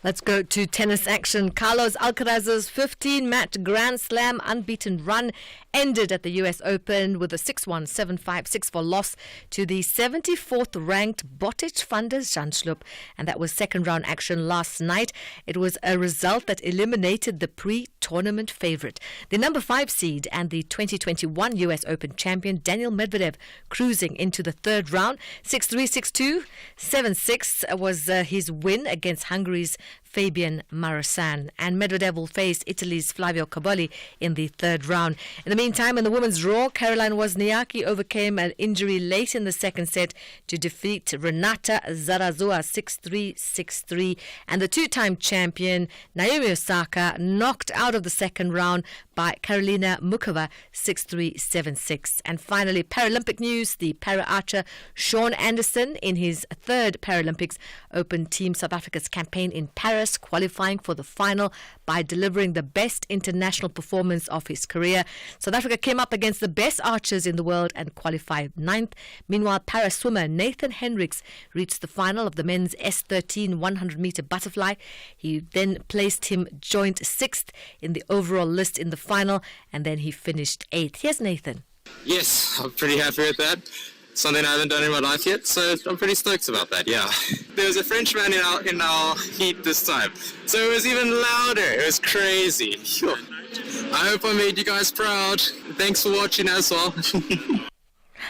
Let's go to tennis action. Carlos Alcaraz's 15-match Grand Slam unbeaten run ended at the US Open with a 6-1, 7-5, 6-4 loss to the 74th-ranked Botic van der Zandschulp, and that was second-round action last night. It was a result that eliminated the pre-tournament favourite. The number 5 seed and the 2021 US Open champion Daniil Medvedev cruising into the third round. 6-3, 6-2, 7-6 was his win against Hungary's Fabian Marasan, and Medvedev will face Italy's Flavio Cobolli in the third round. In the meantime, in the women's draw, Caroline Wozniacki overcame an injury late in the second set to defeat Renata Zarazua 6-3, 6-3, and the two-time champion Naomi Osaka knocked out of the second round by Karolina Mukova 6-3, 7-6. And finally, Paralympic news. The para-archer Sean Anderson in his third Paralympics opened Team South Africa's campaign in Paris, qualifying for the final by delivering the best international performance of his career. South Africa came up against the best archers in the world and qualified 9th. Meanwhile, para-swimmer Nathan Hendricks reached the final of the men's S13 100-meter butterfly. He then placed him joint 6th in the overall list in the final, and then he finished 8th. Here's Nathan. Yes, I'm pretty happy with that. something I haven't done in my life yet, so I'm pretty stoked about that, yeah. There was a Frenchman in our heat this time, so it was even louder. It was crazy. Phew. I hope I made you guys proud. Thanks for watching as well.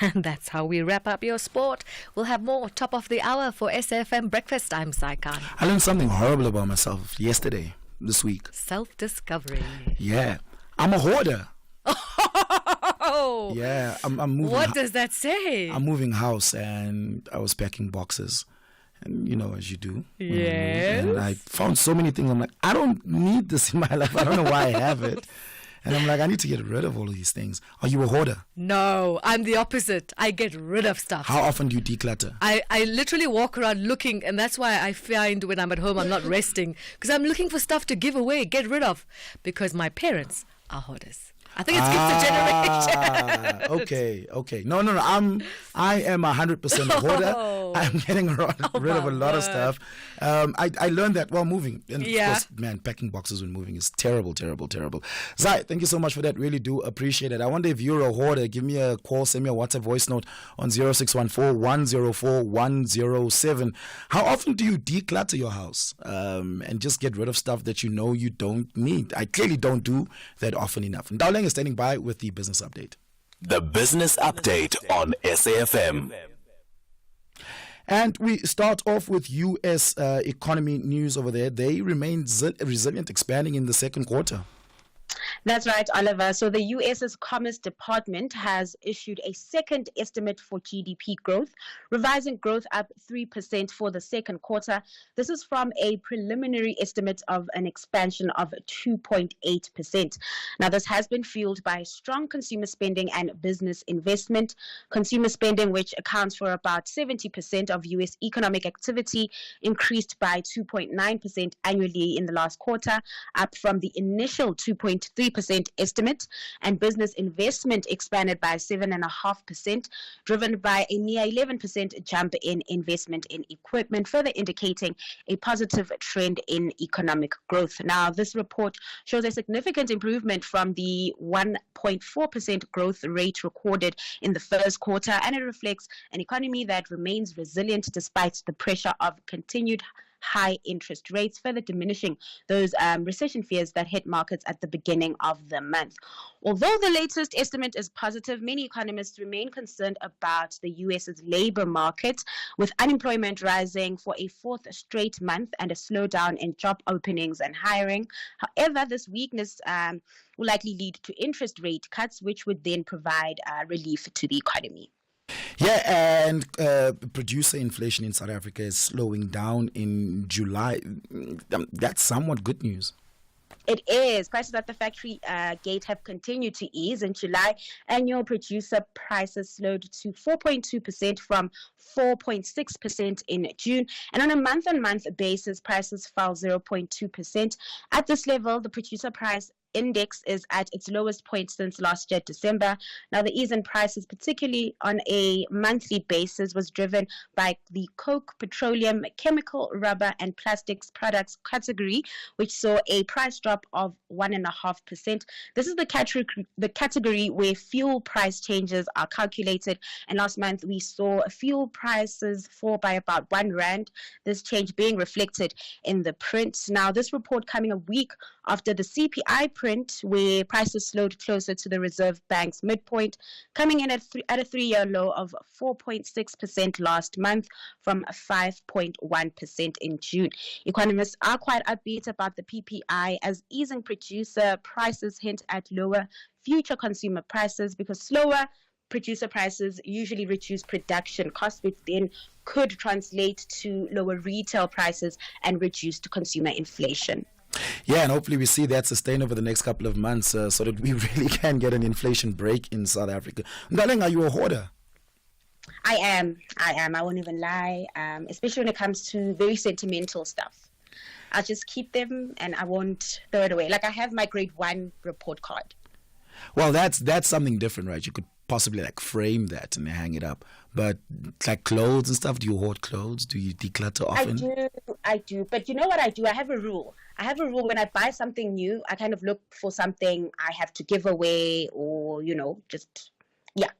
And that's how we wrap up your sport. We'll have more top of the hour for SAfm Breakfast. I'm Saikan. I learned something horrible about myself this week. Self-discovery. Yeah. I'm a hoarder. Oh. Yeah, I'm moving. What does that say? I'm moving house and I was packing boxes. And you know, as you do. Yes. And I found so many things. I'm like, I don't need this in my life. I don't know why I have it. And I'm like, I need to get rid of all of these things. Are you a hoarder? No, I'm the opposite. I get rid of stuff. How often do you declutter? I literally walk around looking, and that's why I find when I'm at home I'm not resting, because I'm looking for stuff to give away, get rid of, because my parents are hoarders. I think it's gift to generation. Okay. No. I am 100% a hoarder. I'm getting rid of a lot of stuff. I learned that while moving. And of course, man, packing boxes when moving is terrible. Zai, thank you so much for that. Really do appreciate it. I wonder if you're a hoarder. Give me a call, send me a WhatsApp voice note on 0614-104-107. How often do you declutter your house and just get rid of stuff that you know you don't need? I clearly don't do that often enough. And Dowling is standing by with the business update. The business update on SAfm. And we start off with U.S. economy news over there. They remain resilient, expanding in the second quarter. That's right, Oliver. So the U.S.'s Commerce Department has issued a second estimate for GDP growth, revising growth up 3% for the second quarter. This is from a preliminary estimate of an expansion of 2.8%. Now, this has been fueled by strong consumer spending and business investment. Consumer spending, which accounts for about 70% of U.S. economic activity, increased by 2.9% annually in the last quarter, up from the initial 2.3% estimate, and business investment expanded by 7.5%, driven by a near 11% jump in investment in equipment, further indicating a positive trend in economic growth. Now, this report shows a significant improvement from the 1.4% growth rate recorded in the first quarter, and it reflects an economy that remains resilient despite the pressure of continued high interest rates, further diminishing those recession fears that hit markets at the beginning of the month. Although the latest estimate is positive, many economists remain concerned about the U.S.'s labor market, with unemployment rising for a fourth straight month and a slowdown in job openings and hiring. However, this weakness will likely lead to interest rate cuts, which would then provide relief to the economy. Yeah, and producer inflation in South Africa is slowing down in July. That's somewhat good news. It is. Prices at the factory gate have continued to ease. In July, annual producer prices slowed to 4.2% from 4.6% in June. And on a month-on-month basis, prices fell 0.2%. At this level, the producer price index is at its lowest point since last year, December. Now, the ease in prices, particularly on a monthly basis, was driven by the coke, petroleum, chemical, rubber, and plastics products category, which saw a price drop of 1.5%. This is the category where fuel price changes are calculated. And last month, we saw fuel prices fall by about R1. This change being reflected in the print. Now, this report coming a week after the CPI print, where prices slowed closer to the Reserve Bank's midpoint, coming in at a three-year low of 4.6% last month from 5.1% in June. Economists are quite upbeat about the PPI, as easing producer prices hint at lower future consumer prices, because slower producer prices usually reduce production costs, which then could translate to lower retail prices and reduced consumer inflation. Yeah, and hopefully we see that sustain over the next couple of months so that we really can get an inflation break in South Africa. Darling, are you a hoarder? I am. I won't even lie, especially when it comes to very sentimental stuff. I'll just keep them and I won't throw it away. Like, I have my grade 1 report card. Well, that's something different, right? You could possibly like frame that and hang it up. But like clothes and stuff, do you hoard clothes? Do you declutter often? I do. But you know what I do? I have a rule when I buy something new. I kind of look for something I have to give away, or, just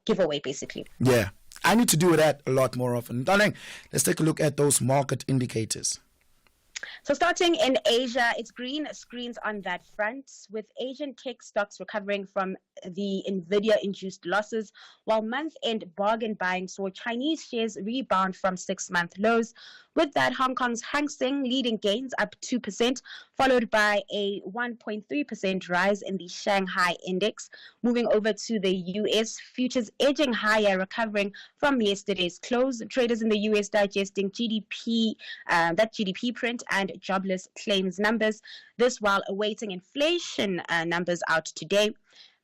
give away basically. Yeah. I need to do that a lot more often. Darling, let's take a look at those market indicators. So starting in Asia, it's green screens on that front, with Asian tech stocks recovering from the Nvidia-induced losses, while month-end bargain buying saw Chinese shares rebound from 6-month lows. With that, Hong Kong's Hang Seng leading gains up 2%, followed by a 1.3% rise in the Shanghai index. Moving over to the U.S., futures edging higher, recovering from yesterday's close. Traders in the U.S. digesting that GDP print and jobless claims numbers. This while awaiting inflation numbers out today.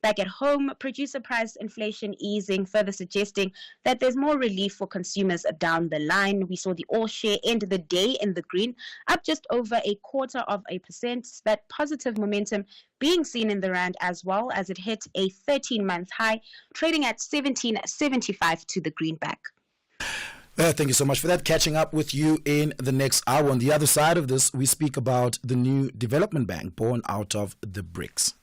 Back at home, producer price inflation easing, further suggesting that there's more relief for consumers down the line. We saw the all share end the day in the green, up just over 0.25%. That positive momentum being seen in the rand as well, as it hit a 13-month high, trading at 17.75 to the greenback. Thank you so much for that. Catching up with you in the next hour. On the other side of this, we speak about the new development bank born out of the BRICS.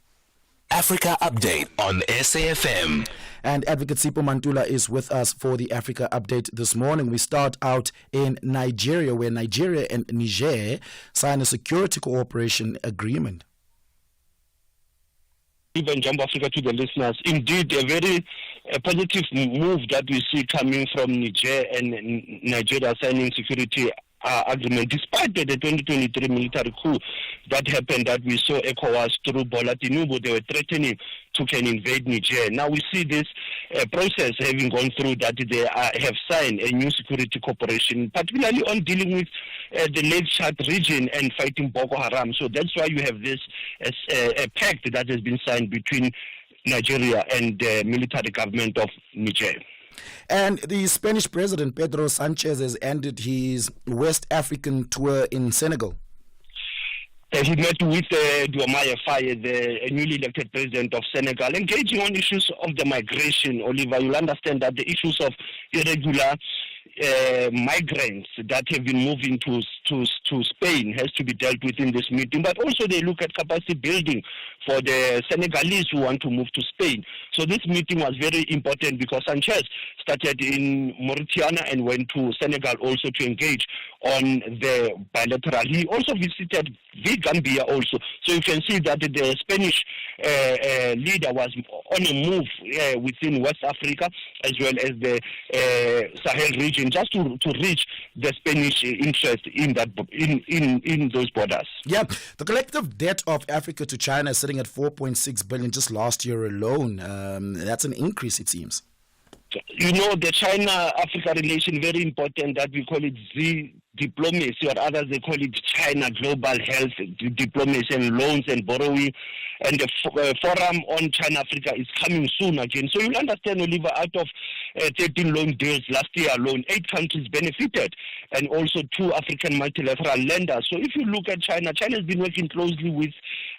Africa Update on SAfm. And Advocate Sipho Mantula is with us for the Africa Update this morning. We start out in Nigeria, where Nigeria and Niger sign a security cooperation agreement. Even Jumbo Africa to the listeners. Indeed, a very positive move that we see coming from Niger and Nigeria signing security agreement, despite the 2023 military coup that happened, that we saw ECOWAS through Bola Tinubu. They were threatening to can invade Niger. Now we see this process having gone through, that they have signed a new security cooperation, particularly on dealing with the Lake Chad region and fighting Boko Haram. So that's why you have this as a pact that has been signed between Nigeria and the military government of Niger. And the Spanish president, Pedro Sanchez, has ended his West African tour in Senegal. He met with Diomaye Faye, the newly elected president of Senegal, engaging on issues of the migration. Oliver, you'll understand that the issues of irregular migrants that have been moving to Spain has to be dealt with in this meeting. But also they look at capacity building for the Senegalese who want to move to Spain. So this meeting was very important because Sanchez started in Mauritania and went to Senegal also to engage on the bilateral. He also visited the Gambia also. So you can see that the Spanish leader was on a move within West Africa as well as the Sahel region, just to reach the Spanish interest in that in those borders. Yeah, the collective debt of Africa to China is sitting at 4.6 billion just last year alone. That's an increase, it seems. You know, the China-Africa relation, very important, that we call it Z diplomacy, or others they call it China Global Health Diplomacy and Loans and Borrowing. And the forum on China-Africa is coming soon again. So you'll understand, Oliver, out of 13 loan deals last year alone, 8 countries benefited, and also 2 African multilateral lenders. So if you look at China, China has been working closely with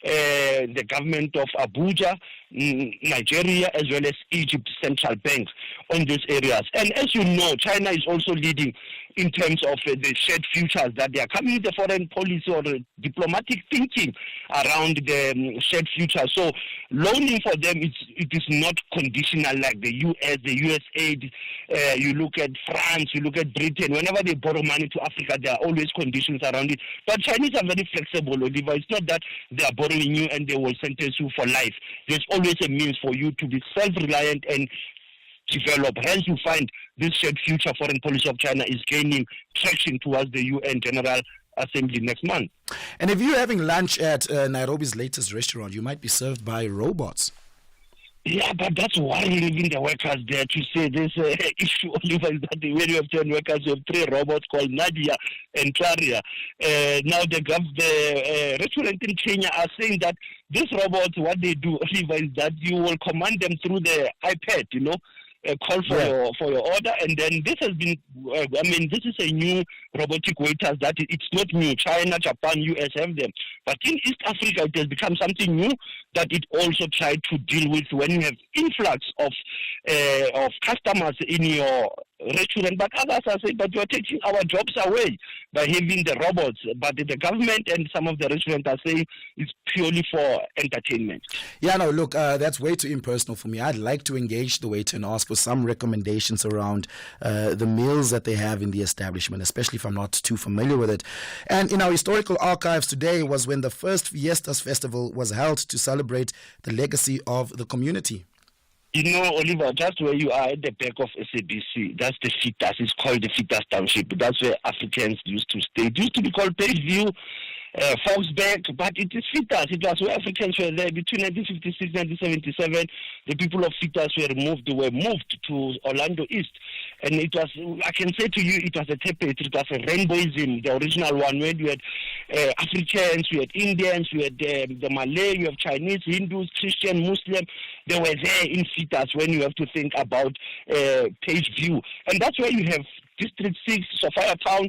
the government of Abuja, Nigeria, as well as Egypt Central Bank on these areas. And as you know, China is also leading in terms of the shared futures, that they are coming with the foreign policy or the diplomatic thinking around the shared future. So loaning for them, it is not conditional like the US, the US aid. You look at France, you look at Britain. Whenever they borrow money to Africa, there are always conditions around it. But Chinese are very flexible, Oliver. It's not that they are borrowing you and they will sentence you for life. There's always a means for you to be self-reliant and develop. Hence, you find this shared future foreign policy of China is gaining traction towards the UN General Assembly next month. And if you're having lunch at Nairobi's latest restaurant, you might be served by robots. Yeah, but that's worrying even the workers there to say this issue, Oliver, is that when you have 10 workers, you have 3 robots called Nadia and Claria. Now the restaurant in Kenya are saying that these robots, what they do, Oliver, is that you will command them through the iPad, you know, call for your order, and then this has been this is a new robotic waiters that it's not new. China, Japan, US have them, but in East Africa it has become something new that it also tried to deal with when you have influx of customers in your restaurant, but others are saying, but you are taking our jobs away by having the robots. But the government and some of the restaurants are saying it's purely for entertainment. Yeah, no, look, that's way too impersonal for me. I'd like to engage the waiter and ask for some recommendations around the meals that they have in the establishment, especially if I'm not too familiar with it. And in our historical archives today was when the first Fiestas Festival was held to celebrate the legacy of the community. You know, Oliver, just where you are at the back of SABC, that's the Fitas. It's called the Fitas Township. That's where Africans used to stay. It used to be called Pageview, Foxback, but it is Fitas. It was where Africans were there between 1956 and 1977. The people of Fitas were moved to Orlando East. And it was, I can say to you, it was a tapestry. It was a rainbowism, the original one, where you had Africans, you had Indians, you had the Malay, you have Chinese, Hindus, Christian, Muslim. They were there in Fitas when you have to think about Pageview. And that's where you have District 6, Sophia Town,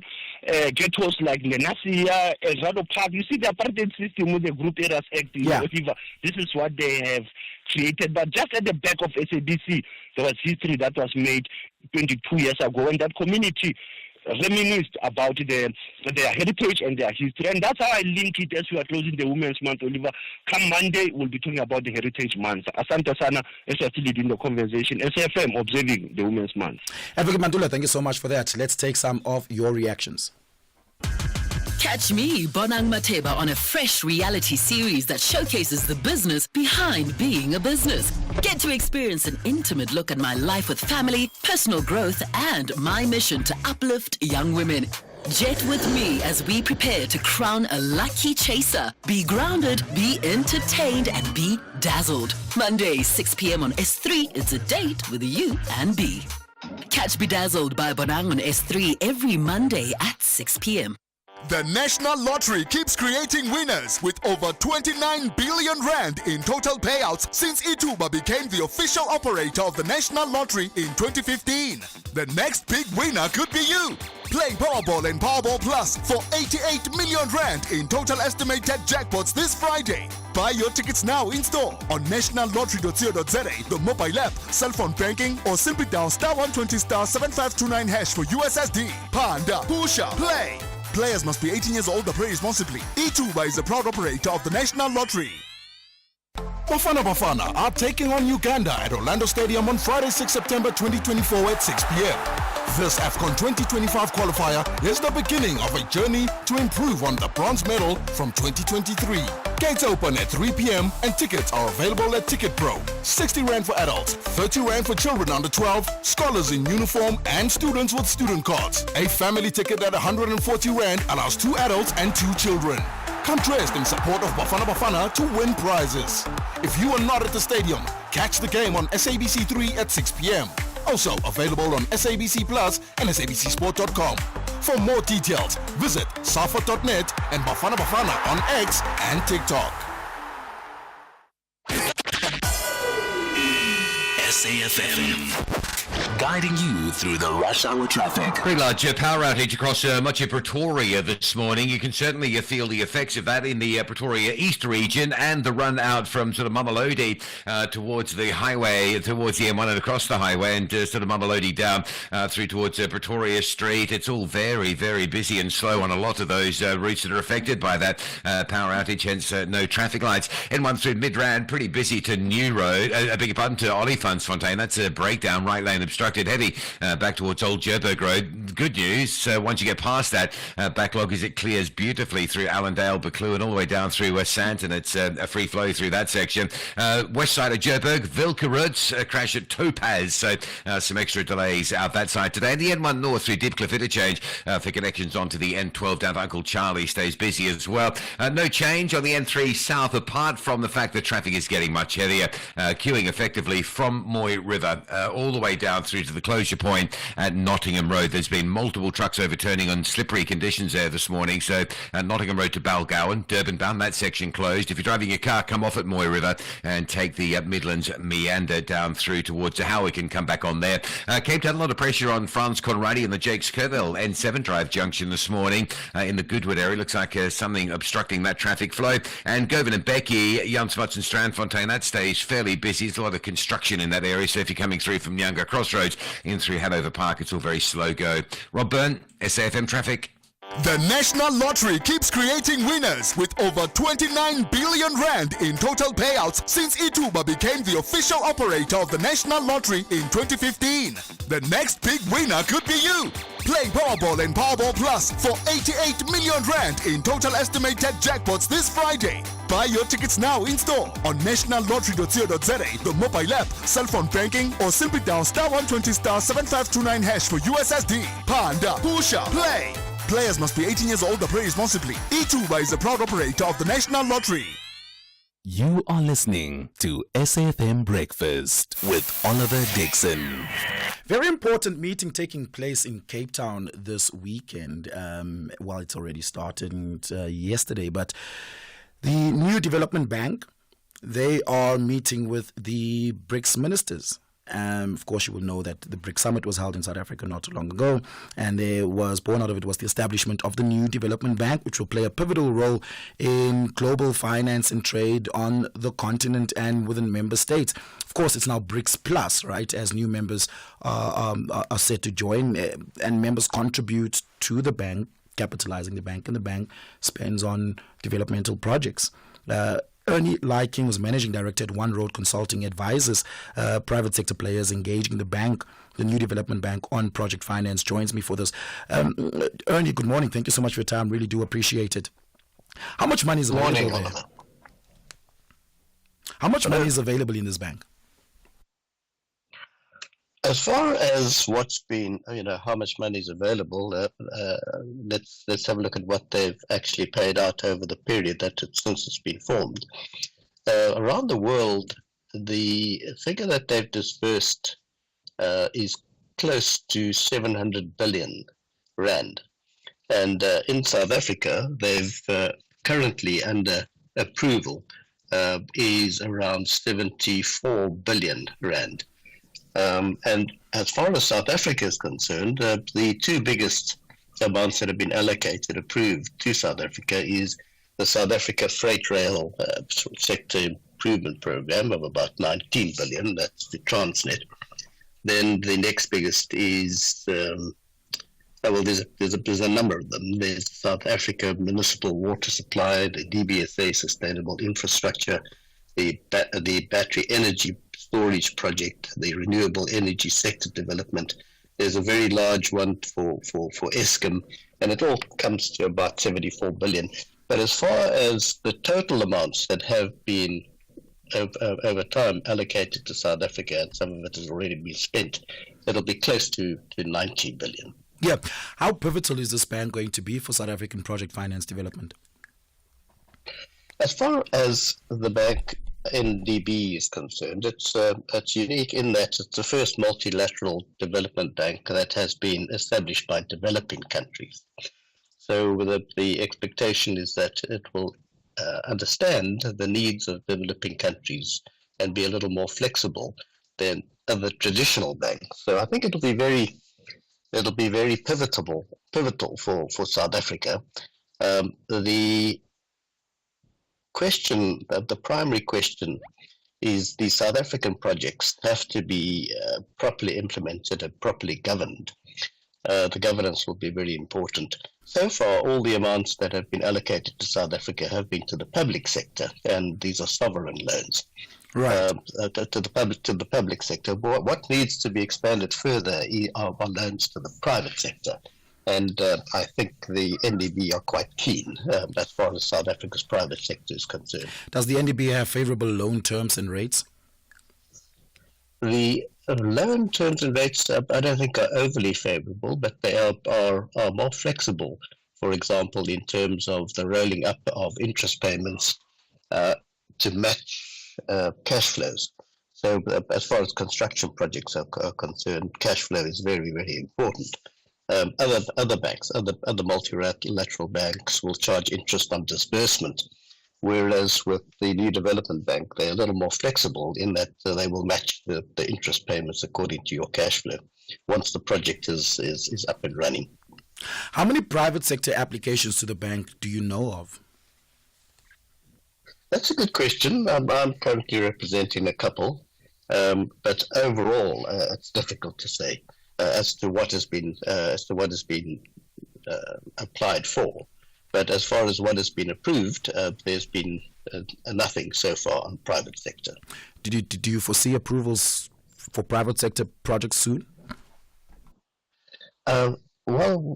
ghettos like Lenasia, Elrado Park. You see the apartheid system with the Group Areas Act. Yeah. This is what they have created. But just at the back of SABC, there was history that was made 22 years ago, and that community reminisced about their heritage and their history. And that's how I link it as we are closing the Women's Month, Oliver. Come Monday, we'll be talking about the Heritage Month. Asante Sana, as we are still leading the conversation. SAfm observing the Women's Month. Advocate Mandula, thank you so much for that. Let's take some of your reactions. Catch me, Bonang Mateba, on a fresh reality series that showcases the business behind being a business. Get to experience an intimate look at my life with family, personal growth, and my mission to uplift young women. Jet with me as we prepare to crown a lucky chaser. Be grounded, be entertained, and be dazzled. Monday, 6 p.m. on S3, it's a date with you and B. Catch Bedazzled by Bonang on S3 every Monday at 6 p.m. The National Lottery keeps creating winners with over 29 billion rand in total payouts since Ituba became the official operator of the National Lottery in 2015. The next big winner could be you. Play Powerball and Powerball Plus for 88 million rand in total estimated jackpots this Friday. Buy your tickets now in store on nationallottery.co.za, the mobile app, cell phone banking, or simply dial *120 *7529# for USSD. Panda, Pusha, play. Players must be 18 years old or play responsibly. Ituba is a proud operator of the National Lottery. Bafana are taking on Uganda at Orlando Stadium on Friday, 6 September 2024 at 6 p.m. This AFCON 2025 qualifier is the beginning of a journey to improve on the bronze medal from 2023. Gates open at 3 p.m. and tickets are available at Ticket Pro. 60 Rand for adults, 30 Rand for children under 12, scholars in uniform and students with student cards. A family ticket at 140 Rand allows 2 adults and 2 children. Come dressed in support of Bafana to win prizes. If you are not at the stadium, catch the game on SABC3 at 6 p.m. Also available on SABC Plus and SABCSport.com. For more details, visit safa.net and Bafana on X and TikTok. SAfm, guiding you through the rush hour traffic. Pretty large power outage across much of Pretoria this morning. You can certainly feel the effects of that in the Pretoria East region and the run out from sort of Mamelodi towards the highway, towards the M1 and across the highway, and sort of Mamelodi down through towards Pretoria Street. It's all very, very busy and slow on a lot of those routes that are affected by that power outage, hence no traffic lights. N1 through Midrand, pretty busy to New Road, I beg your pardon, to Olifantsfontein. That's a breakdown, right lane obstructed heavy back towards Old Joburg Road. Good news, once you get past that, backlog as it clears beautifully through Allendale, Buccleuch, and all the way down through Sandton. It's a free flow through that section. West side of Joburg, Vilkeroods, a crash at Topaz, so some extra delays out that side today. And the N1 North through Diepkloof interchange for connections onto the N12 down to Uncle Charlie stays busy as well. No change on the N3 South, apart from the fact that traffic is getting much heavier, queuing effectively from Moy River all the way down through to the closure point at Nottingham Road. There's been been multiple trucks overturning on slippery conditions there this morning. So Nottingham Road to Balgowan, Durban bound, that section closed. If you're driving your car, come off at Moy River and take the Midlands meander down through towards Howick and come back on there. Cape Town, a lot of pressure on Frans Conradi and the Jakes Kerwell N7 Drive junction this morning in the Goodwood area. Looks like something obstructing that traffic flow. And Govan and Becky, Jan Smuts and Strandfontein, that stays fairly busy. There's a lot of construction in that area, so if you're coming through from Younger Crossroads in through Hanover Park, it's all very slow go. Rob Byrne, SAfm Traffic. The National Lottery keeps creating winners with over 29 billion rand in total payouts since Ituba became the official operator of the National Lottery in 2015. The next big winner could be you. Play Powerball and Powerball Plus for 88 million rand in total estimated jackpots this Friday. Buy your tickets now in store on nationallottery.co.za, the mobile app, cell phone banking, or simply dial *120 *7529 hash for USSD. Panda, Pusha, play. Players must be 18 years old or play responsibly. Ituba is a proud operator of the National Lottery. You are listening to SAfm Breakfast with Oliver Dixon. Very important meeting taking place in Cape Town this weekend. Well, it's already started yesterday, but the New Development Bank, they are meeting with the BRICS ministers. Of course, you will know that the BRICS Summit was held in South Africa not too long ago, and born out of it was the establishment of the New Development Bank, which will play a pivotal role in global finance and trade on the continent and within member states. Of course, it's now BRICS Plus, right, as new members are set to join, and members contribute to the bank, capitalizing the bank, and the bank spends on developmental projects. Ernie Liking was managing director at One Road Consulting, advises private sector players engaging the bank, the New Development Bank, on project finance. Joins me for this. Ernie, good morning. Thank you so much for your time. Really do appreciate it. How much money is available there? How much money is available in this bank? As far as what's been, how much money is available, let's have a look at what they've actually paid out over the period since it's been formed. Around the world, the figure that they've disbursed is close to 700 billion rand. And in South Africa, they've currently under approval is around 74 billion rand. And as far as South Africa is concerned, the two biggest amounts that have been approved to South Africa is the South Africa Freight Rail Sector Improvement Program of about 19 billion, that's the Transnet. Then the next biggest is, there's a number of them. There's South Africa Municipal Water Supply, the DBSA Sustainable Infrastructure, the Battery Energy Storage Project, the Renewable Energy Sector Development. There's a very large one for Eskom, and it all comes to about 74 billion. But as far as the total amounts that have been over time allocated to South Africa, and some of it has already been spent, it'll be close to 90 billion. Yeah. How pivotal is this bank going to be for South African project finance development? As far as the bank NDB is concerned, it's unique in that it's the first multilateral development bank that has been established by developing countries. So the expectation is that it will understand the needs of developing countries and be a little more flexible than other traditional banks. So I think it'll be very pivotal for South Africa. The primary question is the South African projects have to be properly implemented and properly governed. The governance will be very important. So far, all the amounts that have been allocated to South Africa have been to the public sector, and these are sovereign loans. Right. To the public sector. What needs to be expanded further are loans to the private sector. And I think the NDB are quite keen as far as South Africa's private sector is concerned. Does the NDB have favorable loan terms and rates? The loan terms and rates, I don't think are overly favorable, but they are more flexible. For example, in terms of the rolling up of interest payments to match cash flows. So as far as construction projects are concerned, cash flow is very, very important. Other banks, other multilateral banks will charge interest on disbursement, whereas with the New Development Bank, they're a little more flexible in that they will match the interest payments according to your cash flow once the project is up and running. How many private sector applications to the bank do you know of? That's a good question. I'm currently representing a couple, but overall, it's difficult to say as to what has been applied for. But as far as what has been approved, there's been nothing so far on private sector. Do you foresee approvals for private sector projects soon? Well,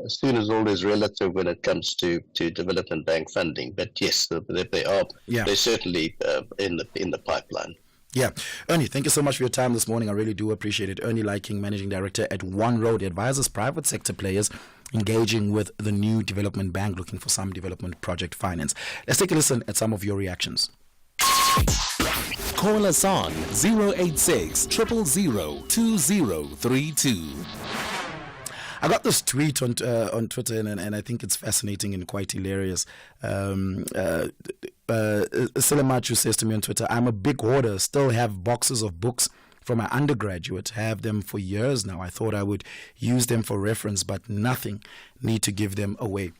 soon is always relative when it comes to development bank funding. But yes, they are. Yeah. They're certainly in the pipeline. Yeah. Ernie, thank you so much for your time this morning. I really do appreciate it. Ernie Liking, Managing Director at One Road, advises private sector players engaging with the New Development Bank looking for some development project finance. Let's take a listen at some of your reactions. Call us on 086 000 2032. I got this tweet on Twitter, and I think it's fascinating and quite hilarious. Silamachu says to me on Twitter, I'm a big hoarder, still have boxes of books from my undergraduate, have them for years now. I thought I would use them for reference, but nothing, need to give them away.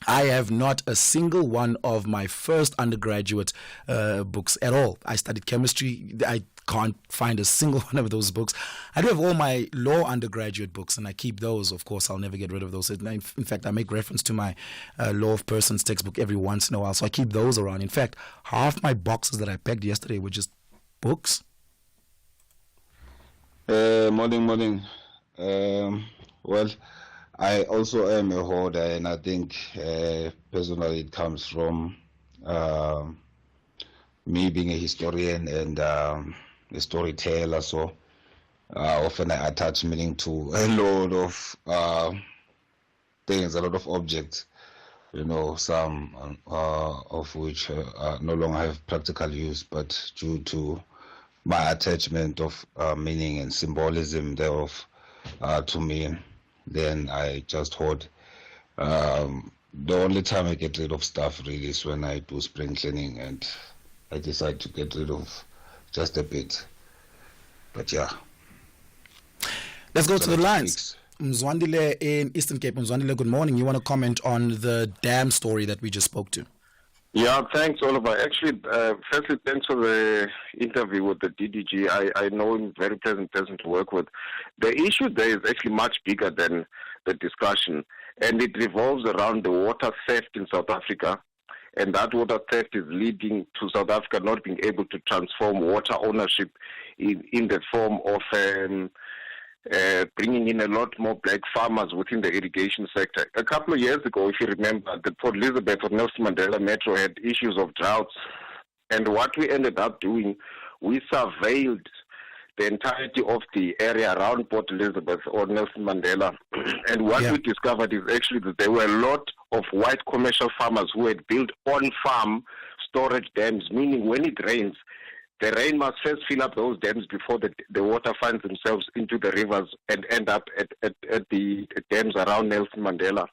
I have not a single one of my first undergraduate books at all. I studied chemistry. I can't find a single one of those books. I do have all my law undergraduate books, and I keep those. Of course, I'll never get rid of those. In fact, I make reference to my Law of Persons textbook every once in a while, so I keep those around. In fact, half my boxes that I pegged yesterday were just books. Morning. Well, I also am a hoarder, and I think personally it comes from me being a historian and a storyteller. So often I attach meaning to a lot of things, a lot of objects, some of which no longer have practical use, but due to my attachment of meaning and symbolism thereof to me, then I just hoard. The only time I get rid of stuff really is when I do spring cleaning and I decide to get rid of just a bit. But yeah. Let's go to the lines. Mzwandile in Eastern Cape. Mzwandile, good morning. You want to comment on the dam story that we just spoke to? Yeah, thanks, Oliver. Actually, firstly, thanks for the interview with the DDG. I know him, very pleasant person to work with. The issue there is actually much bigger than the discussion, and it revolves around the water theft in South Africa. And that water theft is leading to South Africa not being able to transform water ownership in the form of bringing in a lot more black farmers within the irrigation sector. A couple of years ago, if you remember, the Port Elizabeth or Nelson Mandela Metro had issues of droughts. And what we ended up doing, we surveilled the entirety of the area around Port Elizabeth or Nelson Mandela. And what we discovered is actually that there were a lot of white commercial farmers who had built on-farm storage dams, meaning when it rains, the rain must first fill up those dams before the water finds themselves into the rivers and end up at the dams around Nelson Mandela.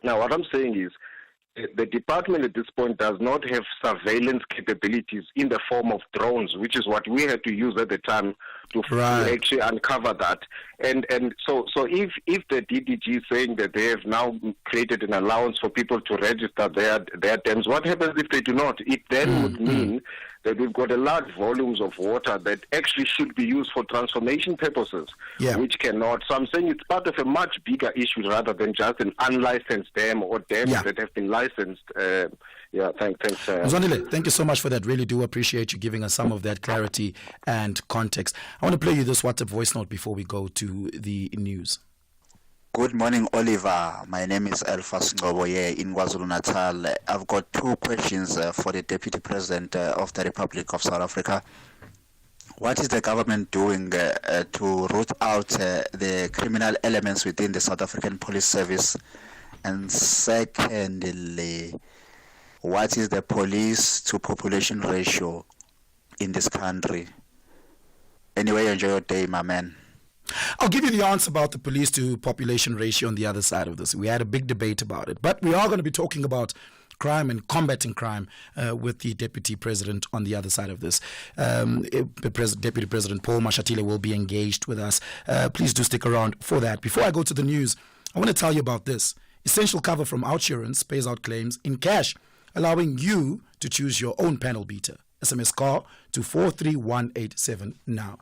Now, what I'm saying is the department at this point does not have surveillance capabilities in the form of drones, which is what we had to use at the time to actually uncover that. And so if the DDG is saying that they have now created an allowance for people to register their dams, what happens if they do not? It then would mean that we've got a large volumes of water that actually should be used for transformation purposes, which cannot. So I'm saying it's part of a much bigger issue rather than just an unlicensed dam or dams that have been licensed. Thanks. Mzwandile, thank you so much for that. Really do appreciate you giving us some of that clarity and context. I want to play you this WhatsApp voice note before we go to the news. Good morning, Oliver. My name is Elfas Ngoboye in KwaZulu-Natal. I've got two questions for the Deputy President of the Republic of South Africa. What is the government doing to root out the criminal elements within the South African Police Service? And secondly, what is the police to population ratio in this country? Anyway, enjoy your day, my man. I'll give you the answer about the police to population ratio on the other side of this. We had a big debate about it, but we are going to be talking about crime and combating crime with the Deputy President on the other side of this. Deputy President Paul Mashatile will be engaged with us. Please do stick around for that. Before I go to the news, I want to tell you about this. Essential Cover from Outsurance pays out claims in cash, allowing you to choose your own panel beater. SMS call to 43187 now.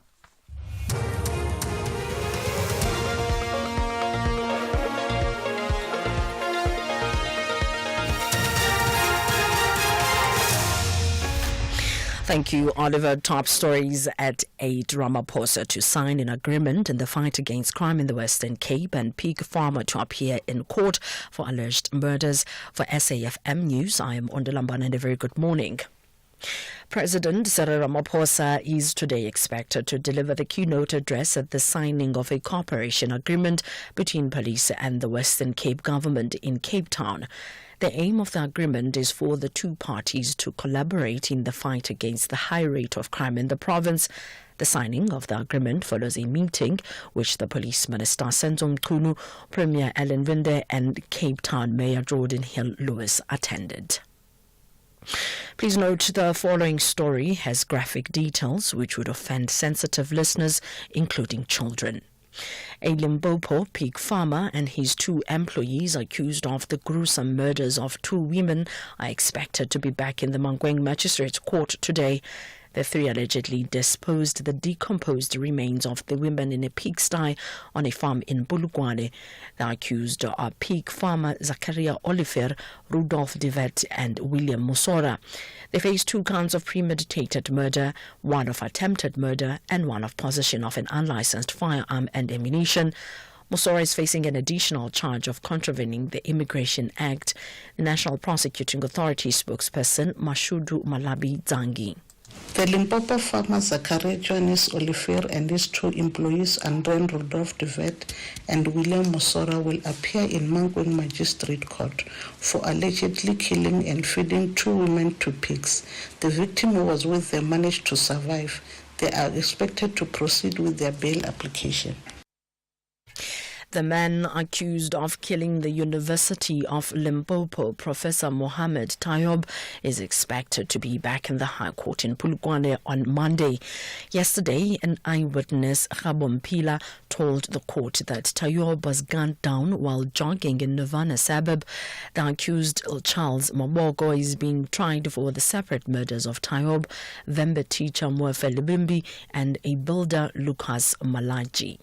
Thank you, Oliver. Top stories at 8. Ramaphosa to sign an agreement in the fight against crime in the Western Cape, and pig farmer to appear in court for alleged murders. For SAfm News, I am Ondelambana and a very good morning. President Cyril Ramaphosa is today expected to deliver the keynote address at the signing of a cooperation agreement between police and the Western Cape government in Cape Town. The aim of the agreement is for the two parties to collaborate in the fight against the high rate of crime in the province. The signing of the agreement follows a meeting which the Police Minister Senzo Mchunu, Premier Ellen Vinde and Cape Town Mayor Jordan Hill-Lewis attended. Please note the following story has graphic details which would offend sensitive listeners, including children. A Limpopo pig farmer and his 2 employees accused of the gruesome murders of 2 women are expected to be back in the Mankweng Magistrates Court today. The 3 allegedly disposed the decomposed remains of the women in a pigsty on a farm in Bulugwane. The accused are pig farmer Zakaria Oliver, Rudolph Devet and William Musora. They face 2 counts of premeditated murder, 1 of attempted murder and 1 of possession of an unlicensed firearm and ammunition. Musora is facing an additional charge of contravening the Immigration Act. The National Prosecuting Authority spokesperson Mashudu Malabi Zangi. The Limpopo farmer Zakaria Johannes Oliver and his 2 employees, Andren Rudolph Devet and William Musora, will appear in Mankweng Magistrate Court for allegedly killing and feeding 2 women to pigs. The victim who was with them managed to survive. They are expected to proceed with their bail application. The man accused of killing the University of Limpopo, Professor Mohammed Tayob, is expected to be back in the High Court in Polokwane on Monday. Yesterday, an eyewitness, Gabo Mpila, told the court that Tayob was gunned down while jogging in Nirvana suburb. The accused, Charles Maboko, is being tried for the separate murders of Tayob, Vembe teacher Mwefe Libimbi, and a builder, Lucas Malaji.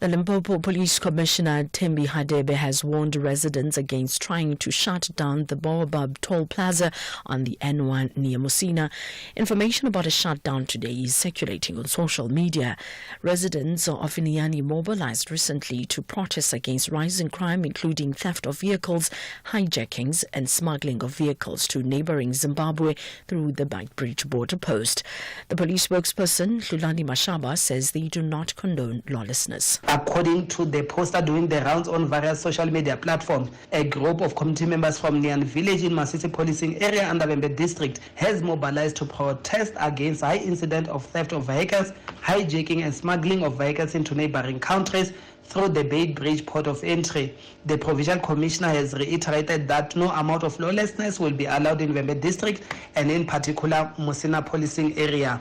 The Limpopo Police Commissioner Tembi Hadebe has warned residents against trying to shut down the Baobab Toll Plaza on the N1 near Musina. Information about a shutdown today is circulating on social media. Residents of Iniani mobilized recently to protest against rising crime, including theft of vehicles, hijackings and smuggling of vehicles to neighboring Zimbabwe through the Beitbridge border post. The police spokesperson, Lulani Mashaba, says they do not condone lawlessness. According to the poster doing the rounds on various social media platforms, a group of community members from Nian village in Masisi policing area under Vembe district has mobilized to protest against high incident of theft of vehicles, hijacking and smuggling of vehicles into neighboring countries through the Beitbridge port of entry. The Provincial Commissioner has reiterated that no amount of lawlessness will be allowed in Vembe district and in particular Musina policing area.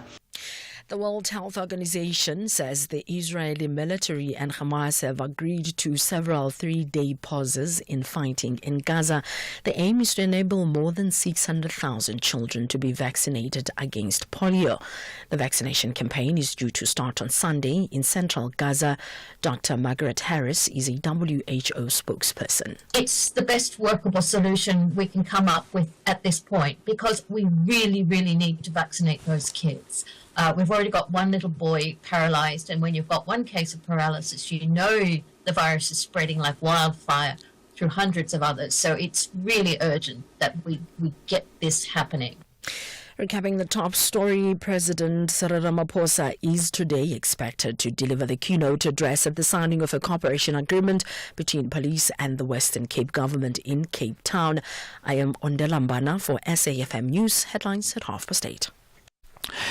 The World Health Organization says the Israeli military and Hamas have agreed to several 3-day pauses in fighting in Gaza. The aim is to enable more than 600,000 children to be vaccinated against polio. The vaccination campaign is due to start on Sunday in central Gaza. Dr. Margaret Harris is a WHO spokesperson. It's the best workable solution we can come up with at this point because we really, really need to vaccinate those kids. We've already got 1 little boy paralyzed, and when you've got 1 case of paralysis, you know the virus is spreading like wildfire through hundreds of others. So it's really urgent that we get this happening. Recapping the top story, President Cyril Ramaphosa is today expected to deliver the keynote address at the signing of a cooperation agreement between police and the Western Cape government in Cape Town. I am Ondelambana for SAfm News, headlines at 8:30.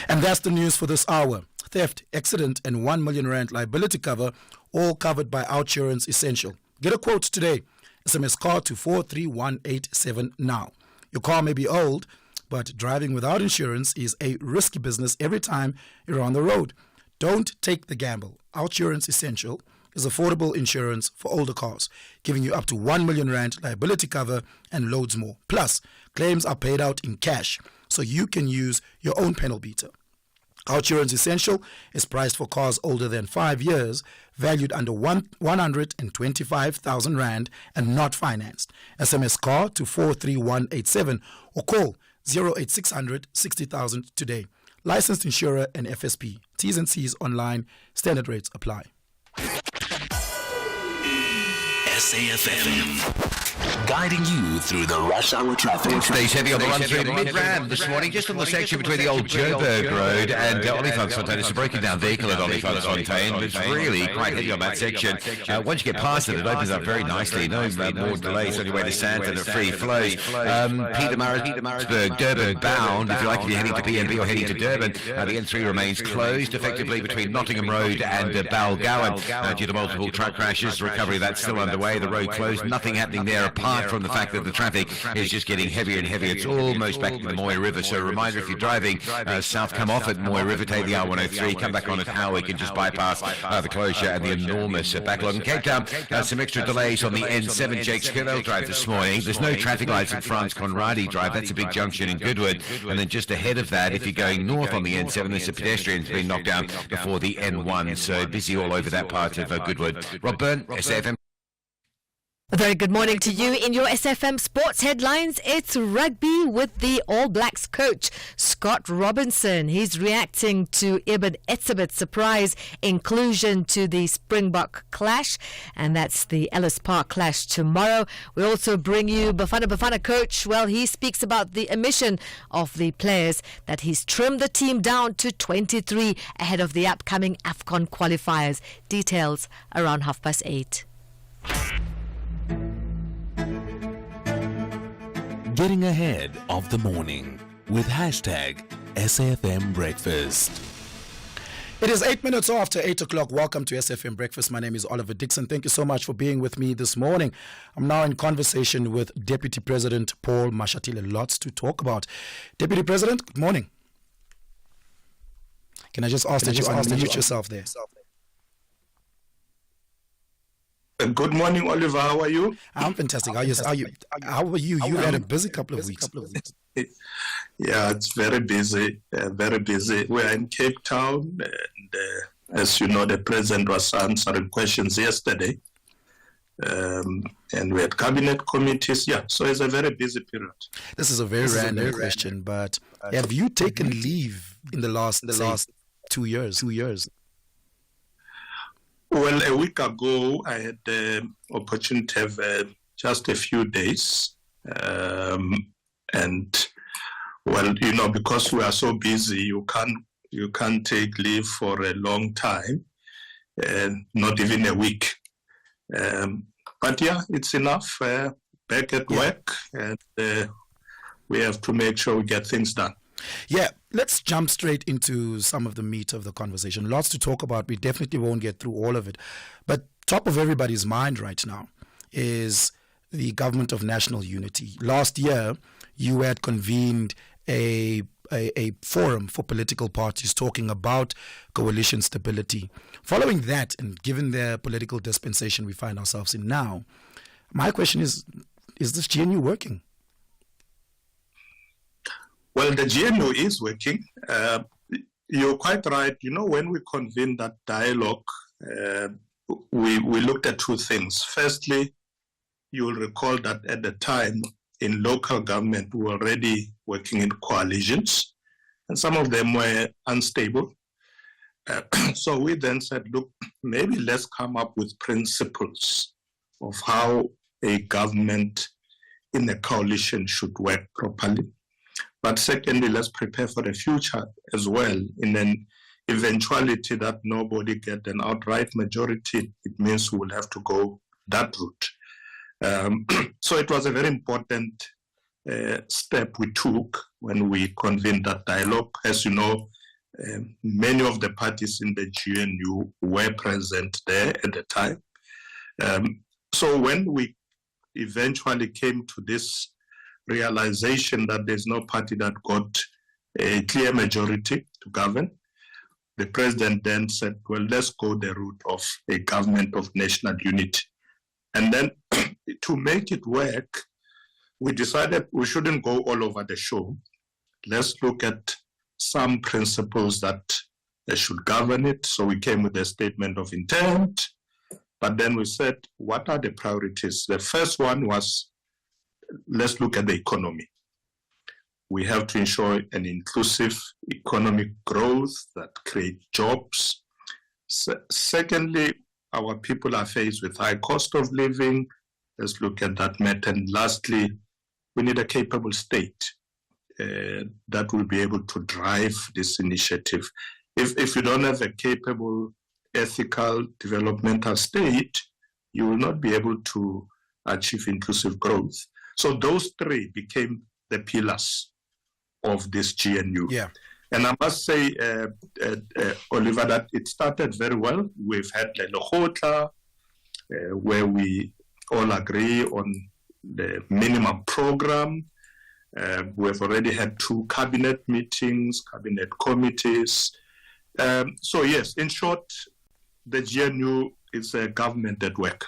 And that's the news for this hour. theft, accident, and 1 million rand liability cover, all covered by OUTsurance Essential. Get a quote today. SMS car to 43187 now. Your car may be old, but driving without insurance is a risky business every time you're on the road. Don't take the gamble. OUTsurance Essential is affordable insurance for older cars, giving you up to 1 million rand liability cover and loads more. Plus, claims are paid out in cash, so you can use your own panel beater. OUTsurance Essential is priced for cars older than 5 years, valued under 125,000 rand and not financed. SMS car to 43187 or call 08600 60,000 today. Licensed insurer and FSP. T's and C's online. Standard rates apply. SAfm. Guiding you through the rush hour traffic. Stays heavy on the run through Midrand this morning, just on the section between the old Joburg Road and Olifantsfontein. It's a broken down vehicle at Olifantsfontein. It's really quite heavy on that section. Once you get past it, it opens up very nicely. No more delays on your way to Sandton, a free flow. Pietermaritzburg, Durban bound, if you like, if you're heading to PNB or heading to Durban. The N3 remains closed effectively between Nottingham Road and Balgowan due to multiple truck crashes. The recovery that's still underway. The road closed. Nothing happening there apart from the fact that the traffic is just getting heavier and heavier. It's almost back to the Moy River. So a reminder, if you're driving south, come off at Moy River, take the R103, come back on at Howick and just bypass the closure and the enormous backlog. In Cape Town, some extra delays on the N7 Jakes Kirkdale Drive this morning. There's no traffic lights at France Conradi Drive. That's a big junction in Goodwood. And then just ahead of that, if you're going north on the N7, there's a pedestrian that's been knocked down before the N1. So busy all over that part of Goodwood. Rob Byrne, SAfm. A very good morning to you. In your SAfm sports headlines, it's rugby with the All Blacks coach, Scott Robinson. He's reacting to Ibn Etzebeth's surprise inclusion to the Springbok clash, and that's the Ellis Park clash tomorrow. We also bring you Bafana coach. Well, he speaks about the omission of the players, that he's trimmed the team down to 23 ahead of the upcoming AFCON qualifiers. Details around 8:30. Getting ahead of the morning with hashtag SAfm Breakfast. It is 8 minutes after 8 o'clock. Welcome to SAfm Breakfast. My name is Oliver Dixon. Thank you so much for being with me this morning. I'm now in conversation with Deputy President Paul Mashatile. Lots to talk about. Deputy President, good morning. Can I just ask that you unmute yourself there? Good morning, Oliver. How are you? I'm fantastic. How are you? You've had a busy couple of weeks. Yeah, it's very busy. Very busy. We are in Cape Town, and as you know, the president was answering questions yesterday, and we had cabinet committees. Yeah, so it's a very busy period. This is a very random question, but have you taken leave in the last 2 years? 2 years. Well, a week ago, I had the opportunity to have just a few days. And, well, you know, because we are so busy, you can't take leave for a long time, not even a week. But, yeah, it's enough. Back at work, and we have to make sure we get things done. Yeah, let's jump straight into some of the meat of the conversation. Lots to talk about. We definitely won't get through all of it. But top of everybody's mind right now is the Government of National Unity. Last year, you had convened a forum for political parties talking about coalition stability. Following that, and given the political dispensation we find ourselves in now, my question is this GNU working? Well, the GNU is working. You're quite right. You know, when we convened that dialogue, we looked at two things. Firstly, you will recall that at the time in local government, we were already working in coalitions, and some of them were unstable. So we then said, look, maybe let's come up with principles of how a government in a coalition should work properly. But secondly, let's prepare for the future as well. In an eventuality that nobody get an outright majority, it means we will have to go that route. So it was a very important step we took when we convened that dialogue. As you know, Many of the parties in the GNU were present there at the time. So when we eventually came to this realization that there's no party that got a clear majority to govern, the president then said, well, let's go the route of a government of national unity. And then to make it work, we decided we shouldn't go all over the show. Let's look at some principles that should govern it. So we came with a statement of intent, but then we said, what are the priorities? The first one was, let's look at the economy. We have to ensure an inclusive economic growth that creates jobs. Secondly, our people are faced with high cost of living. Let's look at that matter. And lastly, we need a capable state that will be able to drive this initiative. If you don't have a capable, ethical, developmental state, you will not be able to achieve inclusive growth. So those three became the pillars of this GNU. Yeah. And I must say, Oliver, that it started very well. We've had the Lekgotla, where we all agree on the minimum program. We've already had 2 cabinet meetings, cabinet committees. So yes, in short, the GNU is a government at work.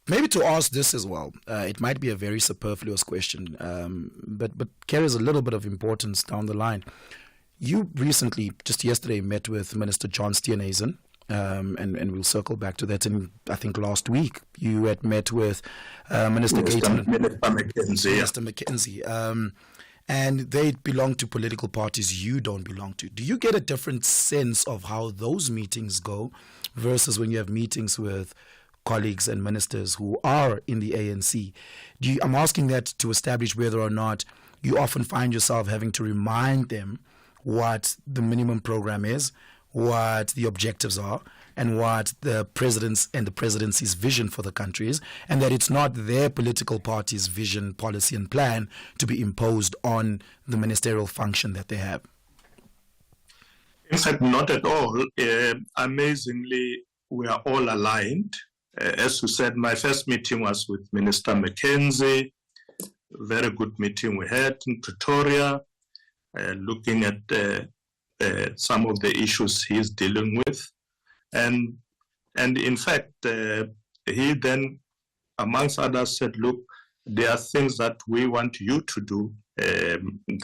Maybe to ask this as well, it might be a very superfluous question, but carries a little bit of importance down the line. You recently, just yesterday, met with Minister John Steenhuisen, and we'll circle back to that. And I think last week you had met with Minister McKenzie, and they belong to political parties you don't belong to. Do you get a different sense of how those meetings go versus when you have meetings with colleagues and ministers who are in the ANC? I'm asking that to establish whether or not you often find yourself having to remind them what the minimum program is, what the objectives are, and what the president's and the presidency's vision for the country is, and that it's not their political party's vision, policy, and plan to be imposed on the ministerial function that they have. In fact, not at all. Amazingly, we are all aligned. As you said, my first meeting was with Minister McKenzie. Very good meeting we had in Pretoria, looking at some of the issues he's dealing with. And in fact, he then, amongst others, said, look, there are things that we want you to do.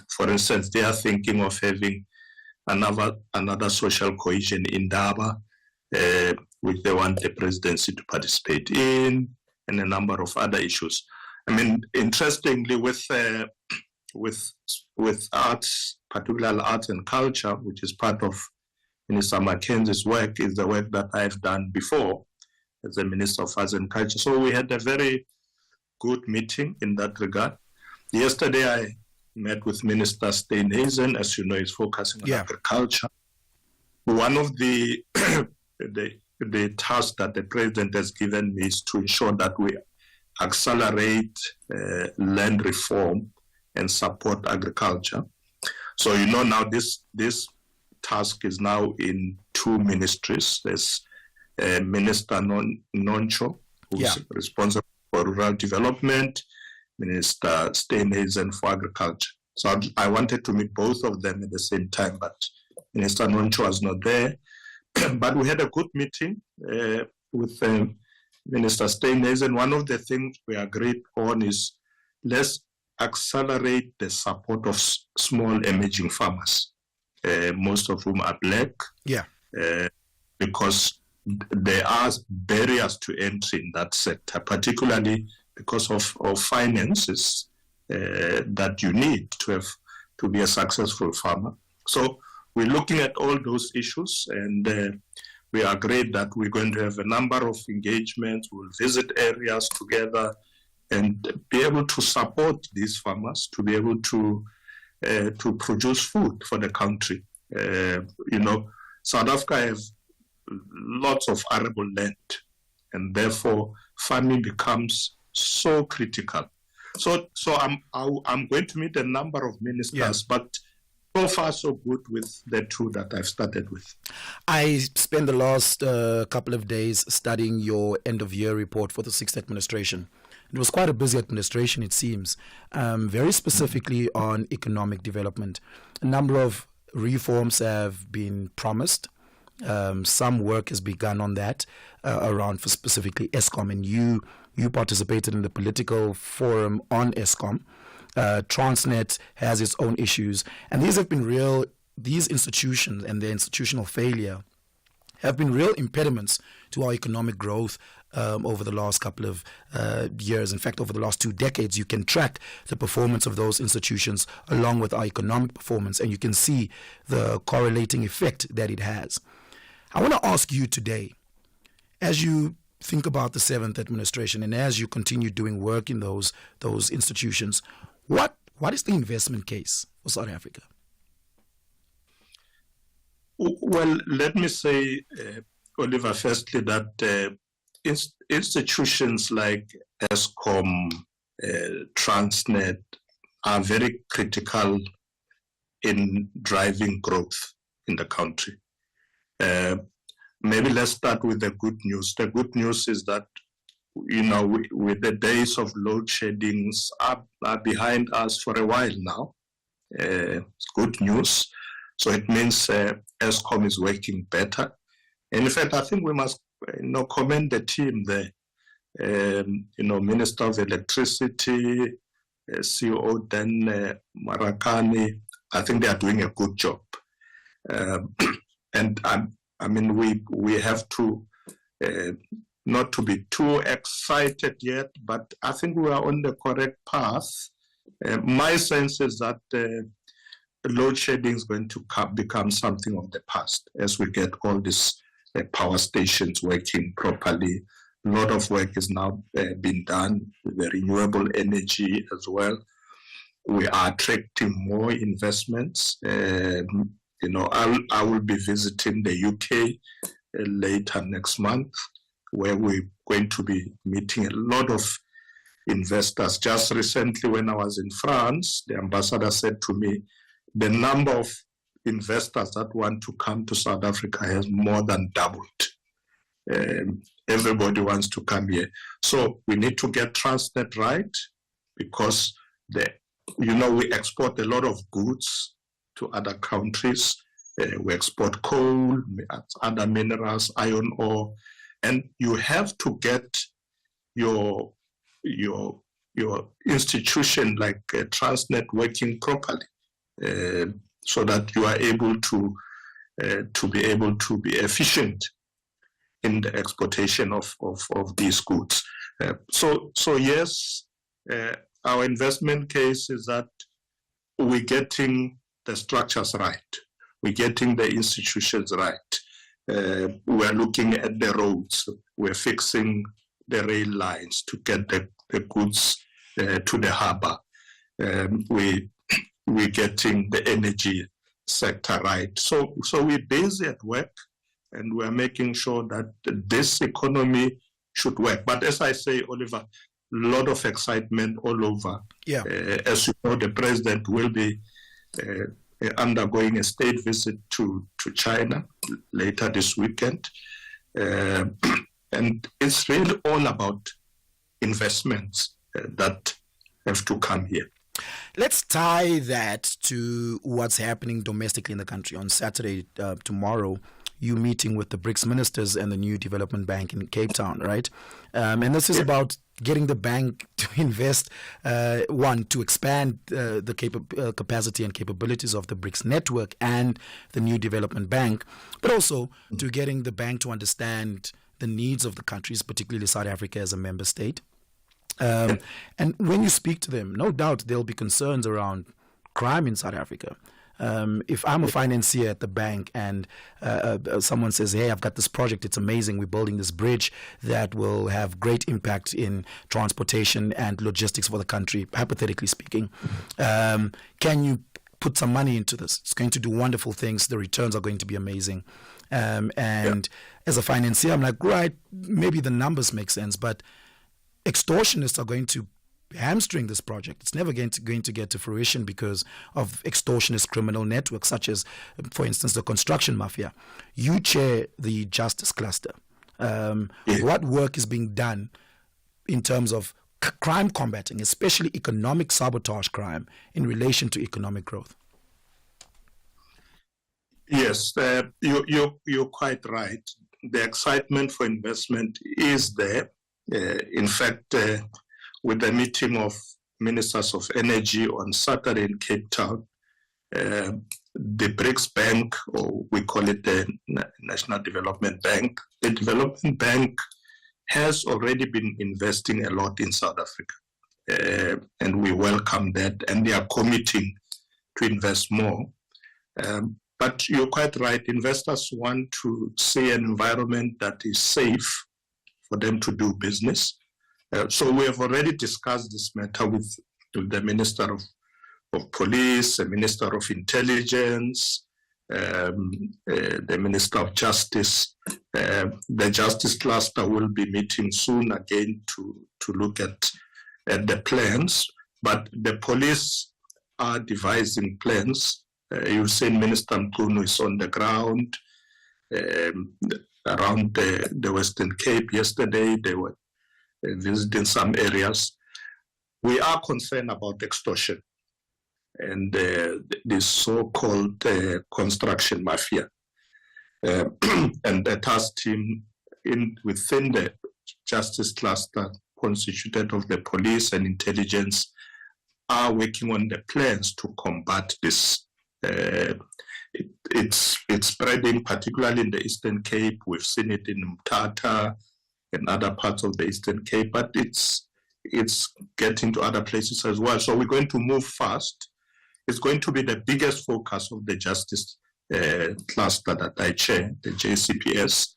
For instance, they are thinking of having another social cohesion in Daba, which they want the presidency to participate in, and a number of other issues. I mean, interestingly, with arts, particularly arts and culture, which is part of Minister Mackenzie's work, is the work that I've done before as the Minister of Arts and Culture. So we had a very good meeting in that regard. Yesterday, I met with Minister Steenhuisen, as you know, he's focusing on agriculture. One of the tasks that the president has given me is to ensure that we accelerate land reform and support agriculture. So you know now this task is now in 2 ministries. There's Minister Noncho, who's responsible for rural development, Minister Steenhuisen for agriculture. So I wanted to meet both of them at the same time, but Minister Noncho was not there. But we had a good meeting with Minister Steenhuisen. One of the things we agreed on is let's accelerate the support of small emerging farmers, most of whom are black, because there are barriers to entry in that sector, particularly because of finances that you need to be a successful farmer. So we're looking at all those issues, and we agreed that we're going to have a number of engagements. We'll visit areas together and be able to support these farmers to be able to produce food for the country. You know, South Africa has lots of arable land, and therefore farming becomes so critical. So I'm going to meet a number of ministers, but so far so good with the two that I've started with. I spent the last couple of days studying your end-of-year report for the 6th administration. It was quite a busy administration, it seems, very specifically on economic development. A number of reforms have been promised. Some work has begun on that around for specifically ESCOM, and you participated in the political forum on ESCOM. Transnet has its own issues, and these institutions and their institutional failure have been real impediments to our economic growth over the last couple of years. In fact, over the last 2 decades, you can track the performance of those institutions along with our economic performance, and you can see the correlating effect that it has. I want to ask you today, as you think about the 7th administration and as you continue doing work in those institutions, what is the investment case for South Africa? Well, let me say, Oliver, firstly, that institutions like ESCOM, Transnet are very critical in driving growth in the country. Maybe let's start with the good news. The good news is that, with the days of load sheddings are behind us for a while now. It's good news. So it means ESCOM is working better. And in fact, I think we must commend the team there. Minister of Electricity, CEO Dan Marakani, I think they are doing a good job. And we have to not to be too excited yet, but I think we are on the correct path. My sense is that load shedding is going to become something of the past as we get all these power stations working properly. A lot of work is now being done with the renewable energy as well. We are attracting more investments. I will be visiting the UK later next month, where we're going to be meeting a lot of investors. Just recently, when I was in France, the ambassador said to me, the number of investors that want to come to South Africa has more than doubled. Everybody wants to come here. So we need to get Transnet right, because we export a lot of goods to other countries. We export coal, other minerals, iron ore, and you have to get your institution like Transnet working properly, so that you are able to be efficient in the exportation of these goods. So yes, our investment case is that we're getting the structures right. We're getting the institutions right. We're looking at the roads. We're fixing the rail lines to get the goods to the harbor. We're getting the energy sector right. So we're busy at work, and we're making sure that this economy should work. But as I say, Oliver, a lot of excitement all over. Yeah. As you know, the president will be undergoing a state visit to China later this weekend. And it's really all about investments that have to come here. Let's tie that to what's happening domestically in the country. On Saturday, tomorrow, you meeting with the BRICS ministers and the new development bank in Cape Town, right? And this is about getting the bank to invest, to expand the capacity and capabilities of the BRICS network and the new development bank, but also to getting the bank to understand the needs of the countries, particularly South Africa as a member state. And when you speak to them, no doubt there'll be concerns around crime in South Africa. If I'm a financier at the bank and someone says, hey, I've got this project, it's amazing, we're building this bridge that will have great impact in transportation and logistics for the country, hypothetically speaking, can you put some money into this? It's going to do wonderful things. The returns are going to be amazing. As a financier, I'm like, right, maybe the numbers make sense, but extortionists are going to hamstring this project. It's never going to get to fruition because of extortionist criminal networks, such as, for instance, the construction mafia. You chair the Justice Cluster. What work is being done in terms of crime combating, especially economic sabotage crime, in relation to economic growth? Yes, you're quite right. The excitement for investment is there. In fact, with the meeting of ministers of energy on Saturday in Cape Town, the BRICS Bank, or we call it the National Development Bank, the Development Bank has already been investing a lot in South Africa, and we welcome that, and they are committing to invest more. But you're quite right, investors want to see an environment that is safe for them to do business. So we have already discussed this matter with the Minister of Police, the Minister of Intelligence, the Minister of Justice. The Justice Cluster will be meeting soon again to look at the plans, but the police are devising plans. You've seen Minister Mkunu is on the ground around the Western Cape. Yesterday, they were visiting some areas. We are concerned about extortion and the so-called construction mafia. And the task team within the Justice Cluster, constituted of the police and intelligence, are working on the plans to combat this. It's spreading, particularly in the Eastern Cape. We've seen it in Mthatha and other parts of the Eastern Cape, but it's getting to other places as well. So we're going to move fast. It's going to be the biggest focus of the Justice Cluster that I chair, the JCPS,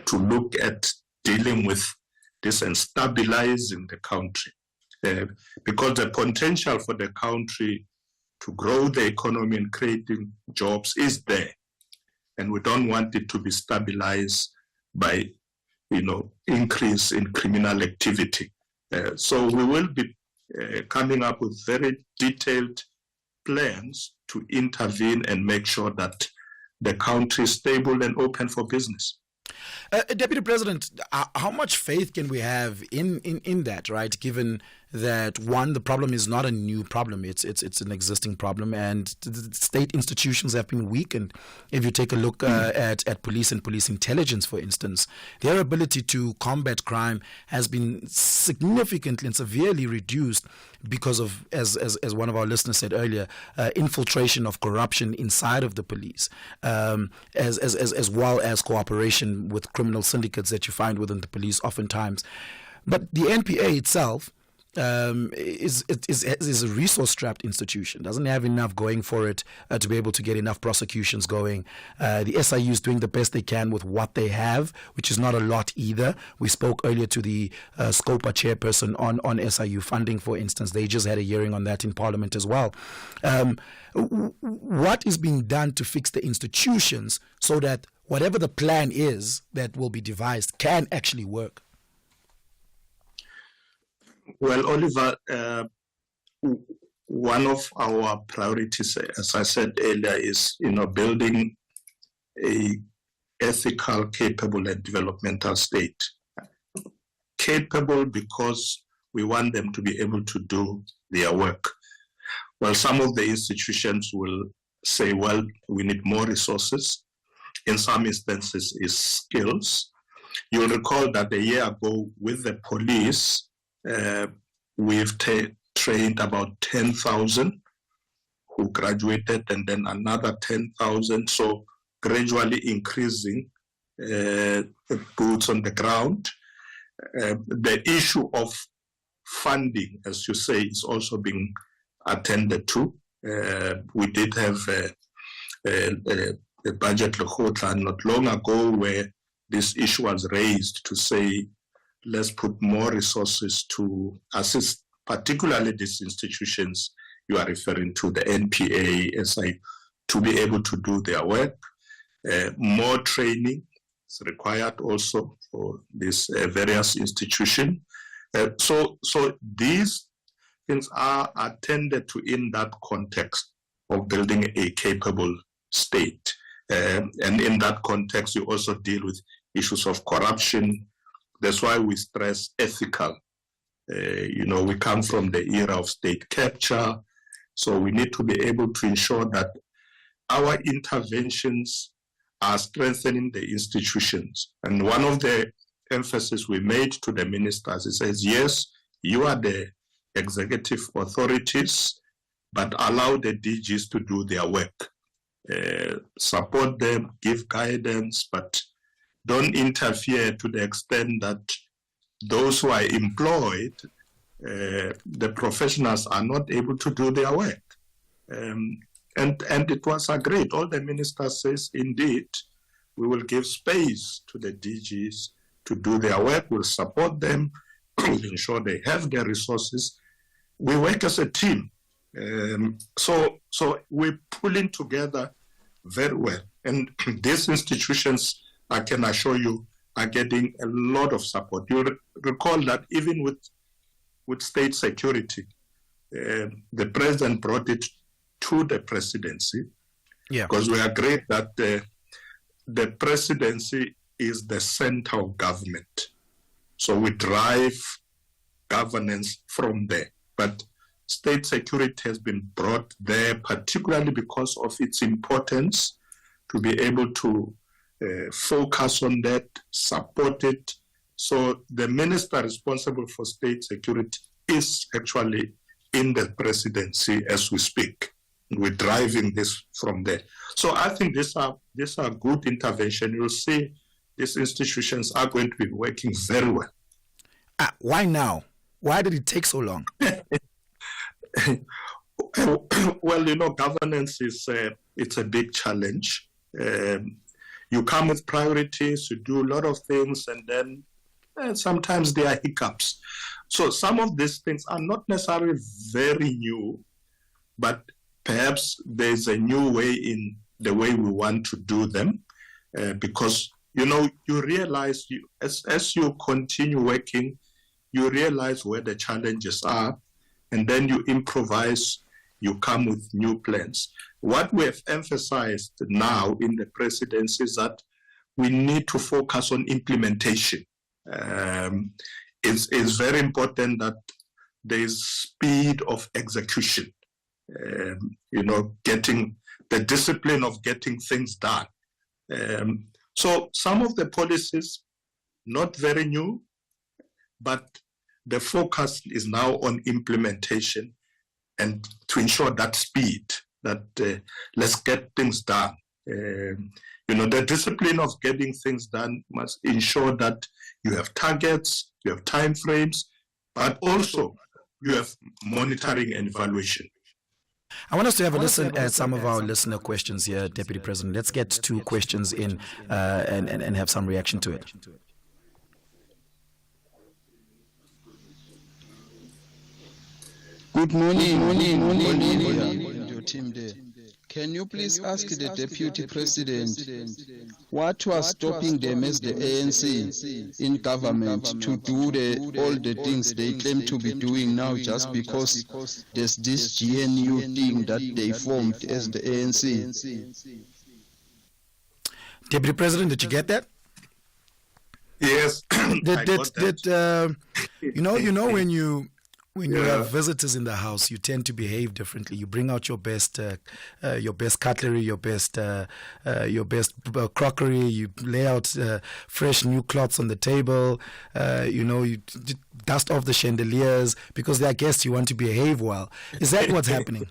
to look at dealing with this and stabilizing the country. Because the potential for the country to grow the economy and creating jobs is there. And we don't want it to be stabilized by, increase in criminal activity. So we will be coming up with very detailed plans to intervene and make sure that the country is stable and open for business. Deputy President, how much faith can we have in that, right? Given that, one, the problem is not a new problem, it's an existing problem, and the state institutions have been weakened. If you take a look at police and police intelligence, for instance, their ability to combat crime has been significantly and severely reduced because of, as one of our listeners said earlier, infiltration of corruption inside of the police, as well as cooperation with criminal syndicates that you find within the police oftentimes. But the NPA itself is a resource-strapped institution, doesn't have enough going for it to be able to get enough prosecutions going. The SIU is doing the best they can with what they have, which is not a lot either. We spoke earlier to the SCOPA chairperson on SIU funding, for instance. They just had a hearing on that in Parliament as well. What is being done to fix the institutions so that whatever the plan is that will be devised can actually work? Well, Oliver, one of our priorities, as I said earlier, is building a ethical, capable, and developmental state. Capable because we want them to be able to do their work. Well, some of the institutions will say, well, we need more resources. In some instances, is skills. You'll recall that a year ago with the police, we've trained about 10,000 who graduated, and then another 10,000. So gradually increasing the boots on the ground. The issue of funding, as you say, is also being attended to. We did have a budget lekgotla not long ago where this issue was raised to say, let's put more resources to assist, particularly these institutions you are referring to, the NPA, SI, to be able to do their work. More training is required also for these various institutions. So these things are attended to in that context of building a capable state. And in that context, you also deal with issues of corruption. That's why we stress ethical. We come from the era of state capture, so we need to be able to ensure that our interventions are strengthening the institutions. And one of the emphasis we made to the ministers, it says, yes, you are the executive authorities, but allow the DGs to do their work. Support them, give guidance, but don't interfere to the extent that those who are employed, the professionals are not able to do their work. And it was agreed. All the ministers says, indeed, we will give space to the DGs to do their work. We'll support them. We'll ensure they have the resources. We work as a team. So we're pulling together very well. And these institutions, I can assure you, are getting a lot of support. You recall that even with state security, the president brought it to the presidency, because we agreed that the presidency is the center of government. So we drive governance from there. But state security has been brought there, particularly because of its importance, to be able to focus on that, support it. So the minister responsible for state security is actually in the presidency as we speak. We're driving this from there. So I think these are good intervention. You'll see these institutions are going to be working very well. Why now? Why did it take so long? Well, governance is it's a big challenge. You come with priorities, you do a lot of things, and then sometimes there are hiccups. So some of these things are not necessarily very new, but perhaps there's a new way in the way we want to do them, because, you realize as you continue working, you realize where the challenges are, and then you improvise, you come with new plans. What we have emphasized now in the presidency is that we need to focus on implementation. It's very important that there is speed of execution, getting the discipline of getting things done. So some of the policies, not very new, but the focus is now on implementation and to ensure that speed, that let's get things done. The discipline of getting things done must ensure that you have targets, you have time frames, but also you have monitoring and evaluation. I want us to have a listen at some of our listener questions here, Deputy President. Let's get 2 questions in and have some reaction to it. Good morning, your team there. Can you please ask the Deputy President what was stopping them as the ANC in government to do all the things they claim to be doing now, just because there's this GNU thing that they formed as the ANC? Deputy President, did you get that? Yes. When you have visitors in the house, you tend to behave differently. You bring out your best cutlery, your best crockery. You lay out fresh new cloths on the table. You dust off the chandeliers because they are guests. You want to behave well. Is that what's happening?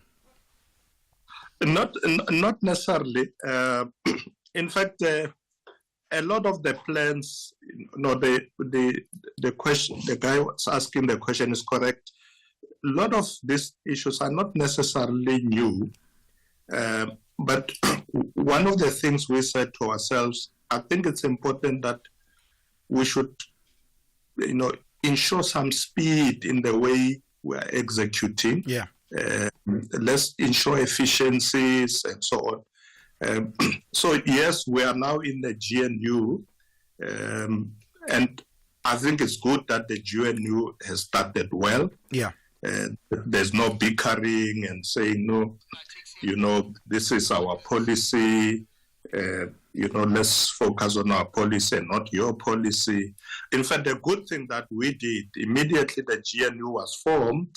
Not necessarily. In fact, a lot of the plans, the question, the guy was asking the question is correct. A lot of these issues are not necessarily new, but one of the things we said to ourselves, I think it's important that we should, ensure some speed in the way we are executing. Yeah. Let's ensure efficiencies and so on. So yes, we are now in the GNU, and I think it's good that the GNU has started well. Yeah. There's no bickering and saying, no, this is our policy. Let's focus on our policy and not your policy. In fact, the good thing that we did, immediately the GNU was formed,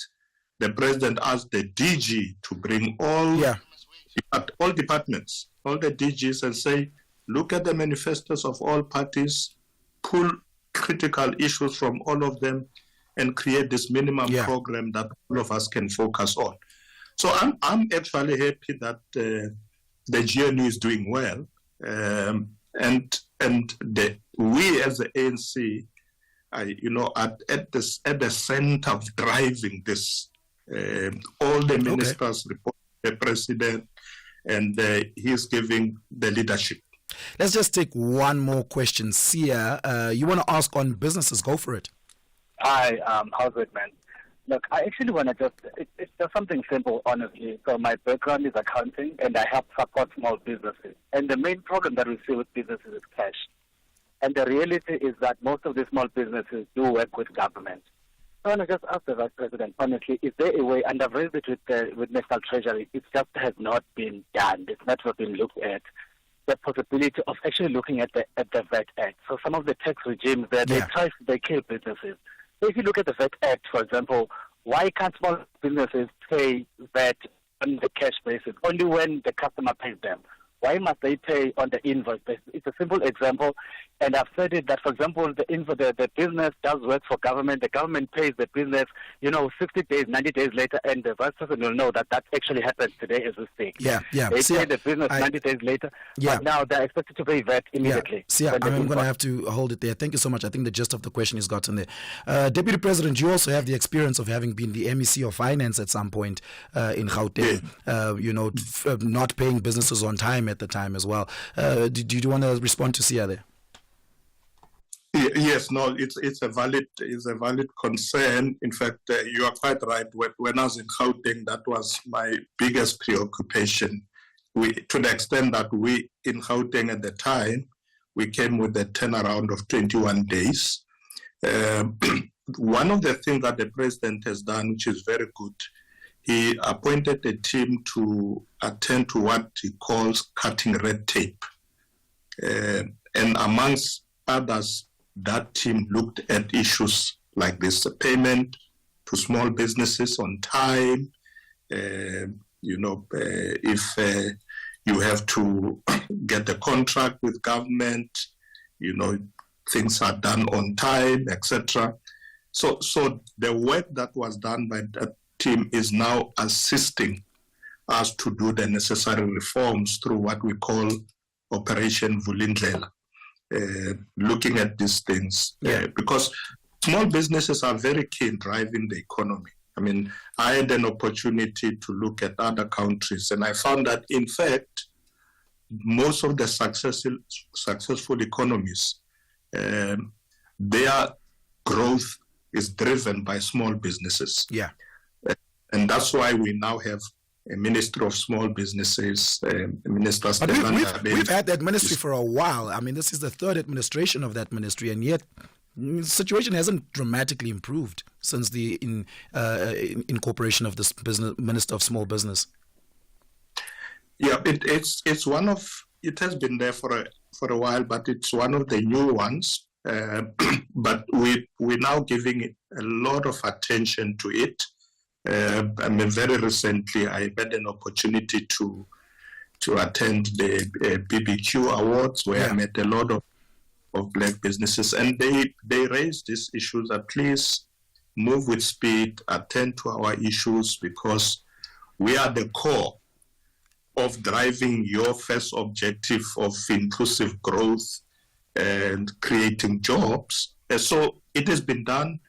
the president asked the DG to bring all departments, all the DGs, and say, look at the manifestos of all parties, pull critical issues from all of them, and create this minimum program that all of us can focus on. So I'm actually happy that the GNU is doing well, and we as the ANC, at the center of driving this. All the ministers report the president, and he's giving the leadership. Let's just take one more question. Sia, you want to ask on businesses? Go for it. Hi, how's it, man? Look, I actually want to it's just something simple, honestly. So my background is accounting, and I help support small businesses. And the main problem that we see with businesses is cash. And the reality is that most of these small businesses do work with government. I want to just ask the Vice President, honestly, is there a way, and I've raised it with National Treasury, it just has not been done, it's never been looked at, the possibility of actually looking at the VAT Act. So some of the tax regimes there, they kill businesses. So if you look at the VAT Act, for example, why can't small businesses pay VAT on the cash basis, only when the customer pays them? Why must they pay on the invoice basis? It's a simple example, and I've said it that, for example, the business does work for government. The government pays the business, 60 days, 90 days later, and the vice president will know that actually happens today as we speak. Yeah. They pay the business 90 days later, but now they're expected to pay VAT immediately. I'm going to have to hold it there. Thank you so much. I think the gist of the question is gotten there. Deputy President, you also have the experience of having been the MEC of Finance at some point in Gauteng, not paying businesses on time at the time as well. Do you want to respond to Sia there? Yes, no, it's a valid concern. In fact, you are quite right. When I was in Gauteng, that was my biggest preoccupation. To the extent that we in Gauteng at the time, we came with a turnaround of 21 days. One of the things that the president has done, which is very good, he appointed a team to attend to what he calls cutting red tape. And amongst others, that team looked at issues like this, payment to small businesses on time, if you have to get the contract with government, things are done on time, etc. So the work that was done by that team is now assisting us to do the necessary reforms through what we call Operation Vulindlela, looking at these things. Because small businesses are very keen driving the economy. I mean, I had an opportunity to look at other countries, and I found that, in fact, most of the successful economies, their growth is driven by small businesses. And that's why we now have a Minister of Small Businesses, Minister But we've had that ministry for a while. I mean, this is the third administration of that ministry, and yet the situation hasn't dramatically improved since the incorporation of this Minister of Small Business. Yeah, it's one of, it has been there for a while, but it's one of the new ones. But we're now giving it a lot of attention to it. Very recently, I had an opportunity to attend the BBQ Awards, where I met a lot of black businesses, and they raised these issues that please move with speed, attend to our issues, because we are the core of driving your first objective of inclusive growth and creating jobs. And so it has been done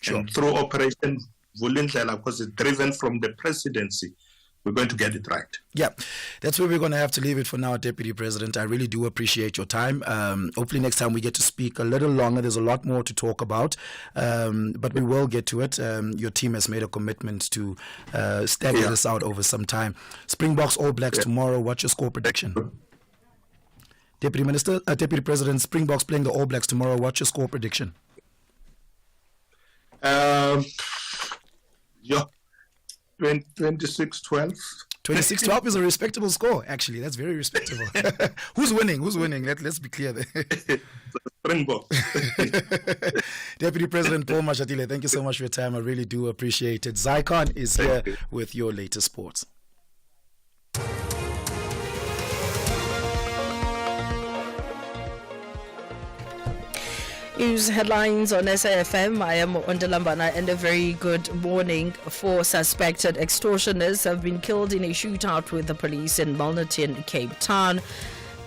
and through Operation Vulindlela, because it's driven from the presidency. We're going to get it right. Yeah, that's where we're going to have to leave it for now, Deputy President. I really do appreciate your time. Hopefully next time we get to speak a little longer. There's a lot more to talk about, but we will get to it. Your team has made a commitment to stagger this out over some time. Springboks All Blacks tomorrow. What's your score prediction? Deputy President, Springboks playing the All Blacks tomorrow. What's your score prediction? 26-12. 26-12 is a respectable score, actually. That's very respectable. Who's winning? Let's be clear there. Deputy President Paul Mashatile, thank you so much for your time. I really do appreciate it. Zycon is here with your latest sports. News headlines on SAfm. I am Ondalambana, and a very good morning. 4 suspected extortioners have been killed in a shootout with the police in Milnerton, Cape Town.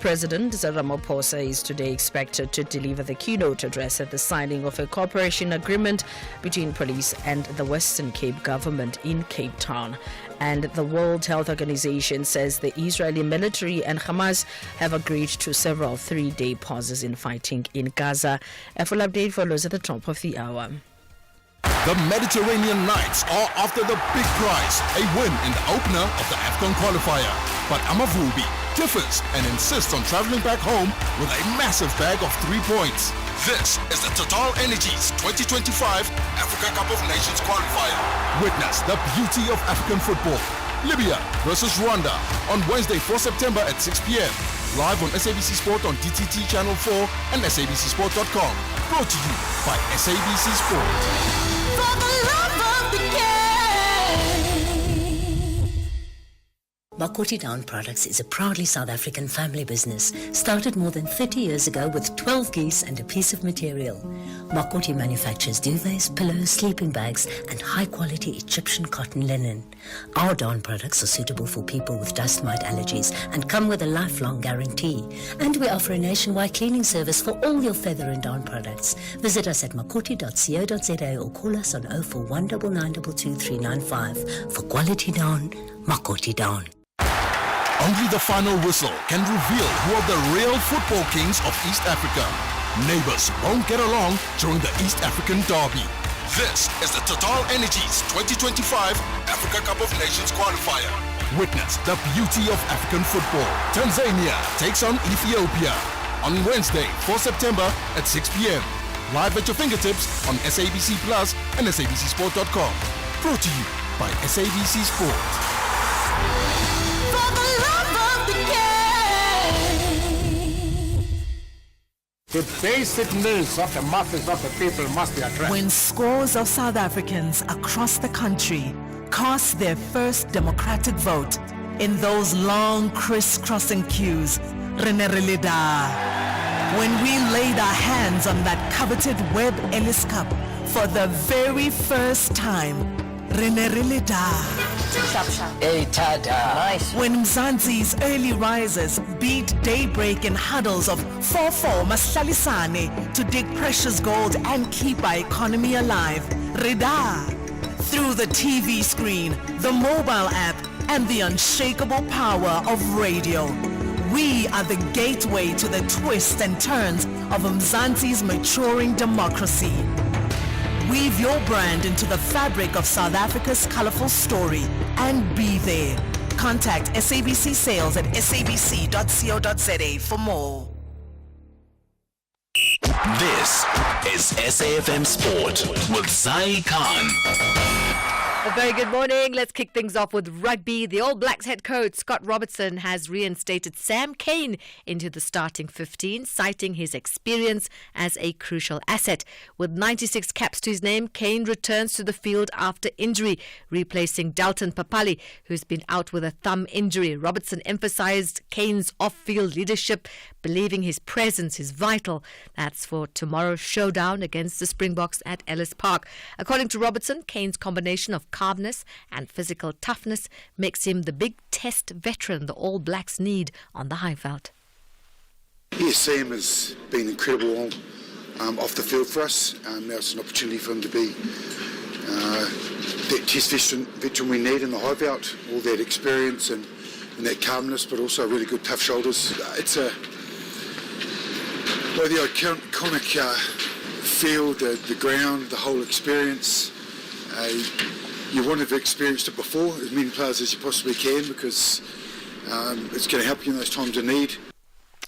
President Cyril Ramaphosa is today expected to deliver the keynote address at the signing of a cooperation agreement between police and the Western Cape government in Cape Town. And the World Health Organization says the Israeli military and Hamas have agreed to several 3-day pauses in fighting in Gaza. A full update follows at the top of the hour. The Mediterranean Knights are after the big prize, a win in the opener of the AFCON qualifier. But Amavubi differs and insists on traveling back home with a massive bag of 3 points. This is the Total Energies 2025 Africa Cup of Nations qualifier. Witness the beauty of African football. Libya versus Rwanda on Wednesday, 4 September at 6 p.m. Live on SABC Sport on DTT Channel 4 and SABCSport.com. Brought to you by SABC Sport. For the love of the game. Makoti Down Products is a proudly South African family business, started more than 30 years ago with 12 geese and a piece of material. Makoti manufactures duvets, pillows, sleeping bags, and high-quality Egyptian cotton linen. Our down products are suitable for people with dust mite allergies and come with a lifelong guarantee. And we offer a nationwide cleaning service for all your feather and down products. Visit us at makoti.co.za or call us on 041 992 395. For quality down, Makoti Down. Only the final whistle can reveal who are the real football kings of East Africa. Neighbors won't get along during the East African Derby. This is the Total Energies 2025 Africa Cup of Nations qualifier. Witness the beauty of African football. Tanzania takes on Ethiopia on Wednesday, 4 September at 6 p.m. Live at your fingertips on SABC Plus and SABCSport.com. Brought to you by SABC Sport. The basic needs of the masses of the people must be addressed. When scores of South Africans across the country cast their first democratic vote in those long crisscrossing queues, when we laid our hands on that coveted Webb Ellis Cup for the very first time, when Mzansi's early risers beat daybreak in huddles of 4-4 Maslalisane to dig precious gold and keep our economy alive, through the TV screen, the mobile app, and the unshakable power of radio. We are the gateway to the twists and turns of Mzansi's maturing democracy. Weave your brand into the fabric of South Africa's colorful story and be there. Contact SABC Sales at sabc.co.za for more. This is SAfm Sport with Zai Khan. A very good morning. Let's kick things off with rugby. The All Blacks head coach Scott Robertson has reinstated Sam Cane into the starting 15, citing his experience as a crucial asset. With 96 caps to his name, Cane returns to the field after injury, replacing Dalton Papali, who's been out with a thumb injury. Robertson emphasized Cane's off-field leadership, believing his presence is vital. That's for tomorrow's showdown against the Springboks at Ellis Park. According to Robertson, Cane's combination of calmness and physical toughness makes him the big test veteran the All Blacks need on the high veld. Yes, Sam has been incredible off the field for us. Now it's an opportunity for him to be that test veteran we need in the high veld, all that experience and that calmness, but also really good tough shoulders. It's the iconic field, the ground, the whole experience. You want to have experienced it before, as many players as you possibly can, because it's going to help you in those times of need.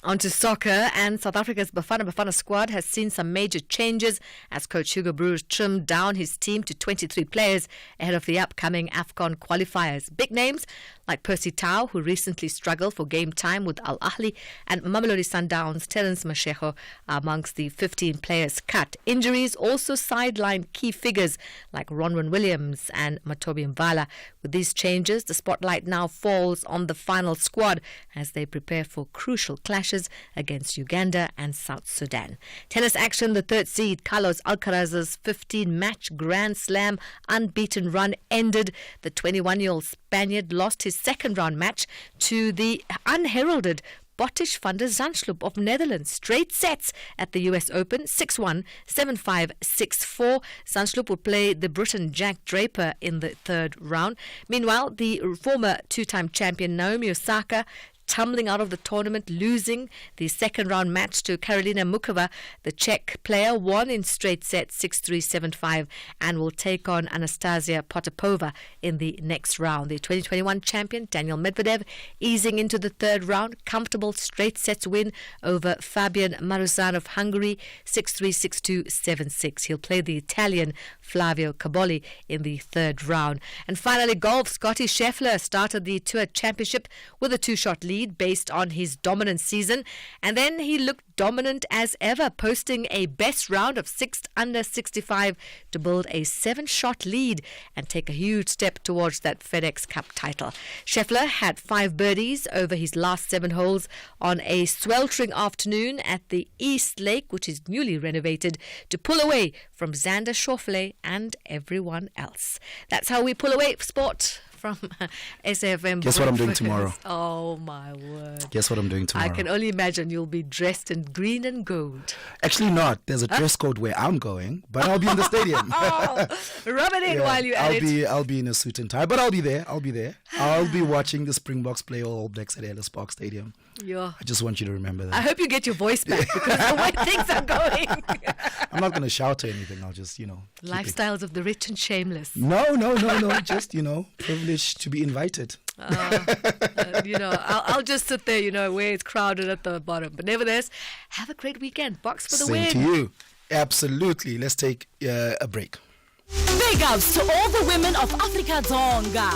On to soccer, and South Africa's Bafana squad has seen some major changes as coach Hugo Broos trimmed down his team to 23 players ahead of the upcoming AFCON qualifiers. Big names like Percy Tau, who recently struggled for game time with Al Ahly, and Mamelodi Sundowns' Terence Mashego are amongst the 15 players cut. Injuries also sidelined key figures like Ronwen Williams and Matobi Mvala. With these changes, the spotlight now falls on the final squad as they prepare for crucial clashes against Uganda and South Sudan. Tennis action, the third seed, Carlos Alcaraz's 15-match Grand Slam unbeaten run ended. The 21-year-old Spaniard lost his second-round match to the unheralded Botic van der Zandschulp of Netherlands. Straight sets at the US Open, 6-1, 7-5, 6-4. Zandschulp will play the Briton Jack Draper in the third round. Meanwhile, the former two-time champion Naomi Osaka tumbling out of the tournament, losing the second-round match to Karolina Mukova. The Czech player won in straight sets 6-3, 7-5 and will take on Anastasia Potapova in the next round. The 2021 champion, Daniel Medvedev, easing into the third round. Comfortable straight sets win over Fabian Maruzan of Hungary, 6-3, 6-2, 7-6. He'll play the Italian Flavio Caboli in the third round. And finally, golf. Scottie Scheffler started the Tour Championship with a two-shot lead based on his dominant season, and then he looked dominant as ever, posting a best round of 6 under 65 to build a 7-shot lead and take a huge step towards that FedEx Cup title. Scheffler had 5 birdies over his last 7 holes on a sweltering afternoon at the East Lake, which is newly renovated, to pull away from Xander Schauffele and everyone else. That's how we pull away sport from SAfm. Guess what I'm doing tomorrow? Oh my word. Guess what I'm doing tomorrow? I can only imagine you'll be dressed in green and gold. Actually not. There's a dress code where I'm going, but I'll be in the stadium. Rub it in while you're at it. I'll be in a suit and tie, but I'll be there. I'll be watching the Springboks play All Blacks at Ellis Park Stadium. Yeah. I just want you to remember that. I hope you get your voice back because the way things are going. I'm not going to shout or anything. I'll just, Lifestyles of the rich and shameless. No. Just, privileged to be invited. I'll just sit there, where it's crowded at the bottom. But nevertheless, have a great weekend. Box for the win. Same to you. Absolutely. Let's take a break. Big ups to all the women of Africa Zonga.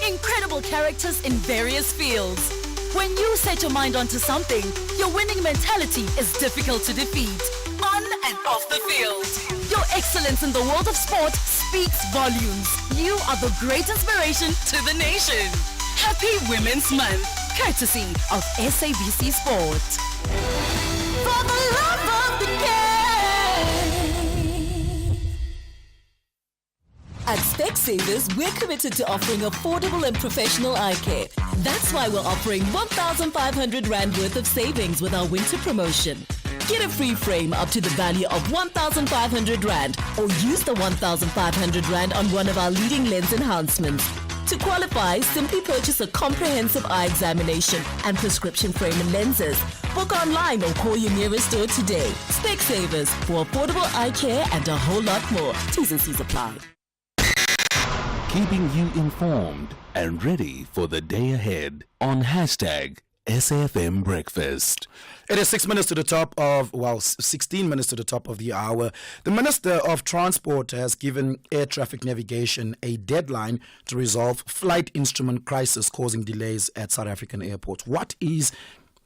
Incredible characters in various fields. When you set your mind onto something, your winning mentality is difficult to defeat. On and off the field. Your excellence in the world of sport speaks volumes. You are the great inspiration to the nation. Happy Women's Month, courtesy of SABC Sport. For the love of the game. At Specsavers, we're committed to offering affordable and professional eye care. That's why we're offering 1,500 Rand worth of savings with our winter promotion. Get a free frame up to the value of 1,500 Rand or use the 1,500 Rand on one of our leading lens enhancements. To qualify, simply purchase a comprehensive eye examination and prescription frame and lenses. Book online or call your nearest store today. Specsavers, for affordable eye care and a whole lot more. T's and C's apply. Keeping you informed and ready for the day ahead on #SAfm Breakfast. It is 16 minutes to the top of the hour. The Minister of Transport has given air traffic navigation a deadline to resolve flight instrument crisis causing delays at South African airports. What is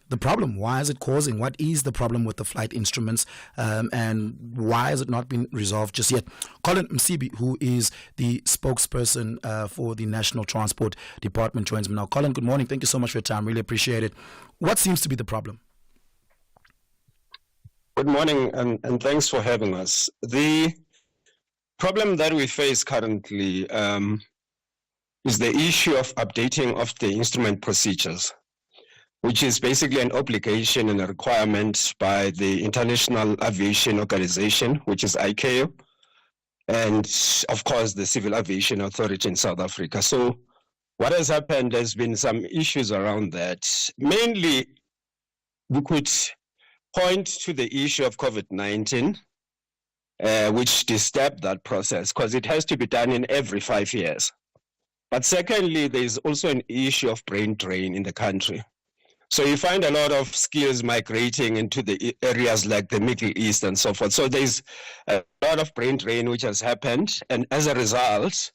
the problem? Why is it causing? What is the problem with the flight instruments, and why has it not been resolved just yet? Colin Msibi, who is the spokesperson for the National Transport Department, joins me now. Colin, good morning. Thank you so much for your time. Really appreciate it. What seems to be the problem? Good morning, and thanks for having us. The problem that we face currently is the issue of updating of the instrument procedures, which is basically an obligation and a requirement by the International Aviation Organization, which is ICAO, and of course the Civil Aviation Authority in South Africa. So what has happened, there's been some issues around that. Mainly, we could point to the issue of COVID-19, which disturbed that process because it has to be done in every 5 years. But secondly, there's also an issue of brain drain in the country. So you find a lot of skills migrating into the areas like the Middle East and so forth. So there's a lot of brain drain which has happened. And as a result,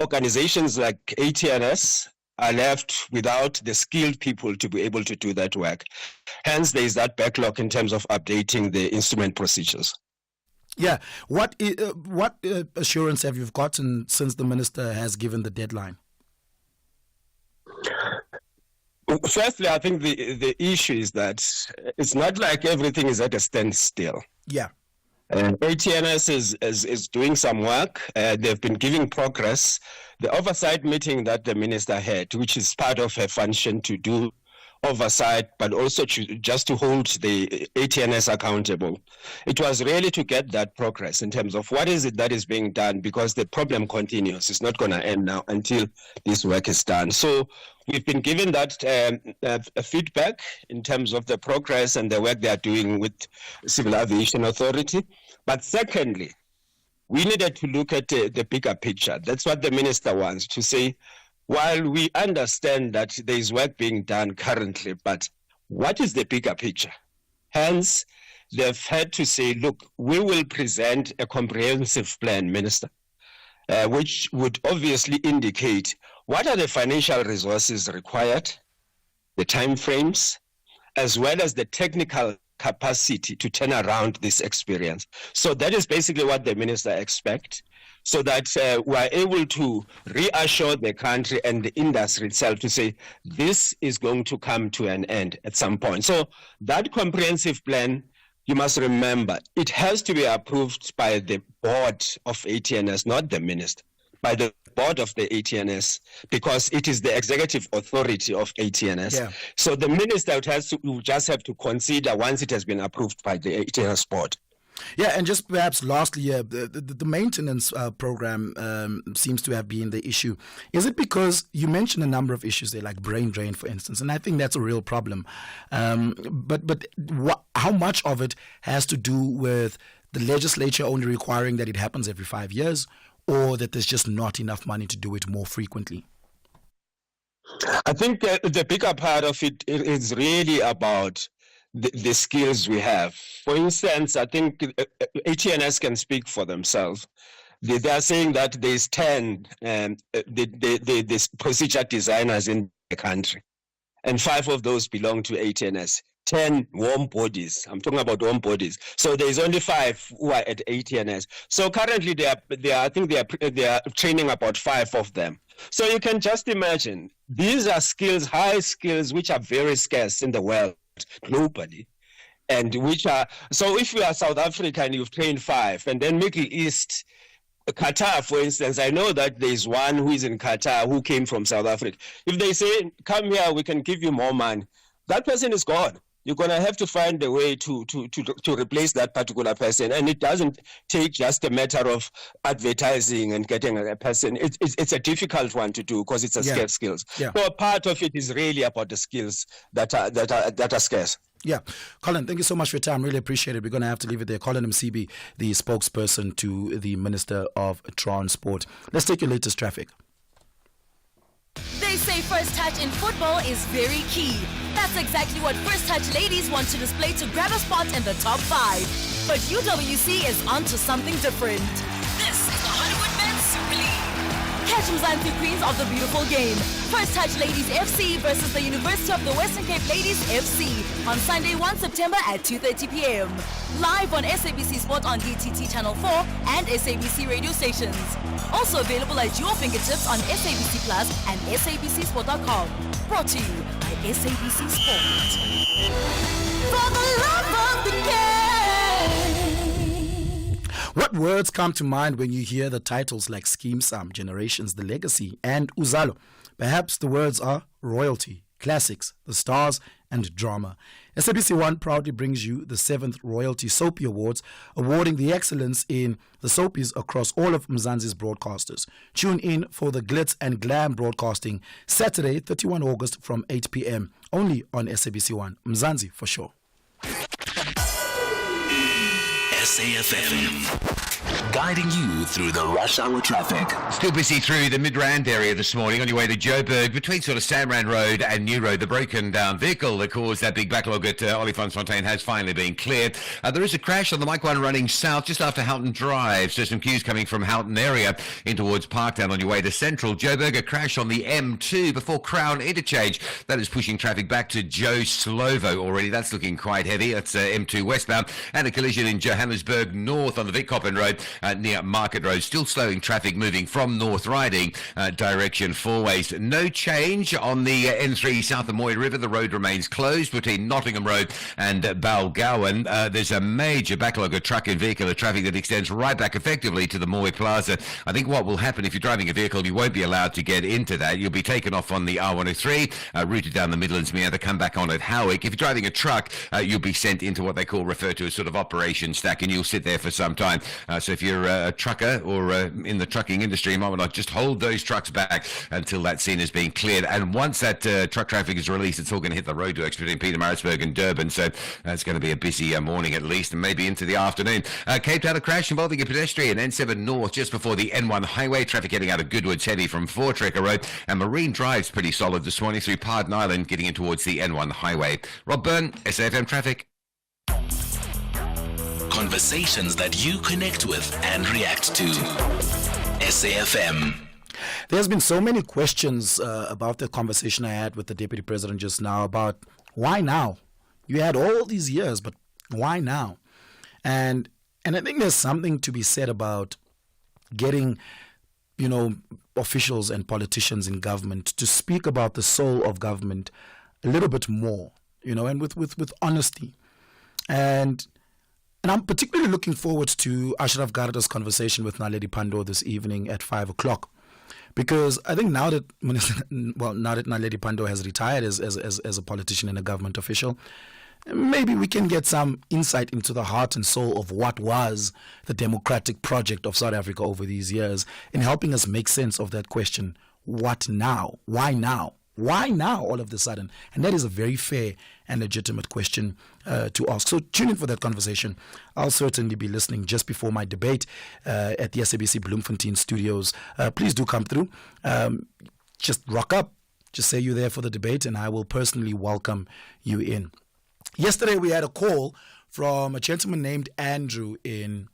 organizations like ATNS are left without the skilled people to be able to do that work. Hence, there is that backlog in terms of updating the instrument procedures. Yeah. What assurance have you gotten since the minister has given the deadline? Firstly, I think the issue is that it's not like everything is at a standstill. Yeah. ATNS is doing some work. They've been giving progress. The oversight meeting that the minister had, which is part of her function to do oversight, but also just to hold the ATNS accountable. It was really to get that progress in terms of what is it that is being done, because the problem continues. It's not going to end now until this work is done. So we've been given that feedback in terms of the progress and the work they are doing with Civil Aviation Authority. But secondly, we needed to look at the bigger picture. That's what the minister wants to say. While we understand that there is work being done currently, but what is the bigger picture? Hence, they've had to say, look, we will present a comprehensive plan, Minister, which would obviously indicate what are the financial resources required, the timeframes, as well as the technical capacity to turn around this experience. So that is basically what the minister expects, so that we're able to reassure the country and the industry itself to say this is going to come to an end at some point. So that comprehensive plan, you must remember, it has to be approved by the board of ATNS, not the minister, by the board of the ATNS, because it is the executive authority of ATNS. Yeah. So the minister will just have to consider once it has been approved by the ATNS board. Yeah, and just perhaps lastly, the maintenance program seems to have been the issue. Is it because you mentioned a number of issues there, like brain drain, for instance, and I think that's a real problem. But how much of it has to do with the legislature only requiring that it happens every 5 years, or that there's just not enough money to do it more frequently? I think the bigger part of it is really about the skills we have. For instance, I think ATNS can speak for themselves. They are saying that there's 10 the procedure designers in the country, and 5 of those belong to ATNS. 10 warm bodies. I'm talking about warm bodies. So there's only 5 who are at ATNS. So currently they are training about 5 of them. So you can just imagine, these are skills, high skills, which are very scarce in the world globally, and which are, so if you are South Africa and you've trained 5, and then Middle East, Qatar, for instance, I know that there's one who is in Qatar who came from South Africa. If they say, come here, we can give you more money, that person is gone. You're going to have to find a way to replace that particular person. And it doesn't take just a matter of advertising and getting a person. It's a difficult one to do because it's a scarce skills. Yeah. So part of it is really about the skills that are scarce. Yeah. Colin, thank you so much for your time. Really appreciate it. We're going to have to leave it there. Colin Msibi, the spokesperson to the Minister of Transport. Let's take your latest traffic. They say first touch in football is very key. That's exactly what First Touch ladies want to display to grab a spot in the top 5. But UWC is onto something different. This is the Hollywood Men's Super League. Catch Mzansi Queens of the beautiful game. First Touch Ladies FC versus the University of the Western Cape Ladies FC on Sunday 1 September at 2:30 p.m. Live on SABC Sport on DTT Channel 4 and SABC radio stations. Also available at your fingertips on SABC Plus and SABCsport.com. Brought to you by SABC Sport. For the love of the game. What words come to mind when you hear the titles like Scheme Sum, Generations, The Legacy, and Uzalo? Perhaps the words are royalty, classics, the stars, and drama. SABC One proudly brings you the 7th Royalty Soapie Awards, awarding the excellence in the soapies across all of Mzansi's broadcasters. Tune in for the glitz and glam broadcasting Saturday, 31 August from 8 p.m. only on SABC One. Mzansi for sure. SAfm. guiding you through the rush hour traffic. Still busy through the Midrand area this morning on your way to Joburg, between sort of Samrand Road and New Road. The broken down vehicle that caused that big backlog at Olifantsfontein has finally been cleared. There is a crash on the Mike 1 running south just after Houghton Drive, so some queues coming from Houghton area in towards Parktown on your way to Central. Joburg, a crash on the M2 before Crown Interchange. That is pushing traffic back to Joe Slovo already. That's looking quite heavy. That's M2 westbound. And a collision in Johannesburg North on the Vic Coppin Road near Market Road. Still slowing traffic moving from North Riding direction fourways. No change on the N3 south of Moy River. The road remains closed between Nottingham Road and Balgowan. There's a major backlog of truck and vehicular traffic that extends right back effectively to the Moy Plaza. I think what will happen if you're driving a vehicle, you won't be allowed to get into that. You'll be taken off on the R103, routed down the Midlands Mere to come back on at Howick. If you're driving a truck, you'll be sent into what they call refer to as sort of operation stack, and you'll sit there for some time. So if you're a trucker or in the trucking industry, you might want to just hold those trucks back until that scene has been cleared. And once that truck traffic is released, it's all going to hit the roadworks between Pietermaritzburg and Durban. So it's going to be a busy morning at least, and maybe into the afternoon. Cape Town, a crash involving a pedestrian N7 North just before the N1 highway. Traffic getting out of Goodwood's heavy from Voortrekker Road, and Marine Drive's pretty solid this morning through Pardon Island, getting in towards the N1 highway. Rob Byrne, SAfm Traffic. Conversations that you connect with and react to. SAfm. There's been so many questions about the conversation I had with the Deputy President just now about why now? You had all these years, but why now? And I think there's something to be said about getting, officials and politicians in government to speak about the soul of government a little bit more, and with honesty. And I'm particularly looking forward to Ashraf Garda's conversation with Naledi Pandor this evening at 5 o'clock. Because I think now that Naledi Pandor has retired as a politician and a government official, maybe we can get some insight into the heart and soul of what was the democratic project of South Africa over these years in helping us make sense of that question, what now? Why now? Why now all of a sudden? And that is a very fair and legitimate question to ask. So tune in for that conversation. I'll certainly be listening just before my debate at the SABC Bloemfontein studios. Please do come through. Just rock up. Just say you're there for the debate, and I will personally welcome you in. Yesterday we had a call from a gentleman named Andrew in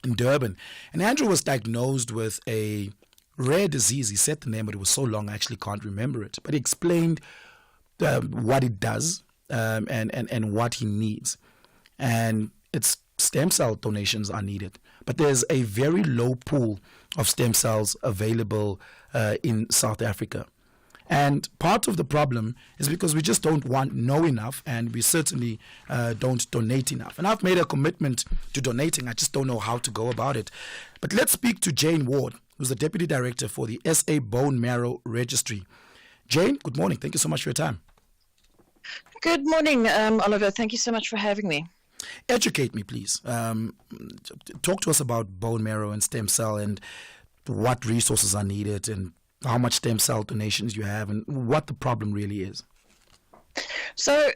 Durban. And Andrew was diagnosed with a rare disease. He said the name, but it was so long I actually can't remember it. But he explained what it does and what he needs. And it's stem cell donations are needed. But there's a very low pool of stem cells available in South Africa. And part of the problem is because we just don't know enough, and we certainly don't donate enough. And I've made a commitment to donating. I just don't know how to go about it. But let's speak to Jane Ward, who's the Deputy Director for the SA Bone Marrow Registry. Jane, good morning. Thank you so much for your time. Good morning, Oliver. Thank you so much for having me. Educate me, please. Talk to us about bone marrow and stem cell and what resources are needed and how much stem cell donations you have and what the problem really is. So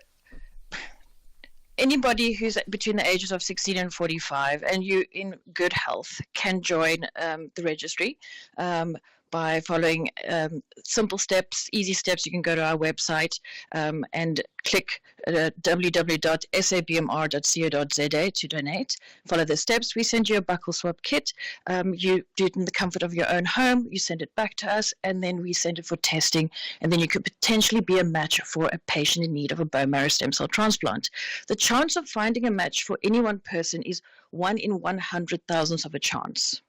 anybody who's between the ages of 16 and 45 and you in good health can join the registry by following simple steps, easy steps. You can go to our website and click www.sabmr.co.za to donate. Follow the steps. We send you a buccal swab kit. You do it in the comfort of your own home. You send it back to us, and then we send it for testing. And then you could potentially be a match for a patient in need of a bone marrow stem cell transplant. The chance of finding a match for any one person is 1 in 100,000 of a chance.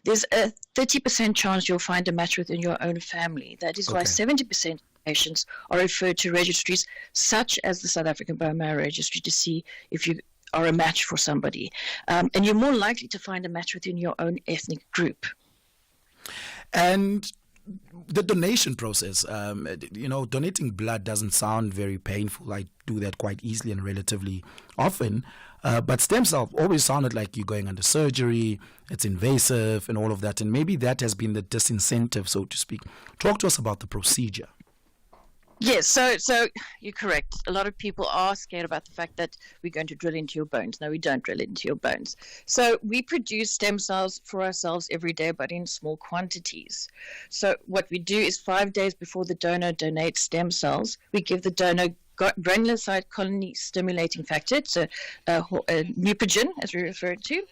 There's a 30% chance you'll find a match within your own family. That is why 70% of patients are referred to registries such as the South African Bone Marrow Registry to see if you are a match for somebody. And you're more likely to find a match within your own ethnic group. And the donation process, donating blood doesn't sound very painful. I do that quite easily and relatively often. But stem cell always sounded like you're going under surgery, it's invasive and all of that. And maybe that has been the disincentive, so to speak. Talk to us about the procedure. Yes, so you're correct. A lot of people are scared about the fact that we're going to drill into your bones. No, we don't drill into your bones. So we produce stem cells for ourselves every day, but in small quantities. So what we do is 5 days before the donor donates stem cells, we give the donor granulocyte colony stimulating factor. It's a mucogen, as we refer to.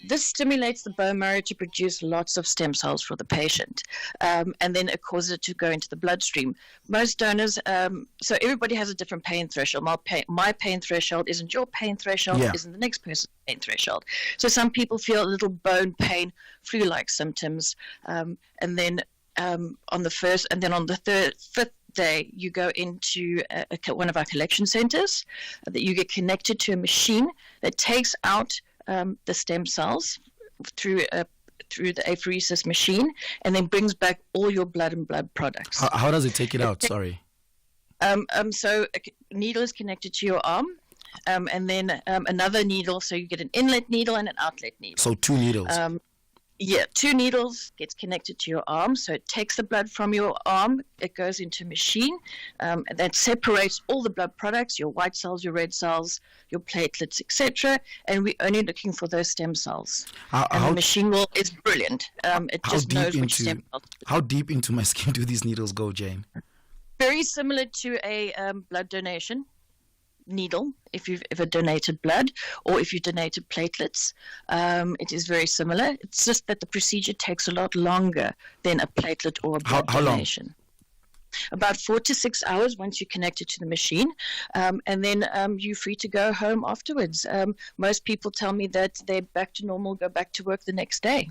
This stimulates the bone marrow to produce lots of stem cells for the patient, and then it causes it to go into the bloodstream. Most donors, so everybody has a different pain threshold. My pain threshold isn't your pain threshold, isn't the next person's pain threshold. So some people feel a little bone pain, flu-like symptoms, and then on the first, and then on the fifth day, you go into one of our collection centers, that you get connected to a machine that takes out the stem cells through the apheresis machine, and then brings back all your blood and blood products. How does it take it out? Sorry. So a needle is connected to your arm, and then another needle. So you get an inlet needle and an outlet needle. So 2 needles. 2 needles gets connected to your arm, so it takes the blood from your arm, it goes into a machine that separates all the blood products, your white cells, your red cells, your platelets, etc., and we're only looking for those stem cells. The machine is brilliant. It just knows which stem cells. How deep into my skin do these needles go, Jane? Very similar to a blood donation needle, if you've ever donated blood or if you donated platelets. It is very similar. It's just that the procedure takes a lot longer than a platelet or a blood donation. Long? About 4 to 6 hours once you're connected to the machine, and then you're free to go home afterwards. Most people tell me that they're back to normal, go back to work the next day.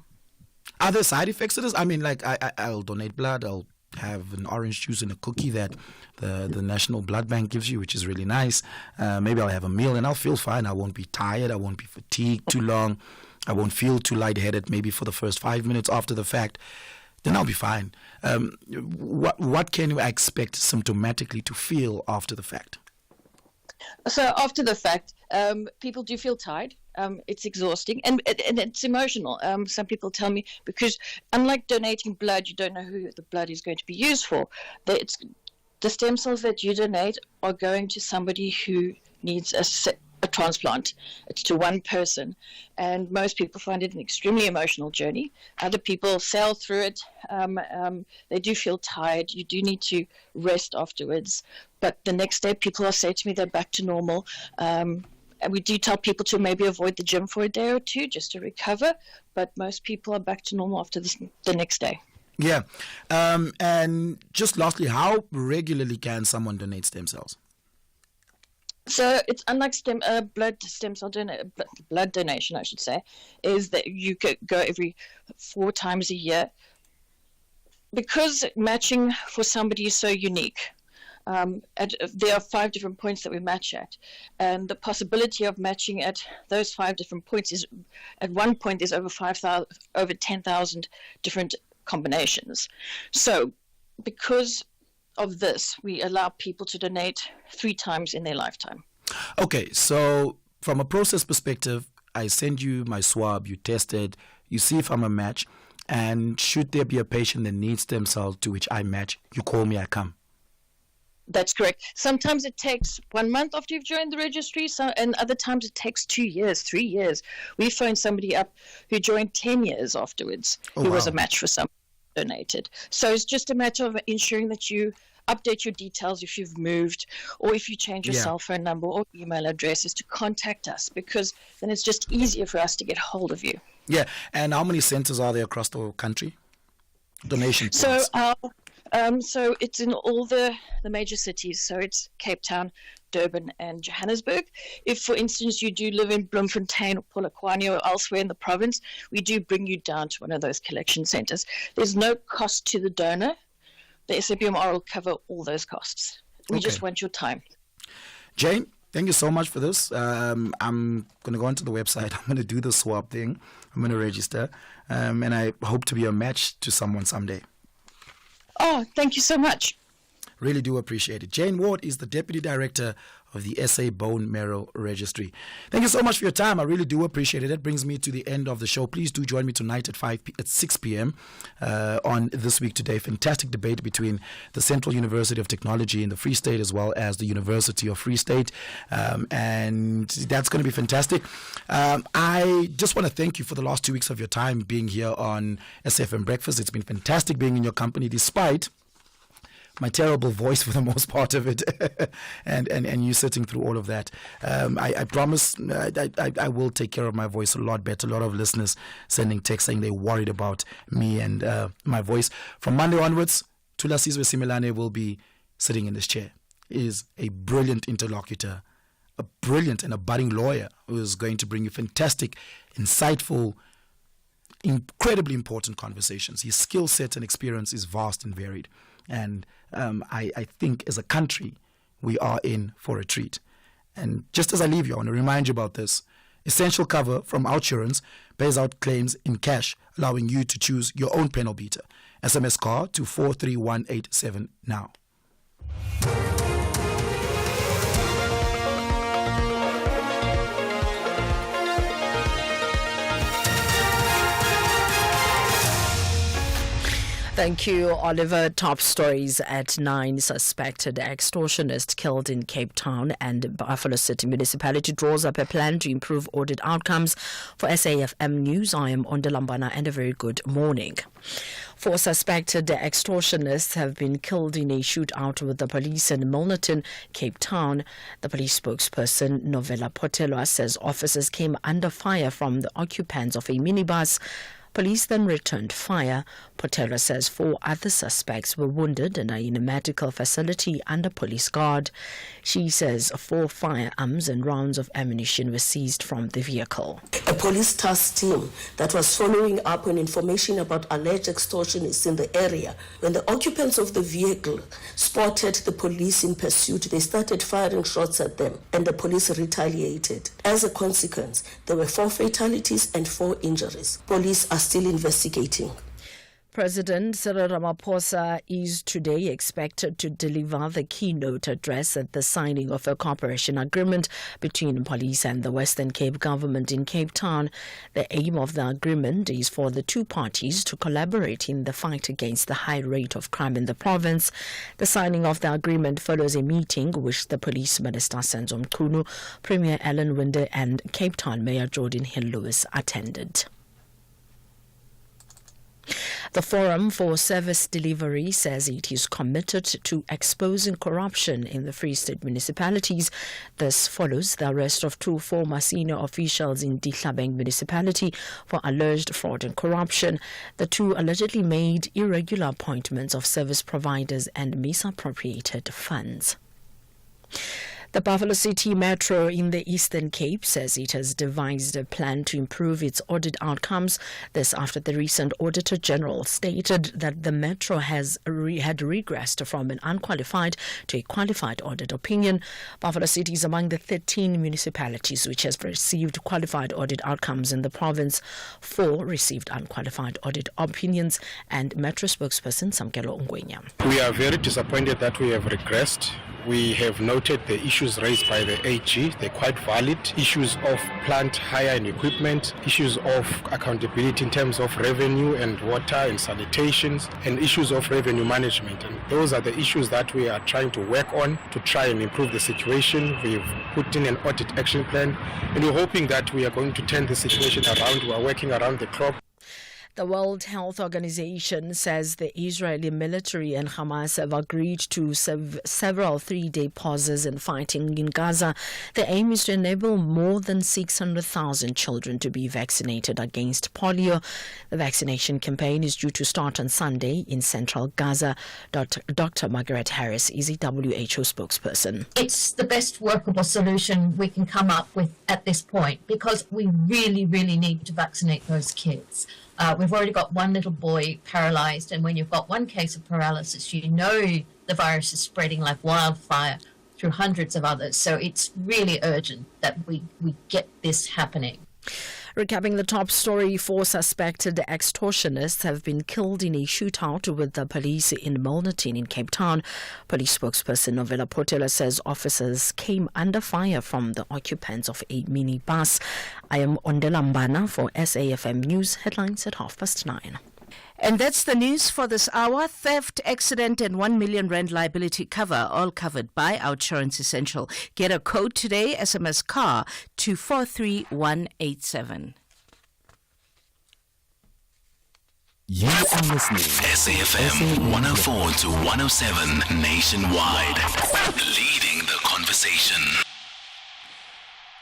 Are there side effects to this? I mean, like I'll donate blood, I'll have an orange juice and a cookie that the National Blood Bank gives you, which is really nice. Maybe I'll have a meal and I'll feel fine. I won't be tired. I won't be fatigued too long. I won't feel too lightheaded maybe for the first 5 minutes after the fact. Then I'll be fine. What can you expect symptomatically to feel after the fact? So after the fact, people do feel tired. It's exhausting and it's emotional. Some people tell me, because unlike donating blood, you don't know who the blood is going to be used for. The stem cells that you donate are going to somebody who needs a transplant. It's to one person, and most people find it an extremely emotional journey. Other people sail through it. They do feel tired. You do need to rest afterwards, but the next day people will say to me they're back to normal. And we do tell people to maybe avoid the gym for a day or two just to recover, but most people are back to normal after the next day. Yeah. And just lastly, how regularly can someone donate stem cells? So it's unlike blood donation, I should say, is that you could go every 4 times a year. Because matching for somebody is so unique, there are 5 different points that we match at, and the possibility of matching at those 5 different points is, at one point, there's over 10,000 different combinations. So because of this, we allow people to donate 3 times in their lifetime. Okay, so from a process perspective, I send you my swab, you test it, you see if I'm a match, and should there be a patient that needs stem cells to which I match, you call me, I come. That's correct. Sometimes it takes 1 month after you've joined the registry, and other times it takes 2 years, 3 years. We phoned somebody up who joined 10 years afterwards, who was a match for someone donated. So it's just a matter of ensuring that you update your details if you've moved, or if you change your cell phone number or email address, is to contact us, because then it's just easier for us to get hold of you. Yeah, and how many centers are there across the country? Donation points. So it's in all the major cities. So it's Cape Town, Durban, and Johannesburg. If, for instance, you do live in Bloemfontein or Polokwane or elsewhere in the province, we do bring you down to one of those collection centers. There's no cost to the donor. The SAPMR will cover all those costs. We just want your time. Jane, thank you so much for this. I'm going to go onto the website. I'm going to do the swap thing. I'm going to register. And I hope to be a match to someone someday. Oh, thank you so much. Really do appreciate it. Jane Ward is the Deputy Director of the SA Bone Marrow Registry. Thank you so much for your time. I really do appreciate it. That brings me to the end of the show. Please do join me tonight at 6 p.m. On This Week Today. Fantastic debate between the Central University of Technology in the Free State as well as the University of Free State. And that's going to be fantastic. I just want to thank you for the last 2 weeks of your time being here on SAfm Breakfast. It's been fantastic being in your company despite my terrible voice for the most part of it and you sitting through all of that. I promise I will take care of my voice a lot better. A lot of listeners sending texts saying they're worried about me and my voice. From Monday onwards, Tula Sizwe Similane will be sitting in this chair. He is a brilliant interlocutor, a brilliant and a budding lawyer who is going to bring you fantastic, insightful, incredibly important conversations. His skill set and experience is vast and varied. And I think as a country, we are in for a treat. And just as I leave you, I want to remind you about this. Essential Cover from Outsurance pays out claims in cash, allowing you to choose your own panel beater. SMS CAR to 43187 now. Thank you, Oliver. Top stories at 9. Suspected extortionist killed in Cape Town, and Buffalo City Municipality draws up a plan to improve audit outcomes. For SAfm News, I am Ondalambana, and a very good morning. 4 suspected extortionists have been killed in a shootout with the police in Milnerton, Cape Town. The police spokesperson, Novella Potelwa, says officers came under fire from the occupants of a minibus. Police then returned fire. Potelwa says 4 other suspects were wounded and are in a medical facility under police guard. She says 4 firearms and rounds of ammunition were seized from the vehicle. A police task team that was following up on information about alleged extortionists in the area. When the occupants of the vehicle spotted the police in pursuit, they started firing shots at them, and the police retaliated. As a consequence, there were 4 fatalities and 4 injuries. Police are still investigating. President Cyril Ramaphosa is today expected to deliver the keynote address at the signing of a cooperation agreement between police and the Western Cape government in Cape Town. The aim of the agreement is for the 2 parties to collaborate in the fight against the high rate of crime in the province. The signing of the agreement follows a meeting which the Police Minister Senzo Mchunu, Premier Ellen Winde and Cape Town Mayor Jordan Hill-Lewis attended. The Forum for Service Delivery says it is committed to exposing corruption in the Free State municipalities. This follows the arrest of 2 former senior officials in Dihlabeng municipality for alleged fraud and corruption. The 2 allegedly made irregular appointments of service providers and misappropriated funds. The Buffalo City Metro in the Eastern Cape says it has devised a plan to improve its audit outcomes. This after the recent Auditor General stated that the Metro had regressed from an unqualified to a qualified audit opinion. Buffalo City is among the 13 municipalities which has received qualified audit outcomes in the province. 4 received unqualified audit opinions, and Metro spokesperson Samkelo Ngwenya. We are very disappointed that we have regressed. We have noted the issues raised by the AG. They're quite valid. Issues of plant hire and equipment, issues of accountability in terms of revenue and water and sanitation, and issues of revenue management. And those are the issues that we are trying to work on to try and improve the situation. We've put in an audit action plan, and we're hoping that we are going to turn the situation around. We are working around the clock. The World Health Organization says the Israeli military and Hamas have agreed to several 3-day pauses in fighting in Gaza. The aim is to enable more than 600,000 children to be vaccinated against polio. The vaccination campaign is due to start on Sunday in central Gaza. Dr. Margaret Harris is a WHO spokesperson. It's the best workable solution we can come up with at this point because we really, really need to vaccinate those kids. We've already got 1 little boy paralyzed, and when you've got 1 case of paralysis, you know the virus is spreading like wildfire through hundreds of others. So it's really urgent that we get this happening. Recapping the top story, 4 suspected extortionists have been killed in a shootout with the police in Milnerton in Cape Town. Police spokesperson Novella Potela says officers came under fire from the occupants of a minibus. I am Ondela Mbana for SAfm News, headlines at 9:30. And that's the news for this hour. Theft, accident and 1 million rand liability cover, all covered by Outsurance Essential. Get a code today, SMS CAR to 43187. You are listening SAfm 104 to 107 nationwide, leading the conversation.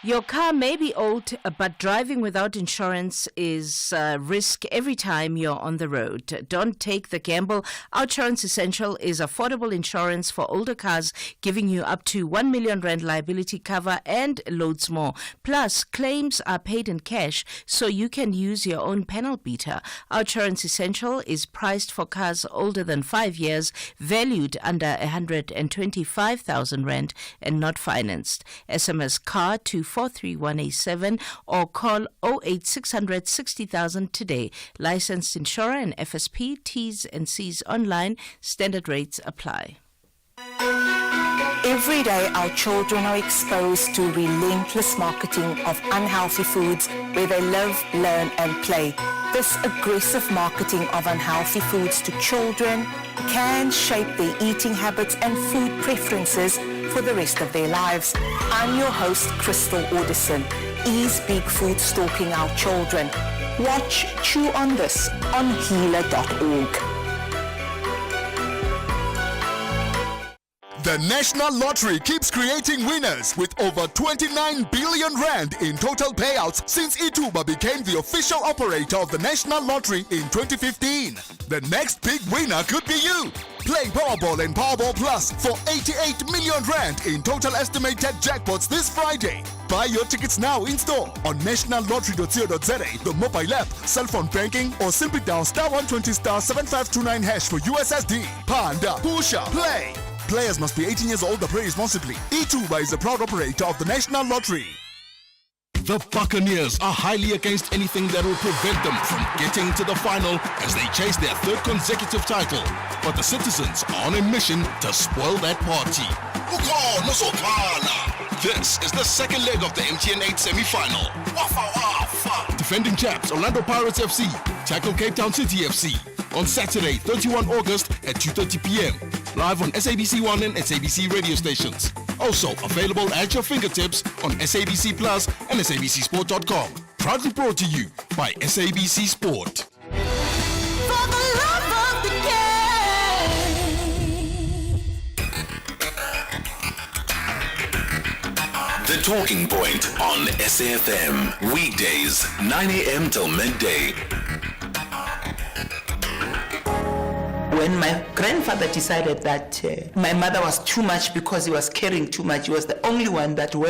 Your car may be old, but driving without insurance is a risk every time you're on the road. Don't take the gamble. Outsurance Essential is affordable insurance for older cars, giving you up to 1 million rand liability cover and loads more. Plus, claims are paid in cash, so you can use your own panel beater. Outsurance Essential is priced for cars older than 5 years, valued under 125,000 rand and not financed. SMS CAR to 43187 or call 08600 60,000 today. Licensed insurer and FSP, T's and C's online. Standard rates apply. Every day, our children are exposed to relentless marketing of unhealthy foods where they live, learn and play. This aggressive marketing of unhealthy foods to children can shape their eating habits and food preferences for the rest of their lives. I'm your host, Crystal Audison. Is big food stalking our children? Watch Chew on This on healer.org. The National Lottery keeps creating winners with over 29 billion rand in total payouts since Ituba became the official operator of the National Lottery in 2015. The next big winner could be you. Play Powerball and Powerball Plus for 88 million rand in total estimated jackpots this Friday. Buy your tickets now in store on nationallottery.co.za, the mobile app, cell phone banking, or simply dial *120 *7529# for USSD. Panda, Pusha, play. Players must be 18 years old to play responsibly. Ituba is a proud operator of the National Lottery. The Buccaneers are highly against anything that will prevent them from getting to the final as they chase their 3rd consecutive title. But the citizens are on a mission to spoil that party. This is the second leg of the MTN 8 semi-final. Defending champs Orlando Pirates FC tackle Cape Town City FC on Saturday, 31 August at 2:30 p.m. live on SABC1 and SABC radio stations. Also available at your fingertips on SABC Plus and SABCSport.com. Proudly brought to you by SABC Sport. For the love of the The Talking Point on SAfm, weekdays 9 a.m. till midday. When my grandfather decided that my mother was too much because he was caring too much, he was the only one that